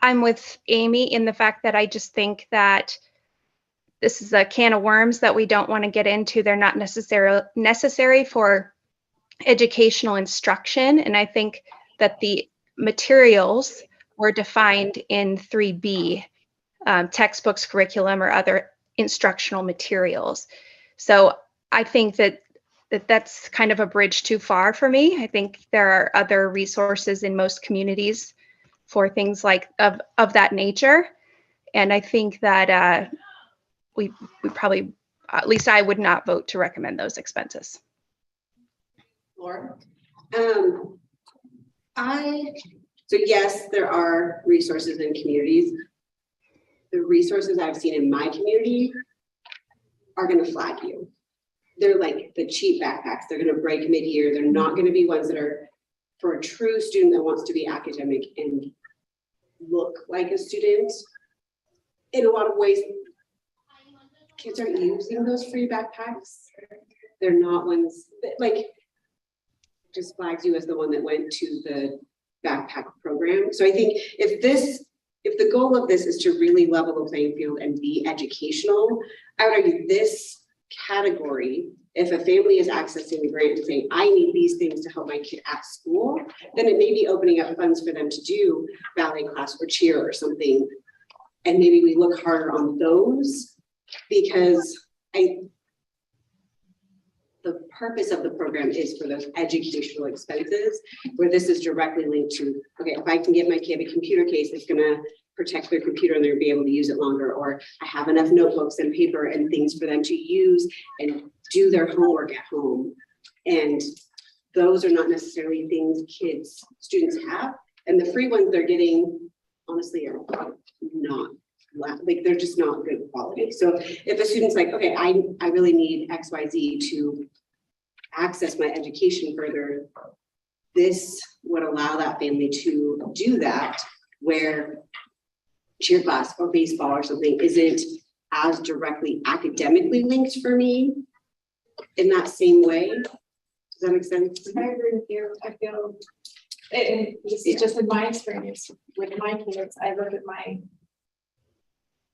I'm with Amy in the fact that I just think that this is a can of worms that we don't want to get into. They're not necessary for educational instruction. And I think that the materials were defined in 3B, textbooks, curriculum, or other instructional materials. So I think that's kind of a bridge too far for me. I think there are other resources in most communities for things like of that nature. And I think that we probably, at least I would not vote to recommend those expenses. Laura? So yes, there are resources in communities. The resources I've seen in my community are going to flag you. They're like the cheap backpacks. They're going to break mid-year. They're not going to be ones that are for a true student that wants to be academic and look like a student. In a lot of ways, kids aren't using those free backpacks. They're not ones that like just flags you as the one that went to the backpack program. So I think if the goal of this is to really level the playing field and be educational, I would argue this category, if a family is accessing the grant and saying, I need these things to help my kid at school, then it may be opening up funds for them to do ballet class or cheer or something. And maybe we look harder on those, because the purpose of the program is for those educational expenses, where this is directly linked to, okay, if I can get my kid a computer case, it's gonna protect their computer and they'll be able to use it longer, or I have enough notebooks and paper and things for them to use and do their homework at home. And those are not necessarily things students have. And the free ones they're getting, honestly, are not, like, they're just not good quality. So if a student's like, okay, I really need XYZ to access my education further, this would allow that family to do that where cheer class or baseball or something isn't as directly academically linked for me in that same way. Does that make sense? I agree with you. I feel, and this is just in my experience with my kids, I look at my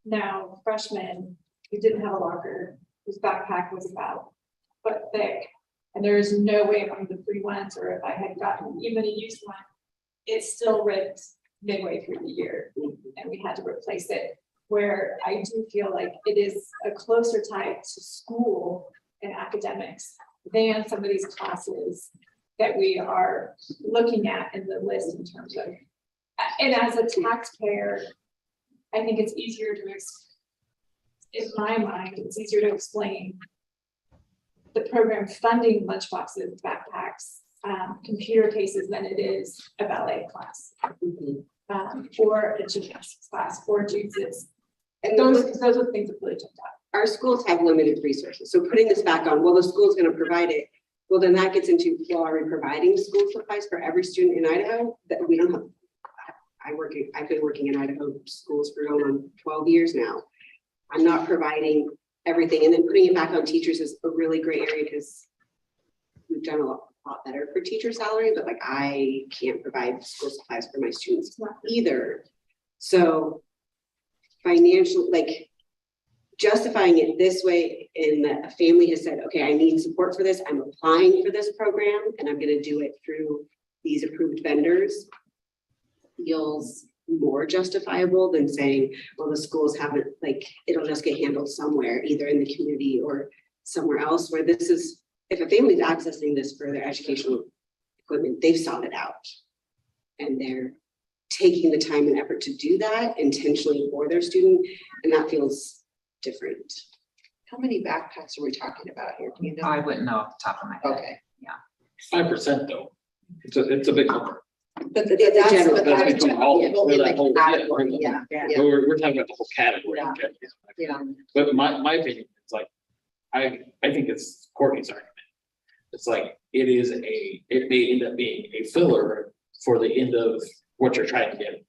now freshman who didn't have a locker, whose backpack was about foot thick. And there is no way among the free ones, or if I had gotten even a used one, it still ripped midway through the year and we had to replace it. Where I do feel like it is a closer tie to school and academics than some of these classes that we are looking at in the list in terms of, and as a taxpayer, I think it's easier to, in my mind, it's easier to explain the program funding lunchboxes, backpacks, computer cases than it is a ballet class. Or a gymnastics class, or Jesus. And those are the things that really jumped out. Our schools have limited resources. So putting this back on, well, the school's going to provide it. Well, then that gets into, well, are we providing school supplies for every student in Idaho? That we don't have. I've been working in Idaho schools for going on 12 years now. I'm not providing everything, and then putting it back on teachers is a really great area because we've done a lot better for teacher salary, but like I can't provide school supplies for my students either. So financial, like justifying it this way, in that a family has said, okay, I need support for this. I'm applying for this program and I'm going to do it through these approved vendors, feels more justifiable than saying, well, the schools haven't, like, it'll just get handled somewhere, either in the community or somewhere else, where this is, if a family's accessing this for their educational equipment, they've sought it out. And they're taking the time and effort to do that intentionally for their student. And that feels different. How many backpacks are we talking about here? Do you know? I wouldn't know off the top of my head. Okay. 5% though. It's a big number. But Yeah, the general, but that's between all, yeah, only that like whole- category, yeah, yeah, But we're talking about the whole category. yeah. But my opinion, it's like, I think it's Courtney's argument. It's like, it may end up being a filler for the end of what you're trying to get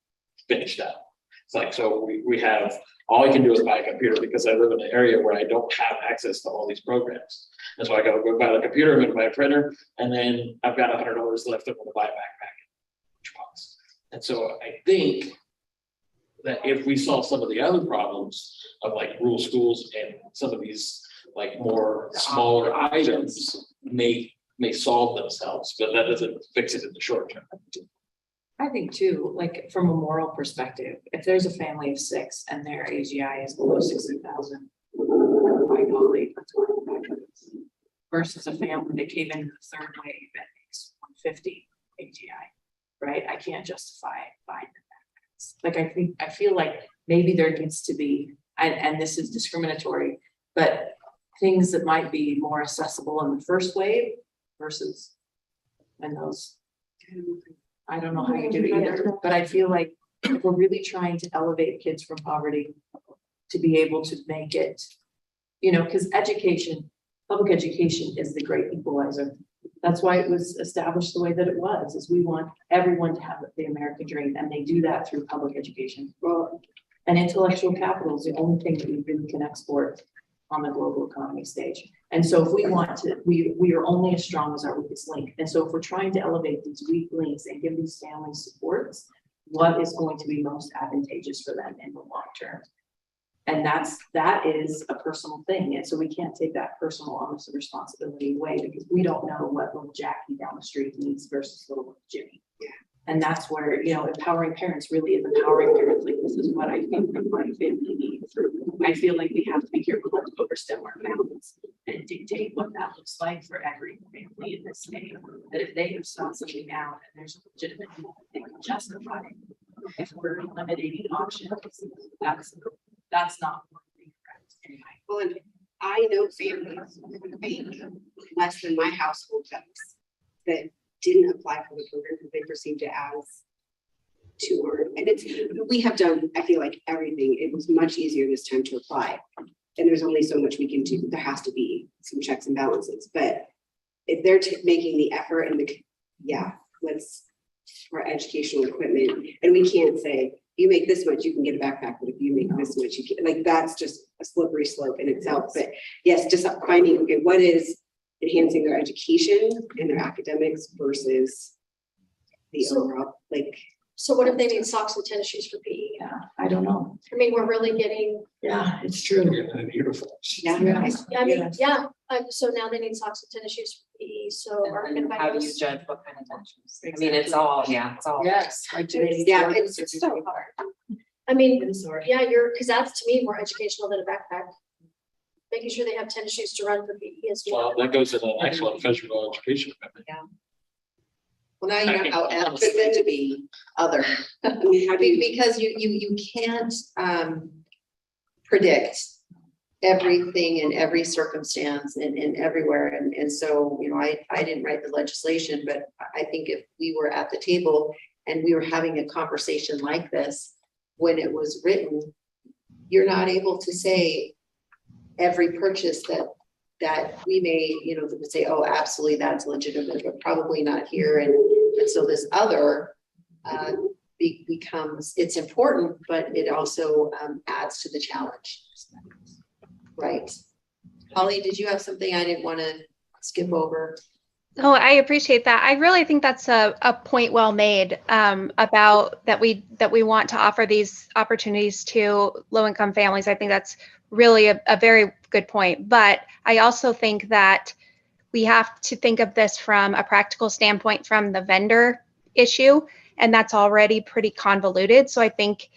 finished up. It's like, so we have, all I can do is buy a computer because I live in an area where I don't have access to all these programs. That's why I gotta go buy a computer, I'm gonna buy a printer, and then I've got $100 left over to buy a backpack. And so I think that if we solve some of the other problems of like rural schools and some of these like more smaller items may solve themselves, but that doesn't fix it in the short term. I think too, like from a moral perspective, if there's a family of 6 and their AGI is below 60,000, by golly, that's what versus a family that came in the third wave and makes 150 AGI, right? I can't justify buying the backpacks. Like I feel like maybe there needs to be, and this is discriminatory, but things that might be more accessible in the first wave versus and those. I don't know how you do it either, but I feel like if we're really trying to elevate kids from poverty to be able to make it, you know, because education, public education is the great equalizer. That's why it was established the way that it was, is we want everyone to have the American dream, and they do that through public education. Well, and intellectual capital is the only thing that we really can export on the global economy stage. And so if we want to, we are only as strong as our weakest link. And so if we're trying to elevate these weak links and give these families supports, what is going to be most advantageous for them in the long term? And that is a personal thing. And so we can't take that personal onus of responsibility away because we don't know what little Jackie down the street needs versus little Jimmy. Yeah. And that's where, you know, empowering parents really is empowering parents. Like, this is what I think my family needs. I feel like we have to be careful not to overstep our bounds and dictate what that looks like for every family in this state. That if they have sought something out and there's a legitimate need, they can justify it. If we're eliminating options, that's not correct anyway. Well, and I know families who make less than my household does that didn't apply for the program because they perceived it as too hard. And we have done, I feel like, everything. It was much easier this time to apply. And there's only so much we can do. There has to be some checks and balances. But if they're making the effort and let's for educational equipment. And we can't say, you make this much, you can get a backpack, but if you make this much, you can't, like, that's just a slippery slope in itself. But yes, just finding, okay, what is enhancing their education and their academics versus the So- overall, like, So what if they need socks and tennis shoes for PE? Yeah, I don't know. I mean, we're really getting, Yeah, it's true. Yeah, beautiful. yeah. I mean, Yes. yeah, so now they need socks and tennis shoes for PE, so are we And gonna then buy how do you those? judge what kind of tensions? I mean, it's all, yeah, it's all. Yes. Like, do they need Yeah, shorts it's or so do they- hard. I mean, I'm sorry. yeah, because that's to me more educational than a backpack. Making sure they have tennis shoes to run for PE as well. Well, that goes in an excellent physical education. Well, now you know how F is meant to be other. I mean, how do you, Because you can't predict everything in every circumstance and everywhere. And so, you know, I didn't write the legislation, but I think if we were at the table and we were having a conversation like this, when it was written, you're not able to say every purchase that we may, you know, would say, oh, absolutely, that's legitimate, but probably not here. And so this other becomes, it's important, but it also adds to the challenge. Right. Holly, did you have something I didn't want to skip over? Oh, I appreciate that. I really think that's a point well made about that we want to offer these opportunities to low-income families. I think that's really a very good point. But I also think that we have to think of this from a practical standpoint from the vendor issue, and that's already pretty convoluted. So I think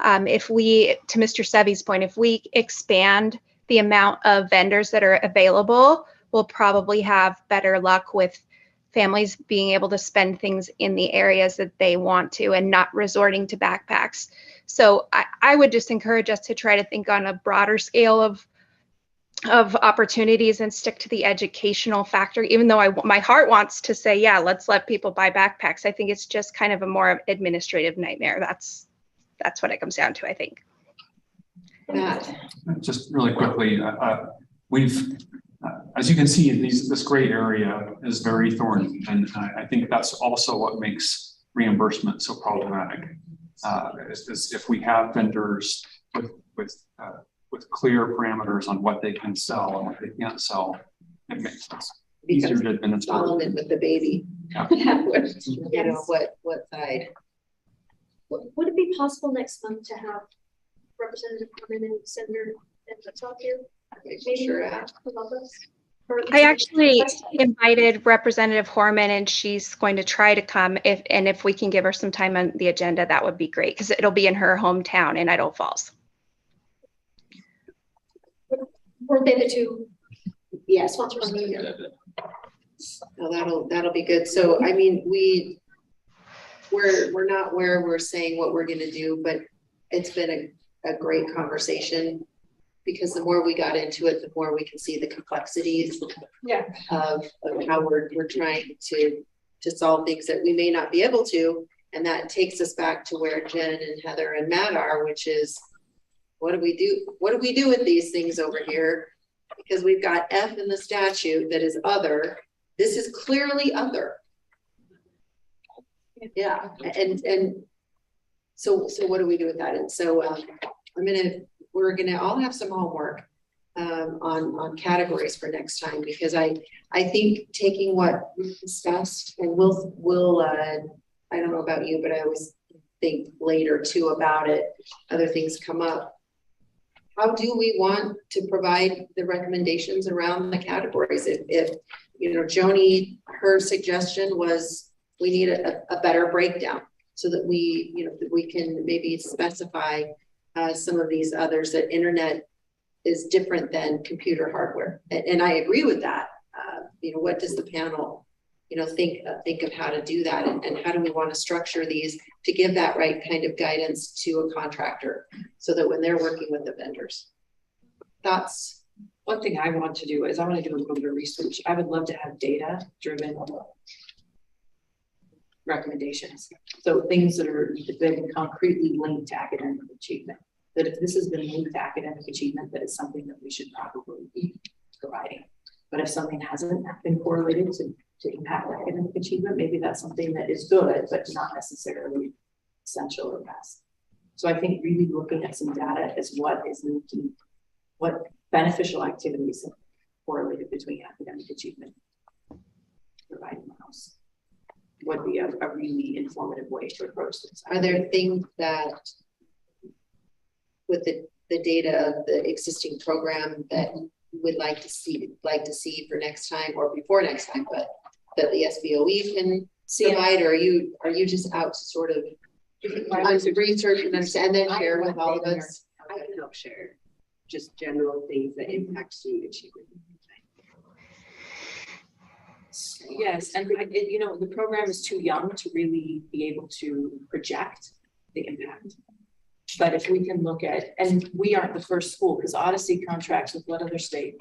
if we, to Mr. Sevy's point, if we expand the amount of vendors that are available, we'll probably have better luck with families being able to spend things in the areas that they want to and not resorting to backpacks. So I would just encourage us to try to think on a broader scale of opportunities and stick to the educational factor, even though my heart wants to say, yeah, let's let people buy backpacks. I think it's just kind of a more administrative nightmare. That's what it comes down to, I think. Matt? Just really quickly, we've, as you can see, this gray area is very thorny, and I think that's also what makes reimbursement so problematic. Is if we have vendors with clear parameters on what they can sell and what they can't sell, it makes it easier to administer. Solomon with the baby. Yeah. You know, what side? Would it be possible next month to have Representative Corman and Senator talk here? Maybe Sure. above us? Or at least- I actually invited Representative Horman, and she's going to try to come. If we can give her some time on the agenda, that would be great, because it'll be in her hometown in Idaho Falls. Weren't they the two? Yeah, sponsors. No, that'll be good. So, I mean, we're not where we're saying what we're gonna do, but it's been a great conversation, because the more we got into it, the more we can see the complexities of how we're trying to solve things that we may not be able to. And that takes us back to where Jen and Heather and Matt are, which is, what do we do? What do we do with these things over here? Because we've got F in the statute that is other. This is clearly other. Yeah, and so what do we do with that? And so we're gonna all have some homework on categories for next time, because I think taking what we discussed, and we'll I don't know about you, but I always think later too about it, other things come up. How do we want to provide the recommendations around the categories? If you know, Joni, her suggestion was we need a better breakdown, so that we, you know, that we can maybe specify some of these others, that internet is different than computer hardware. And I agree with that. You know, what does the panel, you know, think of how to do that, and how do we want to structure these to give that right kind of guidance to a contractor, so that when they're working with the vendors. Thoughts? One thing I want to do is I want to do a little bit of research. I would love to have data driven recommendations. So things that are been concretely linked to academic achievement. That if this has been linked to academic achievement, that is something that we should probably be providing. But if something hasn't been correlated to to impact academic achievement, maybe that's something that is good, but not necessarily essential or best. So I think really looking at some data as what is linking, what beneficial activities have correlated between academic achievement, providing those would be a really informative way to approach this. Are there things that with the data of the existing program that you would like to see for next time or before next time, but that the SBOE can provide, or are you just out to sort of research and understand, and then share with all of us? I can help share just general things that impact student achievement. Yes, and you know, the program is too young to really be able to project the impact. But if we can look at, and we aren't the first school, because Odyssey contracts with what other state?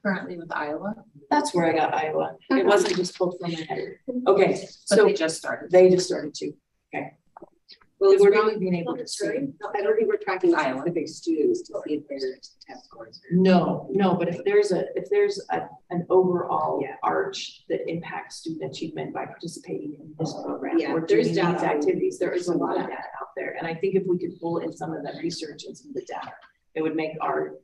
Currently with Iowa, That's where I got Iowa. It wasn't just pulled from my head. Okay, but so they just started. they just started to. Well, It's we're really not, being able to see. I don't think we're tracking Iowa. specific students to see if their test scores. No, but if there's an overall Yeah. arch that impacts student achievement by participating in this program. Yeah, or there's doing these data. activities, there is a lot of data out there. And I think if we could pull in some of that research and some of the data, it would make our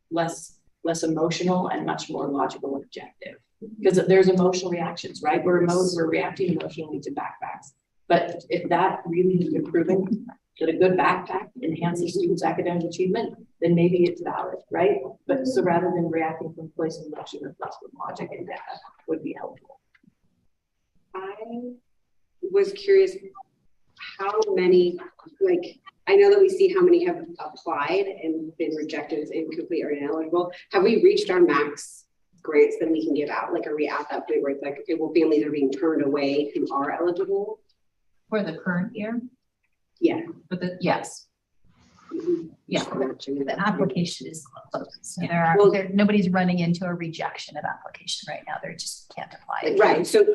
less emotional and much more logical and objective. Because there's emotional reactions, right? We're reacting emotionally to backpacks. But if that really has been proven that a good backpack enhances students' academic achievement, then maybe it's valid, right? But so rather than reacting from a place of emotion, reflects with logic and data would be helpful. I was curious how many, like, I know that we see how many have applied and been rejected as incomplete or ineligible. Have we reached our max grants that we can give out? Like, are we at that point where it's like, okay, well, families are being turned away who are eligible? For the current year, Yeah. but yes, yeah. The application is closed. So Yeah. nobody's running into a rejection of application right now. They just can't apply. Right, so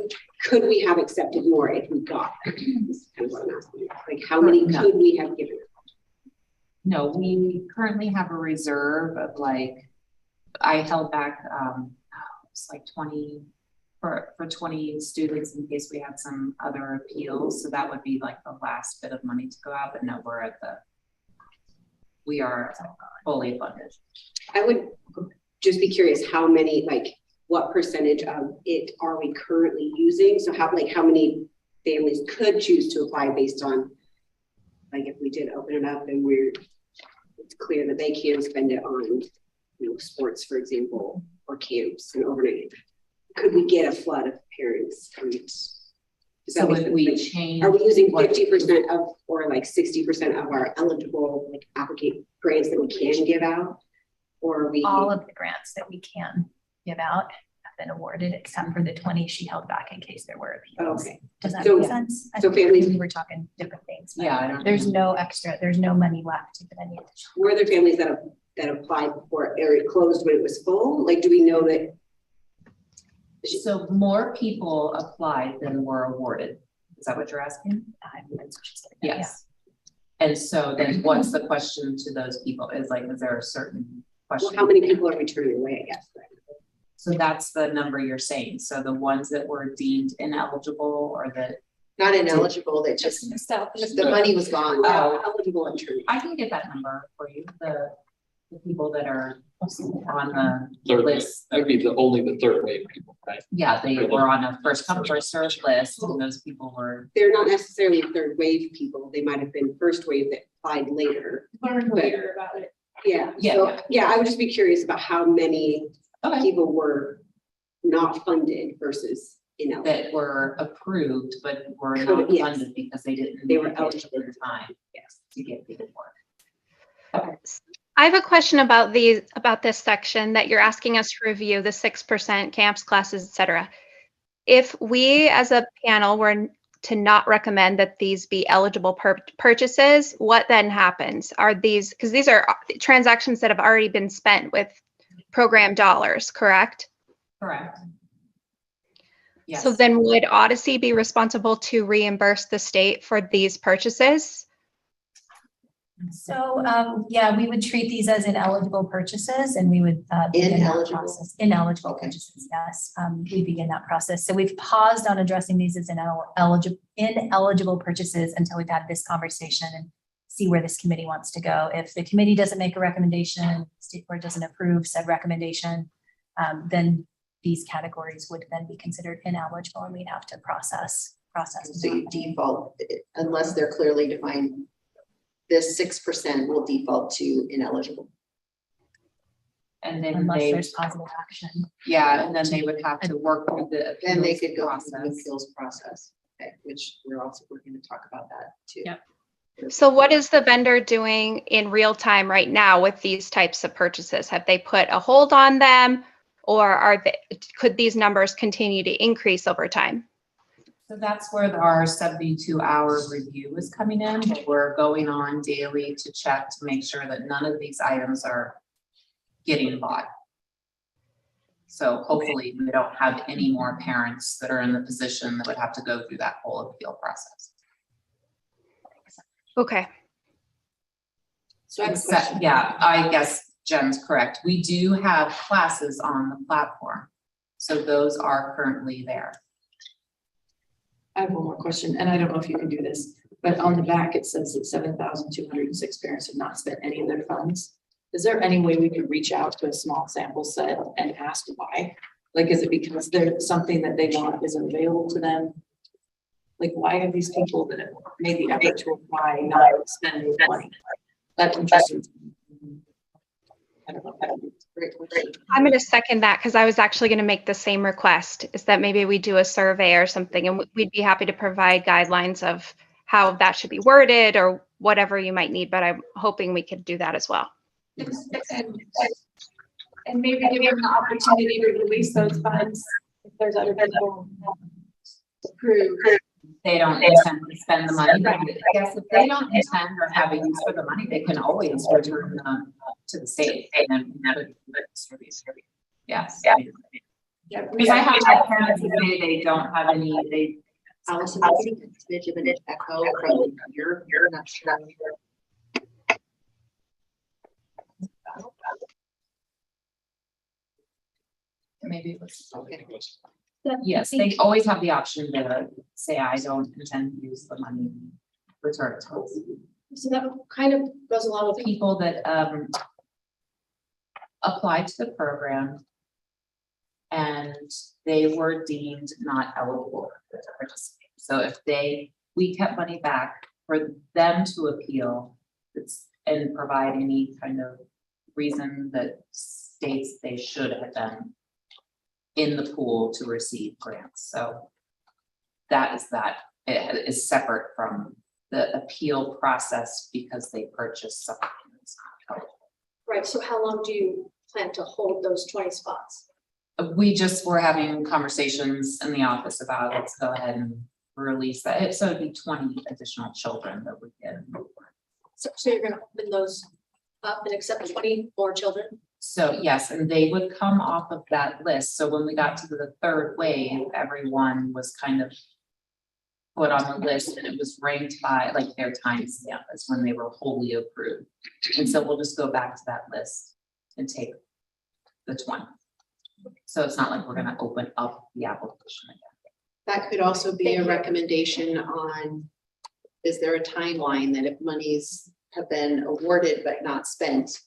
could we have accepted more if we got? This is kind of what I'm asking. Like, how many No. could we have given? No, we currently have a reserve of like, I held back, it's like 20, for 20 students in case we had some other appeals. So that would be like the last bit of money to go out, but no, we are fully funded. I would just be curious how many, like, what percentage of it are we currently using? So how many families could choose to apply based on, like, if we did open it up and it's clear that they can spend it on, sports, for example, or camps and overnight. Could we get a flood of parents? So if we change. Are we using 50% of, or like 60% of our eligible, like, applicant grants that we can give out? Or are we? All of the grants that we can give out have been awarded, except for the 20 she held back in case there were appeals. Okay. Does that So- make sense? I so think families- we were talking different things. but Yeah, I don't There's know. no extra, there's no money left to give any additional. Were there families that applied before it closed when it was full? Like, do we know that? So more people applied than were awarded. Is that what you're asking? That's what she said. Yeah. Yes. And so then what's the question to those people is like, is there a certain question? Well, how many people are we turning away, I guess? So that's the number you're saying. So the ones that were deemed ineligible or that, Not ineligible, that just, the money was gone. Oh. Eligible and turning. I can get that number for you, the people that are on the Third wave, list. that would be only the third wave people, right? Yeah, they were on a first come, first served list, and those people were, They're not necessarily third wave people. They might have been first wave that applied later. Learn later about it. Yeah. Yeah, So, yeah. yeah, I would just be curious about how many okay, people were not funded versus ineligible. that were approved, but were Could- not yes. funded because they didn't. They were make it eligible. in time, yes, to get paid for. I have a question about this section that you're asking us to review, the 6% camps, classes, et cetera. If we as a panel were to not recommend that these be eligible purchases, what then happens? Are these, because these are transactions that have already been spent with program dollars, correct? Correct. Yes. So then would Odyssey be responsible to reimburse the state for these purchases? So, yeah, we would treat these as ineligible purchases and we would. begin that Ineligible? process. Ineligible Okay. purchases, yes. We begin that process. So we've paused on addressing these as ineligible purchases until we've had this conversation and see where this committee wants to go. If the committee doesn't make a recommendation, state board doesn't approve said recommendation, then these categories would then be considered ineligible and we'd have to process. So you default, unless they're clearly defined, this 6% will default to ineligible. And then Unless they, there's positive action. yeah, and then they would have to work through the. Then they appeals could go through the process. appeals process, okay, which we're going to talk about that too. Yep. So what is the vendor doing in real time right now with these types of purchases? Have they put a hold on them, or could these numbers continue to increase over time? So that's where our 72-hour review is coming in. We're going on daily to check to make sure that none of these items are getting bought. So hopefully we don't have any more parents that are in the position that would have to go through that whole appeal process. Okay. So I have a Except, question. yeah, I guess Jen's correct. We do have classes on the platform. So those are currently there. I have one more question, and I don't know if you can do this, but on the back, it says that 7,206 parents have not spent any of their funds. Is there any way we could reach out to a small sample set and ask why? Like, is it because there's something that they want isn't available to them? Like, why have these people that have made the effort to apply not spending money? That's interesting. I don't know. I'm going to second that because I was actually going to make the same request, is that maybe we do a survey or something, and we'd be happy to provide guidelines of how that should be worded or whatever you might need, but I'm hoping we could do that as well. And maybe give them the opportunity to release those funds if there's other people approved. They don't intend to spend the money, but I guess if they don't intend or have a use for the money, they can always return them to the state and then distribute. Yes. Yeah, Because I have had parents who say they don't have any, Allison, I think it's a bit of an echo from your, not sure. maybe it was. Okay. Yes, they always have the option to say, I don't intend to use the money, return it to us. So that kind of goes along with People that applied to the program and they were deemed not eligible to participate. So if we kept money back for them to appeal and provide any kind of reason that states they should have been in the pool to receive grants. So that it is separate from the appeal process because they purchased something that's not eligible. right. So how long do you plan to hold those 20 spots? We just were having conversations in the office about let's go ahead and release that. So it'd be 20 additional children that would get. So you're gonna open those up and accept 20 more children? So yes, and they would come off of that list. So when we got to the third wave, everyone was kind of put on the list and it was ranked by like their time stamp as when they were wholly approved. And so we'll just go back to that list and take the 20. So it's not like we're gonna open up the application again. That could also be a recommendation on, is there a timeline that if monies have been awarded but not spent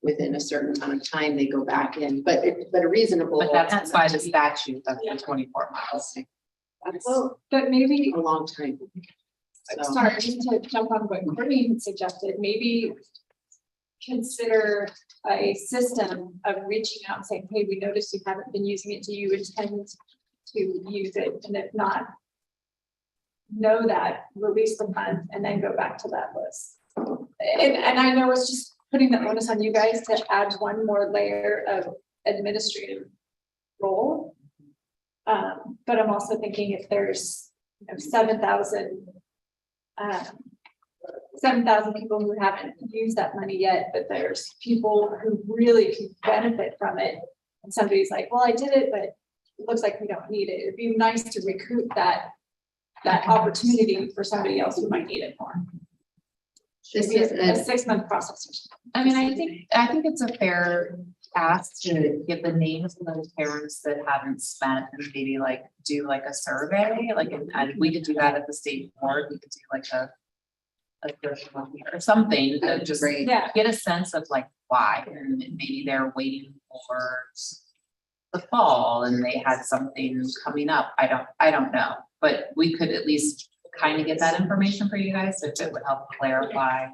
within a certain amount of time, they go back in, but a reasonable. But that's by the statute, that's the 24 months. That's But maybe, a long time. So, sorry, just to jump on what Courtney had suggested, maybe consider a system of reaching out and saying, hey, we noticed you haven't been using it. Do you intend to use it? And if not, know that, release the funds and then go back to that list. And I know it's just putting the onus on you guys to add one more layer of administrative role. But I'm also thinking if there's 7,000 people who haven't used that money yet, but there's people who really can benefit from it. And somebody's like, well, I did it, but it looks like we don't need it. It'd be nice to recruit that opportunity for somebody else who might need it more. This Maybe is a a 6-month process. or something. I mean, I think it's a fair ask to get the names of those parents that haven't spent and maybe like do like a survey, like, and we could do that at the state board, we could do like a or something to just Great. Yeah, get a sense of like why, and maybe they're waiting for the fall and they had something coming up. I don't know, but we could at least kind of get that information for you guys if it would help clarify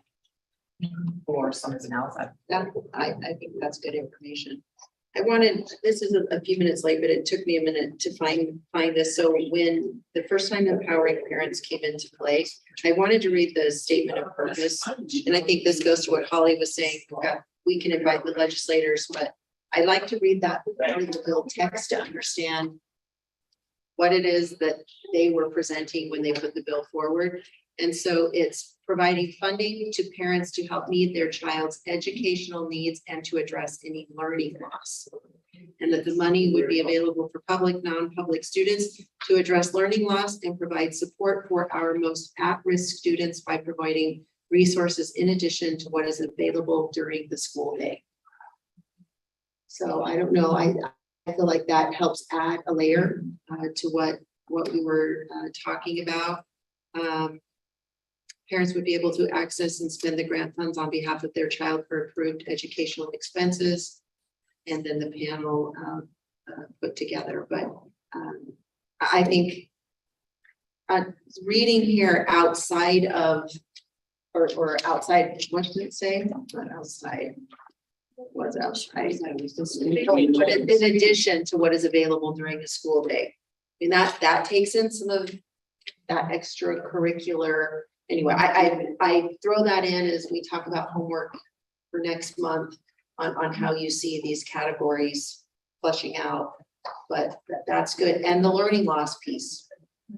or something else. I think that's good information. This is a few minutes late, but it took me a minute to find this. So when the first time Empowering Parents came into play, I wanted to read the statement of purpose. And I think this goes to what Holly was saying. We can invite the legislators, but I like to read that part of the bill text to understand what it is that they were presenting when they put the bill forward. And so it's providing funding to parents to help meet their child's educational needs and to address any learning loss. And that the money would be available for public, non-public students to address learning loss and provide support for our most at-risk students by providing resources in addition to what is available during the school day. So I don't know, I feel like that helps add a layer to what we were talking about. Parents would be able to access and spend the grant funds on behalf of their child for approved educational expenses. And then the panel put together, but I think reading here outside of, or outside, what did it say? Not outside. What was outside? But in addition to what is available during the school day. I mean, that takes in some of that extracurricular. Anyway, I throw that in as we talk about homework for next month on how you see these categories flushing out, but that's good. And the learning loss piece,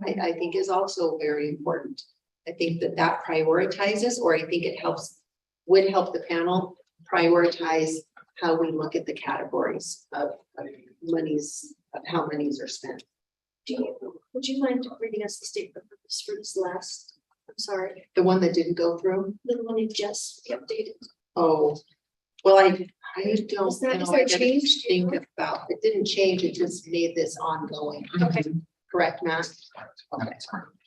I think is also very important. I think that prioritizes, or I think it would help the panel prioritize how we look at the categories of monies, of how monies are spent. Would you mind reading us the statement of purpose for this last? I'm sorry, The one that didn't go through? the one you just updated. Oh, well, I don't Is that- know. is I that gotta changed? think about, it didn't change, it just made this ongoing. Okay. Correct, Matt? Okay.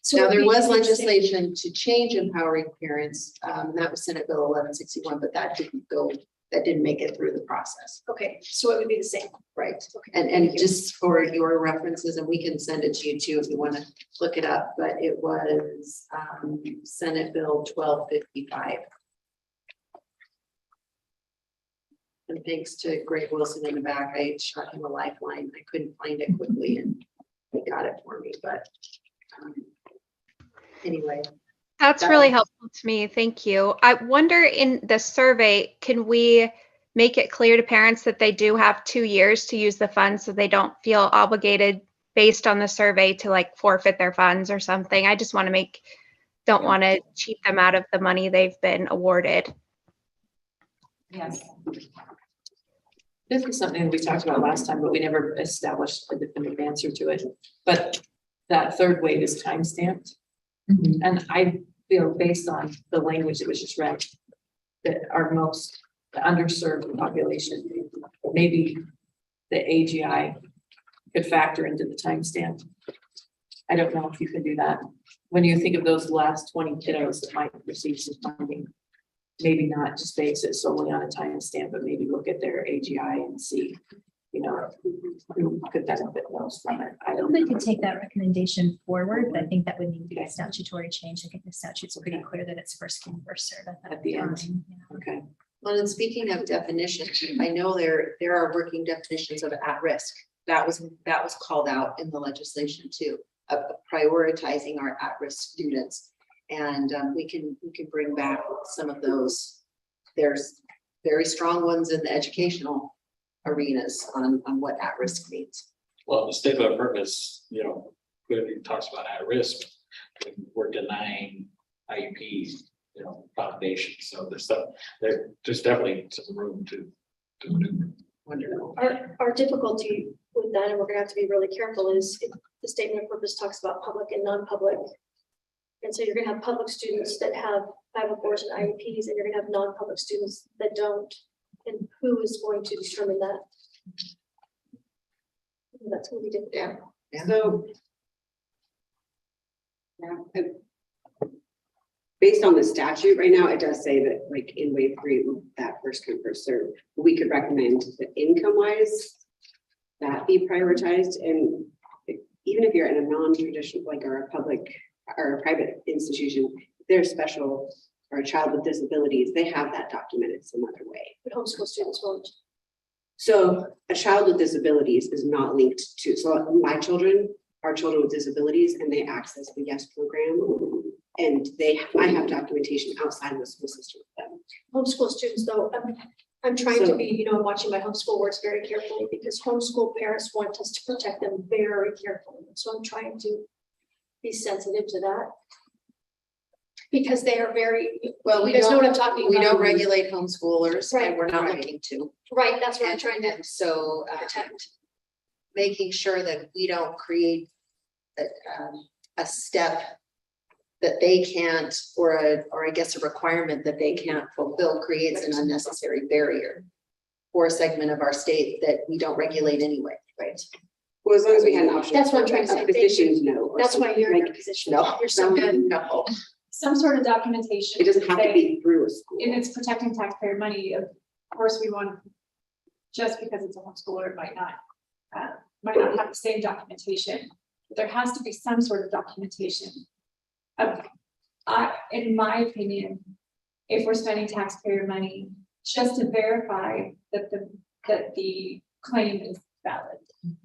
So Now, there it'd be was the same- legislation to change Empowering Parents, that was Senate Bill 1161, but that didn't make it through the process. Okay, so it would be the same. Right. Okay. And just for your references, and we can send it to you too if you want to look it up, but it was Senate Bill 1255. And thanks to Greg Wilson in the back, I shot him a lifeline. I couldn't find it quickly and he got it for me, but anyway. That's really helpful to me. Thank you. I wonder in the survey, can we make it clear to parents that they do have 2 years to use the funds so they don't feel obligated based on the survey to like forfeit their funds or something? I just want to don't want to cheat them out of the money they've been awarded. Yes. This is something we talked about last time, but we never established a definitive answer to it. But that third wave is time stamped. And I feel based on the language that was just read, that our most underserved population, maybe the AGI could factor into the timestamp. I don't know if you can do that. When you think of those last 20 kiddos that might receive some funding, maybe not just base it solely on a timestamp, but maybe look at their AGI and see, who could benefit most from it. I don't We know. could take that recommendation forward, but I think that would need to be a statutory change. I think the statute's pretty clear that it's first come, first served At the end. time, yeah. Okay. Well, and speaking of definitions, I know there are working definitions of at risk. That was called out in the legislation too, of prioritizing our at-risk students. And we can bring back some of those. There's very strong ones in the educational arenas on what at-risk means. Well, the statement of purpose, clearly talks about at risk. We're denying IEPs, foundation. So there's definitely some room to maneuver. Wonderful. Our difficulty with that, and we're gonna have to be really careful, is if the statement of purpose talks about public and non-public. And so you're gonna have public students that have 504s and IEPs, and you're gonna have non-public students that don't. And who is going to determine that? That's gonna be different. Yeah. So. Yeah, based on the statute right now, it does say that like in wave 3, that first come first serve, we could recommend that income wise. That be prioritized, and even if you're in a non-traditional, like or a public or a private institution, if they're special or a child with disabilities, they have that documented some other way. But homeschool students won't. So a child with disabilities is not linked to, so my children are children with disabilities and they access the YES program. And I have documentation outside of the school system with them. Homeschool students though, I'm trying to be, I'm watching my homeschool words very carefully because homeschool parents want us to protect them very carefully. So I'm trying to be sensitive to that. Because they are very, Well, we you guys know don't, what I'm talking about. we don't regulate homeschoolers, Right, and we're not right. looking to. Right, that's what I'm trying to And so, protect. making sure that we don't create a step that they can't, or I guess a requirement that they can't fulfill creates an unnecessary barrier for a segment of our state that we don't regulate anyway, right? Well, as long as we had an option. That's what I'm trying to say. A physician's no. or That's why something, you're in like, a position. No, You're so good. no. Some sort of documentation. It doesn't have to say- be through a school. And it's protecting taxpayer money. Of course, we want, just because it's a homeschooler, it might not have the same documentation. But there has to be some sort of documentation. In my opinion, if we're spending taxpayer money, just to verify that the claim is valid.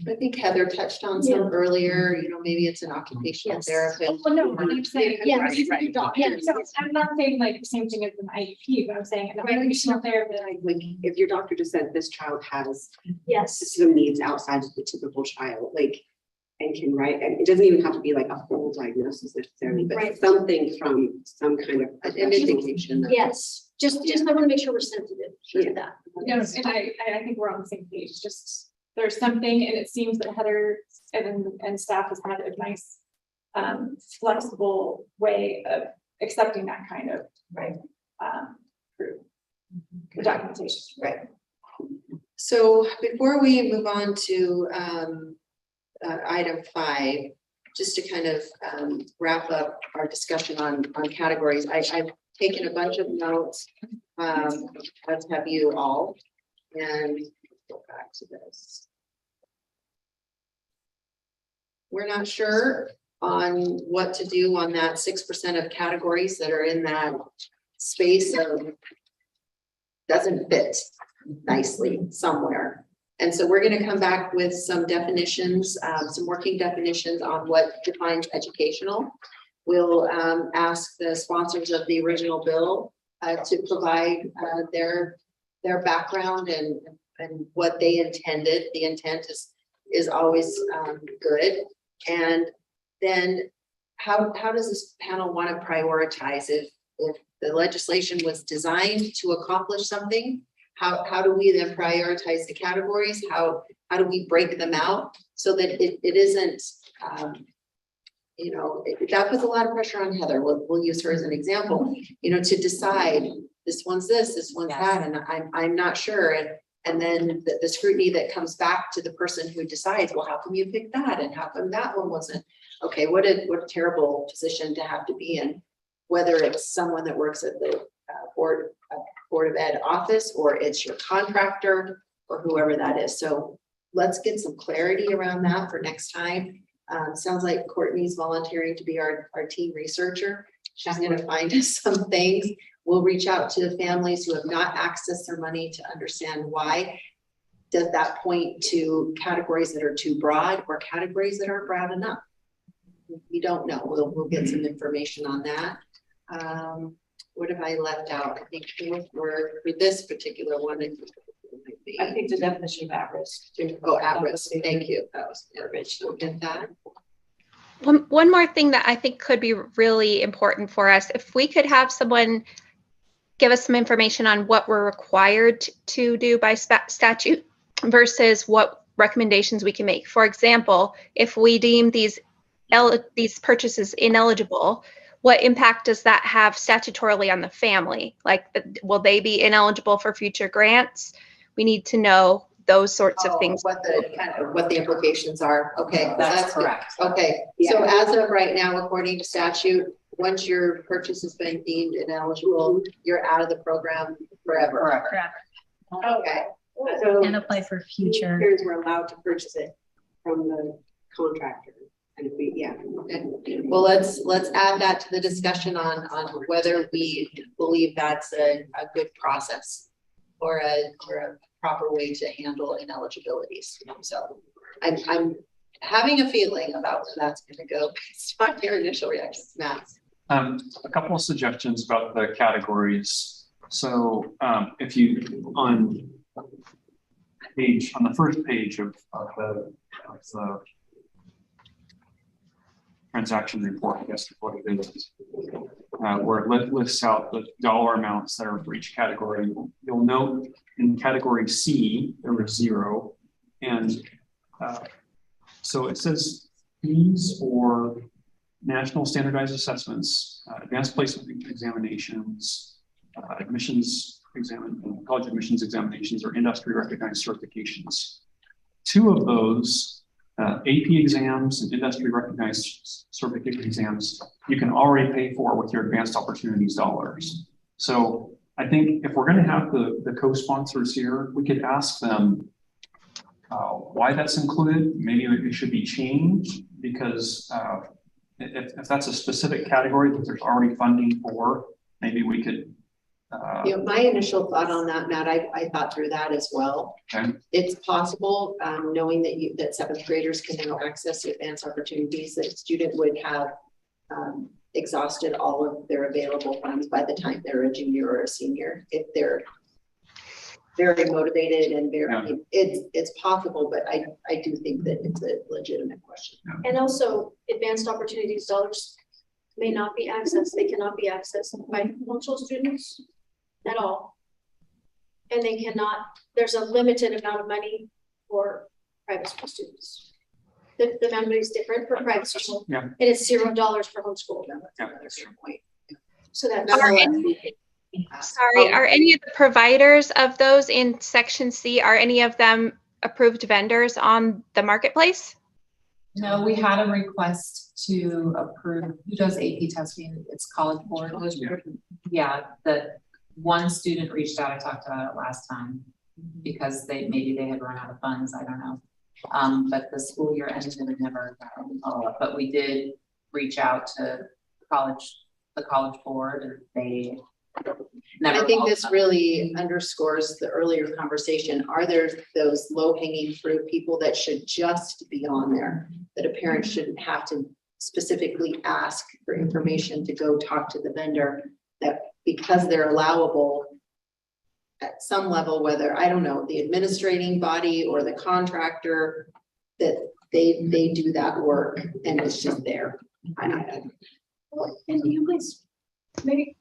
I think Heather touched on some earlier, maybe it's an occupational Yes. therapist. Well, no, I'm saying. Yeah, right, right. Yeah. So I'm not saying like the same thing as an IEP, but I'm saying an occupational therapist. Like, if your doctor just said this child has Yes. system needs outside of the typical child, like, and can write, and it doesn't even have to be like a full diagnosis necessarily, but Right. something from some kind of. An indication that- Yes, just I want to make sure we're sensitive to that. Yes, and I think we're on the same page, just there's something, and it seems that Heather and staff has had a nice flexible way of accepting that kind of proof, the documentation. Right. So before we move on to item 5, just to kind of wrap up our discussion on categories, I've taken a bunch of notes. Let's have you all, and go back to this. We're not sure on what to do on that 6% of categories that are in that space of doesn't fit nicely somewhere. And so we're going to come back with some definitions, some working definitions on what defines educational. We'll ask the sponsors of the original bill to provide their background and what they intended. The intent is always good. And then how does this panel want to prioritize if the legislation was designed to accomplish something? How do we then prioritize the categories? How do we break them out so that it isn't, that puts a lot of pressure on Heather. We'll use her as an example, to decide this one's this one's that, and I'm not sure. And then the scrutiny that comes back to the person who decides, well, how come you picked that? And how come that one wasn't? Okay, what a terrible position to have to be in, whether it's someone that works at the Board of Ed office, or it's your contractor, or whoever that is. So let's get some clarity around that for next time. Sounds like Courtney's volunteering to be our team researcher. She's going to find us some things. We'll reach out to the families who have not accessed their money to understand why. Does that point to categories that are too broad or categories that aren't broad enough? We don't know. We'll get some information on that. What have I left out? I think for this particular one, I think the definition of at-risk. Oh, at-risk, thank you. That was garbage. We'll get that. One more thing that I think could be really important for us, if we could have someone give us some information on what we're required to do by statute versus what recommendations we can make. For example, if we deem these purchases ineligible, what impact does that have statutorily on the family? Like, will they be ineligible for future grants? We need to know those sorts of things. What the implications are. Okay. That's good. correct. Okay, so as of right now, according to statute, once your purchase has been deemed ineligible, you're out of the program forever. Correct. Okay. So And apply for future. Parents were allowed to purchase it from the contractor. And we, yeah. well, let's add that to the discussion on whether we believe that's a good process or a proper way to handle ineligibilities. So I'm having a feeling about where that's going to go based on your initial reactions, Matt. A couple of suggestions about the categories. So if you on the first page of the transaction report, I guess is what it is, where it lists out the dollar amounts that are for each category. You'll note in category C, there was 0. And so it says fees for national standardized assessments, advanced placement examinations, college admissions examinations, or industry recognized certifications. 2 of those, AP exams and industry recognized certification exams, you can already pay for with your advanced opportunities dollars. So I think if we're going to have the co-sponsors here, we could ask them why that's included. Maybe it should be changed, because if that's a specific category that there's already funding for, maybe we could. My initial thought on that, Matt, I thought through that as well. Okay. It's possible, knowing that 7th graders can now access advanced opportunities, that a student would have exhausted all of their available funds by the time they're a junior or a senior. If they're very motivated and very, it's possible, but I do think that it's a legitimate question. And also, advanced opportunities dollars may not be accessed, they cannot be accessed by functional students at all. And they cannot, there's a limited amount of money for private school students. The amount is different for private school. Yeah. And it's $0 for homeschool. That's your point. So that's. Are any of the providers of those in section C, are any of them approved vendors on the marketplace? No, we had a request to approve, who does AP testing? It's College Board. Yeah, the one student reached out, I talked about it last time, because maybe they had run out of funds, I don't know. But the school year ended and it never got any follow-up, but we did reach out to the College Board, and they never. I think this really underscores the earlier conversation. Are there those low-hanging fruit people that should just be on there, that a parent shouldn't have to specifically ask for information to go talk to the vendor, that because they're allowable at some level, whether, I don't know, the administrating body or the contractor, that they do that work and it's just there. And you guys, maybe,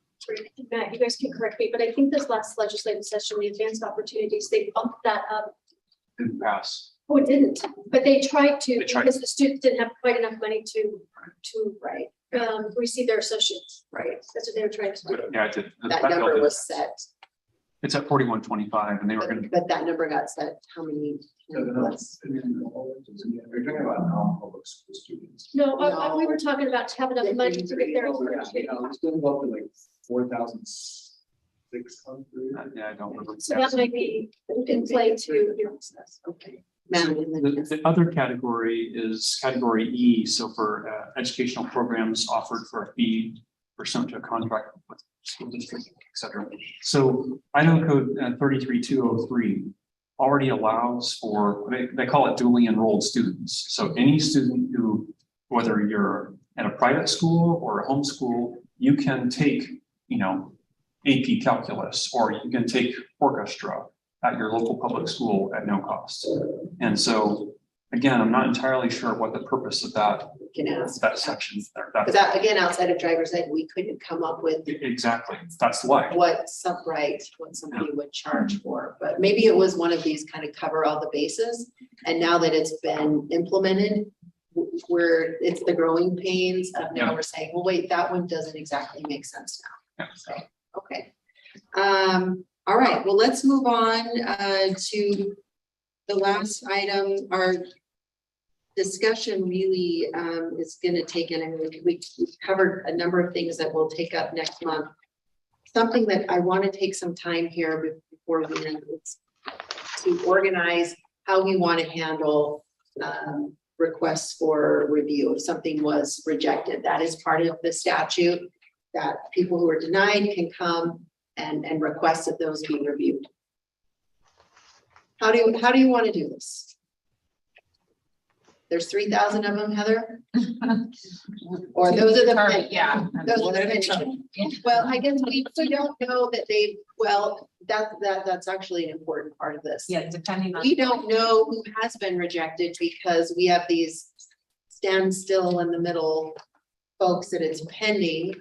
Matt, you guys can correct me, but I think this last legislative session, the advanced opportunities, they bumped that up. Didn't pass. Oh, it didn't, but they tried to, They tried. because the students didn't have quite enough money to receive their associates. Right. That's what they were trying to do. Yeah, it did. That number was set, It's at 4125, and they were going to. but that number got set how many? less? Are you talking about non-public school students? No, we were talking about having enough money to get their. It's going up to like 4,600. Yeah, I don't remember. So that might be in play too. Okay. So Matt, the other category is category E. So for educational programs offered for a fee pursuant to a contract with school district, et cetera. So Idaho Code 33203 already allows for, they call it dually enrolled students. So any student who, whether you're at a private school or a homeschool, you can take, AP calculus, or you can take orchestra at your local public school at no cost. And so, again, I'm not entirely sure what the purpose of that section there. because that, again, outside of driver's ed, we couldn't come up with Exactly, that's why. what somebody would charge for, but maybe it was one of these kind of cover all the bases. And now that it's been implemented, where it's the growing pains of now Yeah. we're saying, well, wait, that one doesn't exactly make sense now. Yeah. So, okay. All right, well, let's move on to the last item. Our discussion really is going to take in, and we covered a number of things that we'll take up next month. Something that I want to take some time here before we end is to organize how we want to handle requests for review. If something was rejected, that is part of the statute, that people who are denied can come and request that those be reviewed. How do you want to do this? There's 3,000 of them, Heather? Or those are the, Yeah. those are the, well, I guess we don't know that they, well, that's actually an important part of this. Yeah, depending on. We don't know who has been rejected because we have these standstill in the middle folks that it's pending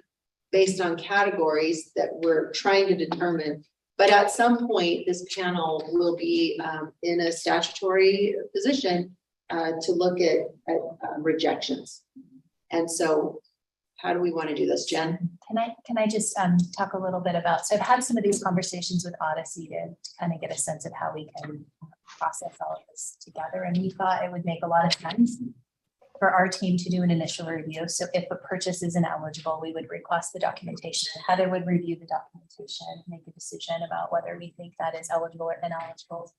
based on categories that we're trying to determine. But at some point, this panel will be in a statutory position to look at rejections. And so how do we want to do this, Jen? Can I just talk a little bit about, so I've had some of these conversations with Odyssey to kind of get a sense of how we can process all of this together. And we thought it would make a lot of sense for our team to do an initial review. So if a purchase isn't eligible, we would request the documentation. Heather would review the documentation, make a decision about whether we think that is eligible or ineligible,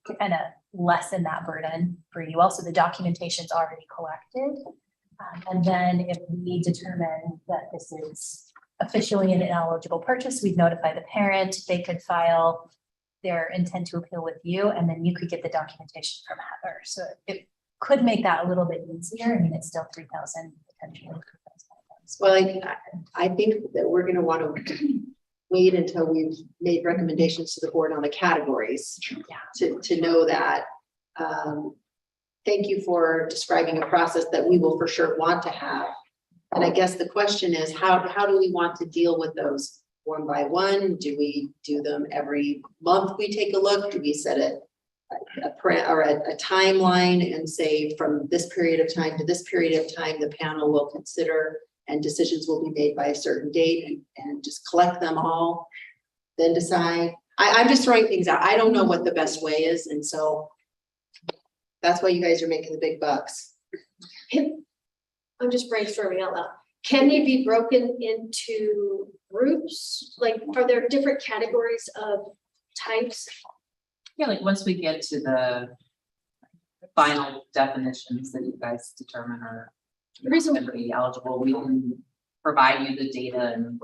to kind of lessen that burden for you. Also, the documentation is already collected. And then if we determine that this is officially an ineligible purchase, we'd notify the parent. They could file their intent to appeal with you, and then you could get the documentation from Heather. So it could make that a little bit easier. I mean, it's still 3,000 potentially. Well, I think that we're going to want to wait until we've made recommendations to the board on the categories to know that. Thank you for describing a process that we will for sure want to have. And I guess the question is, how do we want to deal with those one by one? Do we do them every month? We take a look. Do we set a timeline and say from this period of time to this period of time, the panel will consider and decisions will be made by a certain date and just collect them all, then decide. I'm just throwing things out. I don't know what the best way is. And so that's why you guys are making the big bucks. I'm just brainstorming out loud. Can they be broken into groups? Like, are there different categories of types? Yeah, like once we get to the final definitions that you guys determine are The reason- everybody eligible, we can provide you the data in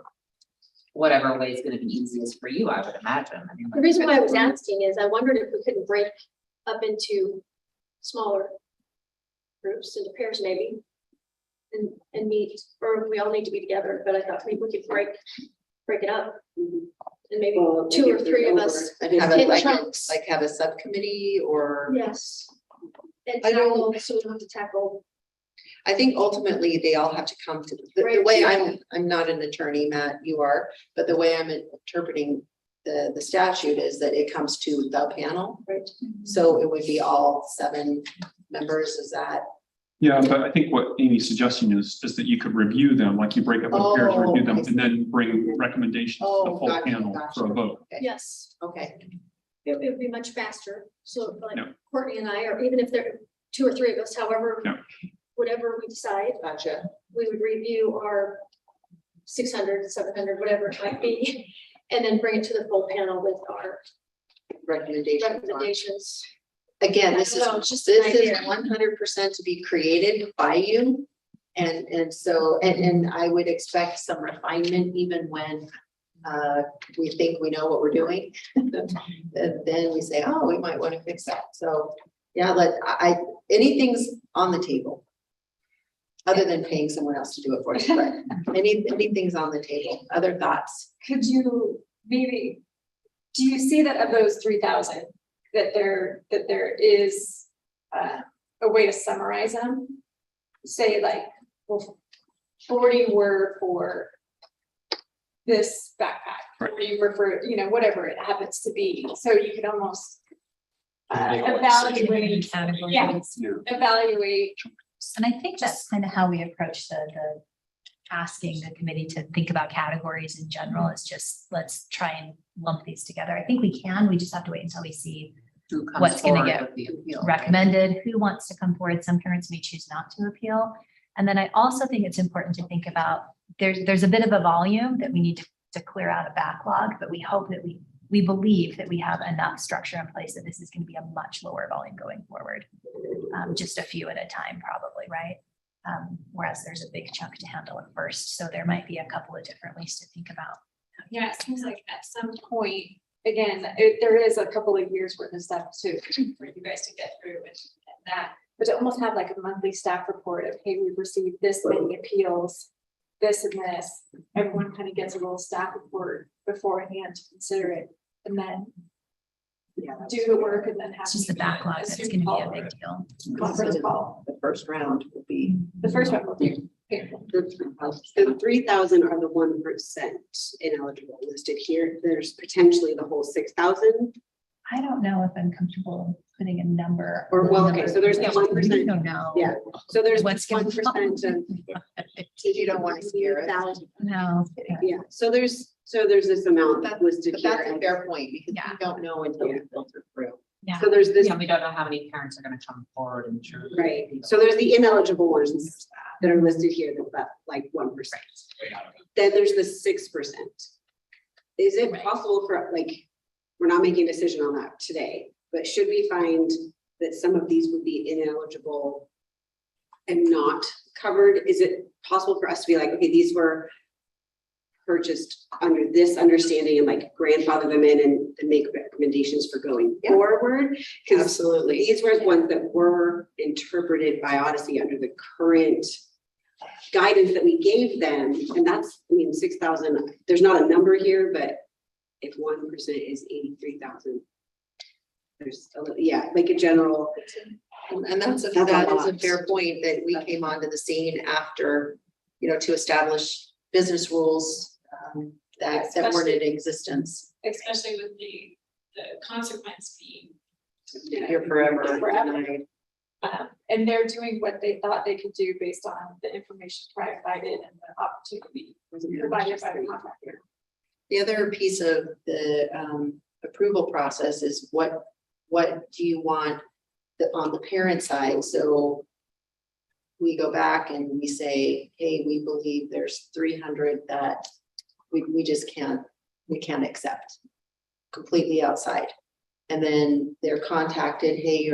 whatever way is going to be easiest for you, I would imagine. I mean, The reason why I was asking is I wondered if we couldn't break up into smaller groups, into pairs maybe, and meet, or we all need to be together, but I thought maybe we could break it up. And maybe Well, 2 or 3 of us. Have in like chunks. have a subcommittee or. Yes. And I don't- tackle, so we don't have to tackle. I think ultimately they all have to come to the Right. way I'm not an attorney, Matt, you are, but the way I'm interpreting the statute is that it comes to the panel. Right. So it would be all 7 members, is that? Yeah, but I think what Amy's suggesting is that you could review them, like you break up the pairs, review them, I see. and then bring recommendations to the full Gotcha, panel gotcha. for a vote. Okay. Yes, Okay, it would be much faster. So like Yeah. Courtney and I, or even if there are 2 or 3 of us, however, Yeah. whatever we decide, gotcha. we would review our 600, 700, whatever it might be, and then bring it to the full panel with our recommendations. Again, I this don't is, know, it's just an this is idea. 100% to be created by you. And so, and I would expect some refinement even when we think we know what we're doing. Then we say, oh, we might want to fix that. So yeah, anything's on the table. Other than paying someone else to do it for you, but anything's on the table. Other thoughts? Could you maybe, do you see that of those 3,000, that there is a way to summarize them? Say like, well, 40 were for this backpack, 40 were for, whatever it happens to be. So you could almost evaluate, Categories. evaluate And I think that's kind of how we approach the asking the committee to think about categories in general. Is just, let's try and lump these together. I think we can, we just have to wait until we see Who comes what's gonna forward get with the appeal, right? recommended, who wants to come forward. Some parents may choose not to appeal. And then I also think it's important to think about, there's a bit of a volume that we need to clear out a backlog, but we hope that we believe that we have enough structure in place that this is going to be a much lower volume going forward. Just a few at a time, probably, right? Whereas there's a big chunk to handle at first. So there might be a couple of different ways to think about. Yeah, it seems like at some point, again, there is a couple of years worth of stuff too, for you guys to get through and that. But to almost have like a monthly staff report of, hey, we've received this many appeals, this and this. Everyone kind of gets a little staff report beforehand to consider it, and then do the work and then have. It's just the backlog that's going to be a big deal. Conference call. The first round will be. The first one will be painful. The 3,000 are the 1% ineligible listed here. There's potentially the whole 6,000. I don't know if I'm comfortable putting a number. Or, well, okay, so there's the We 1%. don't know. Yeah, so there's What's 1% gonna- of If you don't want to scare us. 3,000. No. Yeah, so there's this amount that listed But here. that's a fair point, because Yeah. we don't know until we filter through. Yeah. So there's this, Yeah, we don't know how many parents are gonna come forward and choose. right, so there's the ineligible ones that are listed here, that's about like 1%. Then there's the 6%. Is it possible for, like, we're not making a decision on that today, but should we find that some of these would be ineligible and not covered? Is it possible for us to be like, okay, these were purchased under this understanding and like grandfather them in and make recommendations for going forward? Because Absolutely. these were ones that were interpreted by Odyssey under the current guidance that we gave them. And that's, I mean, 6,000, there's not a number here, but if 1% is 83,000. There's a little, yeah, like a general. And that is a lot. fair point, that we came onto the scene after, to establish business rules that weren't in existence. Especially with the consequence being. You're forever Forever. denied. And they're doing what they thought they could do based on the information provided and the opportunity provided by the contractor. The other piece of the approval process is what do you want on the parent side? So we go back and we say, hey, we believe there's 300 that we just can't accept, completely outside. And then they're contacted, hey,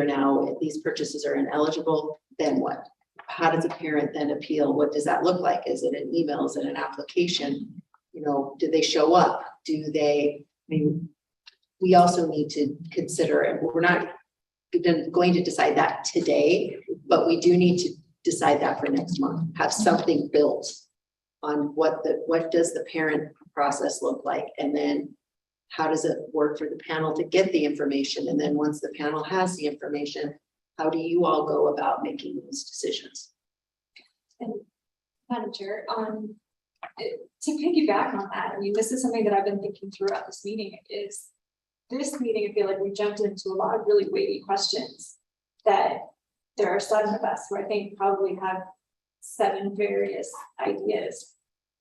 these purchases are ineligible, then what? How does a parent then appeal? What does that look like? Is it an email? Is it an application? Do they show up? We also need to consider, and we're not going to decide that today, but we do need to decide that for next month, have something built on what does the parent process look like? And then how does it work for the panel to get the information? And then once the panel has the information, how do you all go about making those decisions? And Madam Chair, to piggyback on that, this is something that I've been thinking throughout this meeting. I feel like we jumped into a lot of really weighty questions that there are 7 of us who I think probably have 7 various ideas.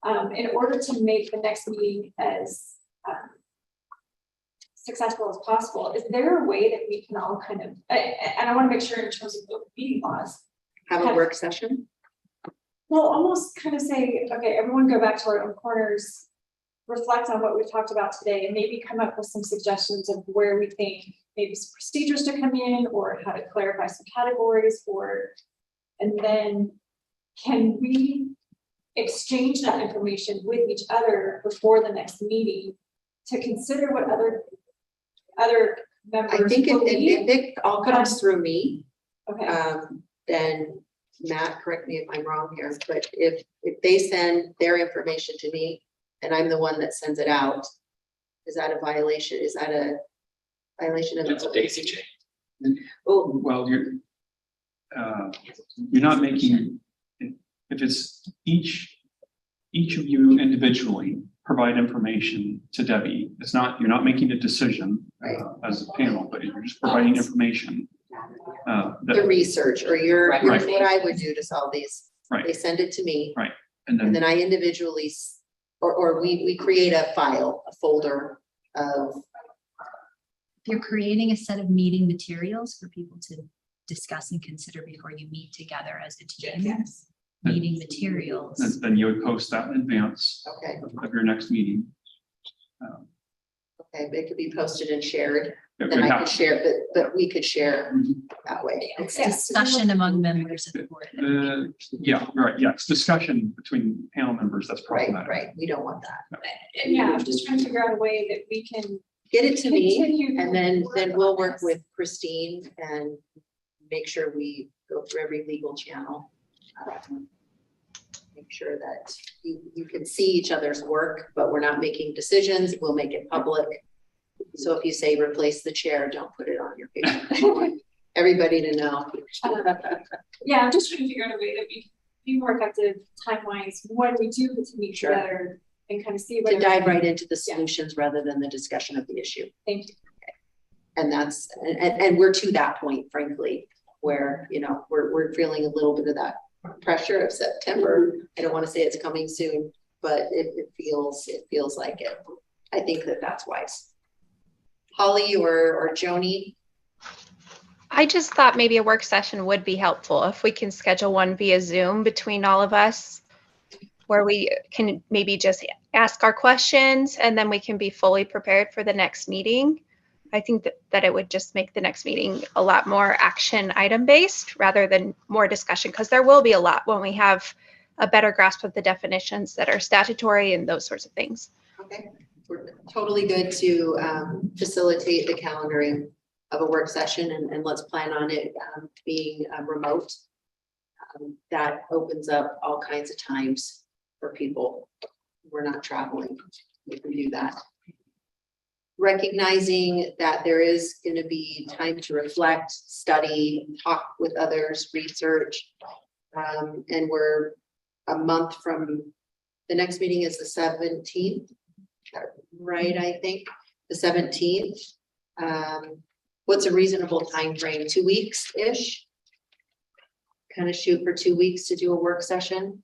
In order to make the next meeting as successful as possible, is there a way that we can all kind of, and I want to make sure in terms of the meeting laws, Have a work session? well, almost kind of say, okay, everyone go back to our own corners, reflect on what we've talked about today, and maybe come up with some suggestions of where we think maybe some procedures to come in, or how to clarify some categories, and then can we exchange that information with each other before the next meeting to consider what other members I think believe? if it all comes through me, Okay, then Matt, correct me if I'm wrong here, but if they send their information to me and I'm the one that sends it out, is that a violation? Is that a violation of? It's a daisy chain. Well, you're not making, if it's each of you individually provide information to Debbie, you're not making a decision Right. as a panel, but you're just providing information. the research or Right. here's what I would do to solve these. Right. They send it to me. Right. And And then, then I individually, or we create a file, a folder of, If you're creating a set of meeting materials for people to discuss and consider before you meet together as a team. Yes. Meeting materials. then you would post that in advance okay, of your next meeting. okay, it could be posted and shared. It Then would I have- could share, but we could share that way. It's Okay. discussion among members of the board. Yeah, right, yeah, it's discussion between panel members, that's Right, problematic. right. We don't want that. And yeah, I'm just trying to figure out a way that we can Get it to me continue. and then work we'll on work this. with Christine and make sure we go through every legal channel. Make sure that you can see each other's work, but we're not making decisions. We'll make it public. So if you say replace the chair, don't put it on your page. Everybody to know. Yeah, I'm just trying to figure out a way that we can be more effective timelines when we do get to meet Sure. together and kind of see what. To dive right into the solutions rather than the discussion of the issue. Thank you. And that's, and we're to that point, frankly, where, you know, we're feeling a little bit of that pressure of September. I don't want to say it's coming soon, but it feels like it. I think that's wise. Holly or Joni, I just thought maybe a work session would be helpful if we can schedule one via Zoom between all of us, where we can maybe just ask our questions and then we can be fully prepared for the next meeting. I think that it would just make the next meeting a lot more action item based rather than more discussion, because there will be a lot when we have a better grasp of the definitions that are statutory and those sorts of things. okay, we're totally good to facilitate the calendaring of a work session and let's plan on it being remote. That opens up all kinds of times for people. We're not traveling. We can do that. Recognizing that there is going to be time to reflect, study, talk with others, research. And we're a month from, the next meeting is the 17th, right? I think the 17th. What's a reasonable time frame? 2 weeks-ish? Kind of shoot for 2 weeks to do a work session?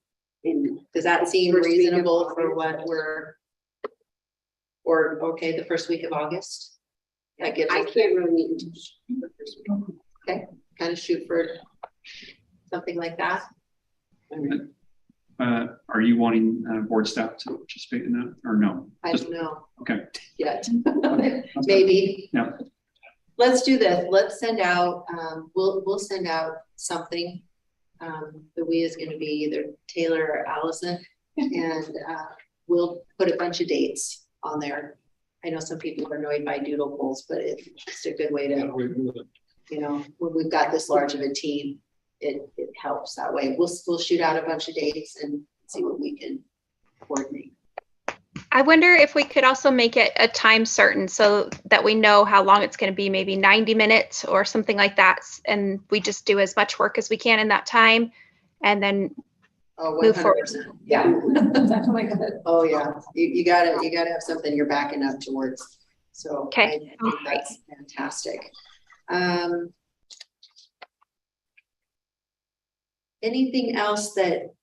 Does that seem First week of reasonable for August. what or, okay, the first week of August? That gives I us can't really meet until the first week. Okay, kind of shoot for something like that. Are you wanting board staff to participate in that or no? I Just- don't know Okay. yet. Maybe. Yeah. Let's do this. Let's send out, we'll send out something. The we is gonna be either Taylor or Allison. And we'll put a bunch of dates on there. I know some people are annoyed by doodle polls, but it's just a good way to, you know, when we've got this large of a team, it helps that way. We'll shoot out a bunch of dates and see what we can coordinate. I wonder if we could also make it a time certain so that we know how long it's going to be, maybe 90 minutes or something like that. And we just do as much work as we can in that time. And then, Oh, Move forward. 100%. Yeah, definitely good. Oh, yeah, you gotta have something you're backing up towards, so. Okay. I think that's fantastic. Anything else that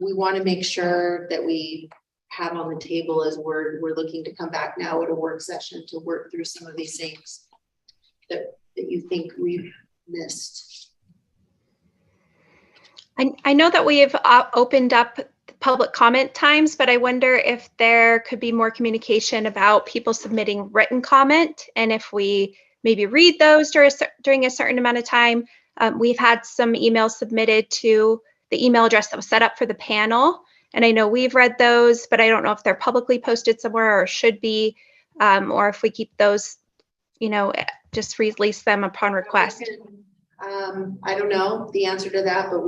we want to make sure that we have on the table as we're looking to come back now at a work session to work through some of these things that you think we've missed? I know that we have opened up public comment times, but I wonder if there could be more communication about people submitting written comment. And if we maybe read those during a certain amount of time. We've had some emails submitted to the email address that was set up for the panel. And I know we've read those, but I don't know if they're publicly posted somewhere or should be, or if we keep those, you know, just release them upon request. I don't know the answer to that, but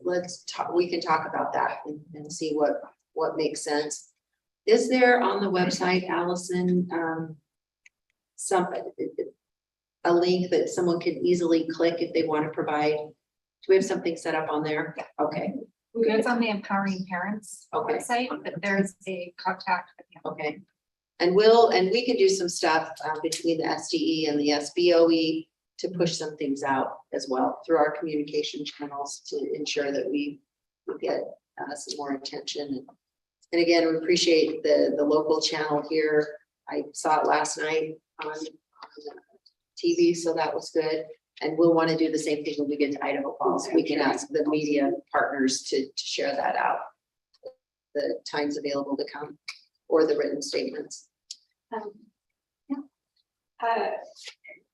let's talk, we can talk about that and see what makes sense. Is there on the website, Allison, a link that someone can easily click if they want to provide? Do we have something set up on there? Okay, It's on the Empowering Parents Okay. website, but there's a contact. okay. And we can do some stuff between the SDE and the SBOE to push some things out as well through our communication channels to ensure that we get some more attention. And again, we appreciate the local channel here. I saw it last night on TV, so that was good. And we'll want to do the same thing when we get to Idaho Falls. We can ask the media partners to share that out. The times available to come or the written statements.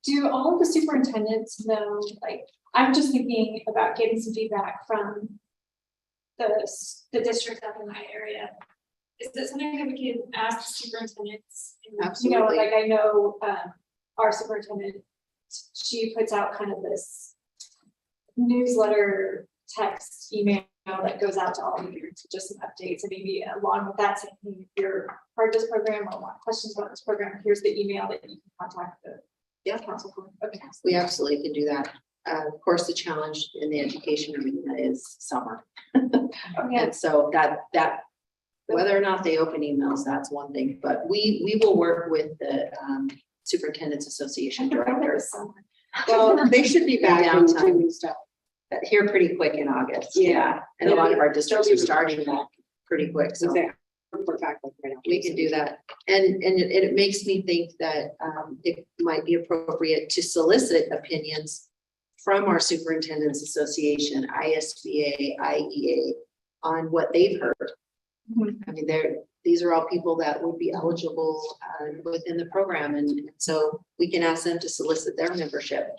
Do all of the superintendents know, like, I'm just thinking about getting some feedback from the district up in my area. Is that something that we can ask superintendents? You know, Absolutely. like I know, our superintendent, she puts out kind of this newsletter, text, email that goes out to all of you to just some updates, and maybe along with that, saying, hey, if you're part of this program or want questions about this program, here's the email that you can contact the council for. Okay. We absolutely can do that. Of course, the challenge in the education arena is summer. And so that whether or not they open emails, that's one thing, but we will work with the Superintendent's Association directors. Well, they should be back in Downtime. doing stuff. Here pretty quick in August. Yeah. And a lot of our districts are starting that pretty quick, so Okay. Report back like right now. we can do that. And it makes me think that it might be appropriate to solicit opinions from our Superintendent's Association, ISBA, IEA, on what they've heard. I mean, these are all people that would be eligible within the program, and so we can ask them to solicit their membership.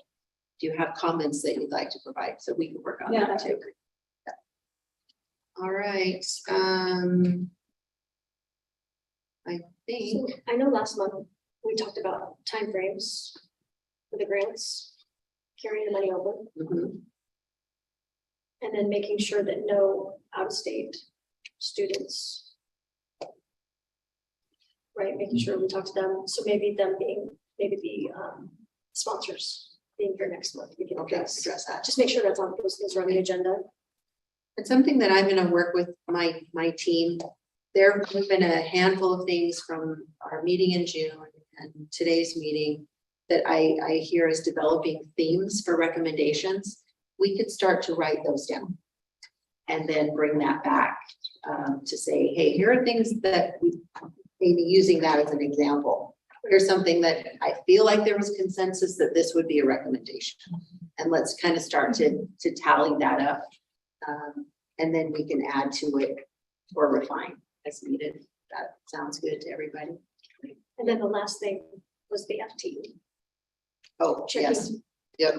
Do you have comments that you'd like to provide? So we can work on that too. All right. I think, So I know last month we talked about timeframes for the grants, carrying the money over, mhm, and then making sure that no out-of-state students. Right, making sure we talk to them, so maybe them being, maybe the sponsors being here next month, we can okay, address. address that. Just make sure that's on, those things are on the agenda. It's something that I'm gonna work with my team. There have been a handful of things from our meeting in June and today's meeting that I hear as developing themes for recommendations. We could start to write those down and then bring that back to say, hey, here are things that we, maybe using that as an example. Here's something that I feel like there was consensus that this would be a recommendation. And let's kind of start to tally that up. And then we can add to it or refine as needed. That sounds good to everybody. And then the last thing was the FTE. Oh, yes, checking. yep.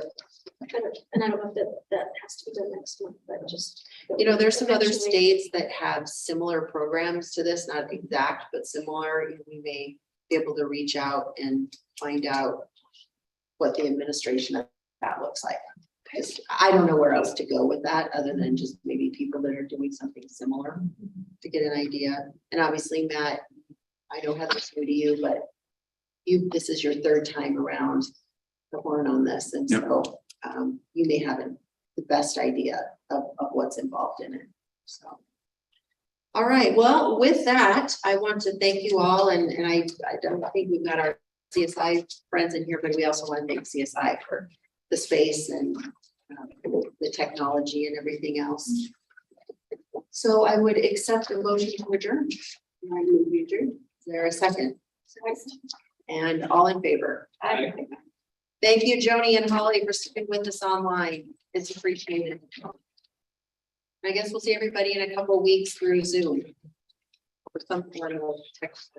And I don't know if that has to be done next month, but just. You know, there's some other eventually- states that have similar programs to this, not exact, but similar. We may be able to reach out and find out what the administration of that looks like. Because I don't know where else to go with that, other than just maybe people that are doing something similar to get an idea. And obviously, Matt, I know how this new to you, but this is your third time around the horn on this, and Yep. so you may have the best idea of what's involved in it, so. All right, well, with that, I want to thank you all, and I don't think we've got our CSI friends in here, but we also want to thank CSI for the space and the technology and everything else. So I would accept a motion to adjourn. I move we adjourn. Is there a second? And all in favor? Aye. Thank you, Joni and Holly, for sticking with us online. It's appreciated. I guess we'll see everybody in a couple of weeks through Zoom. Or something, I don't know, text.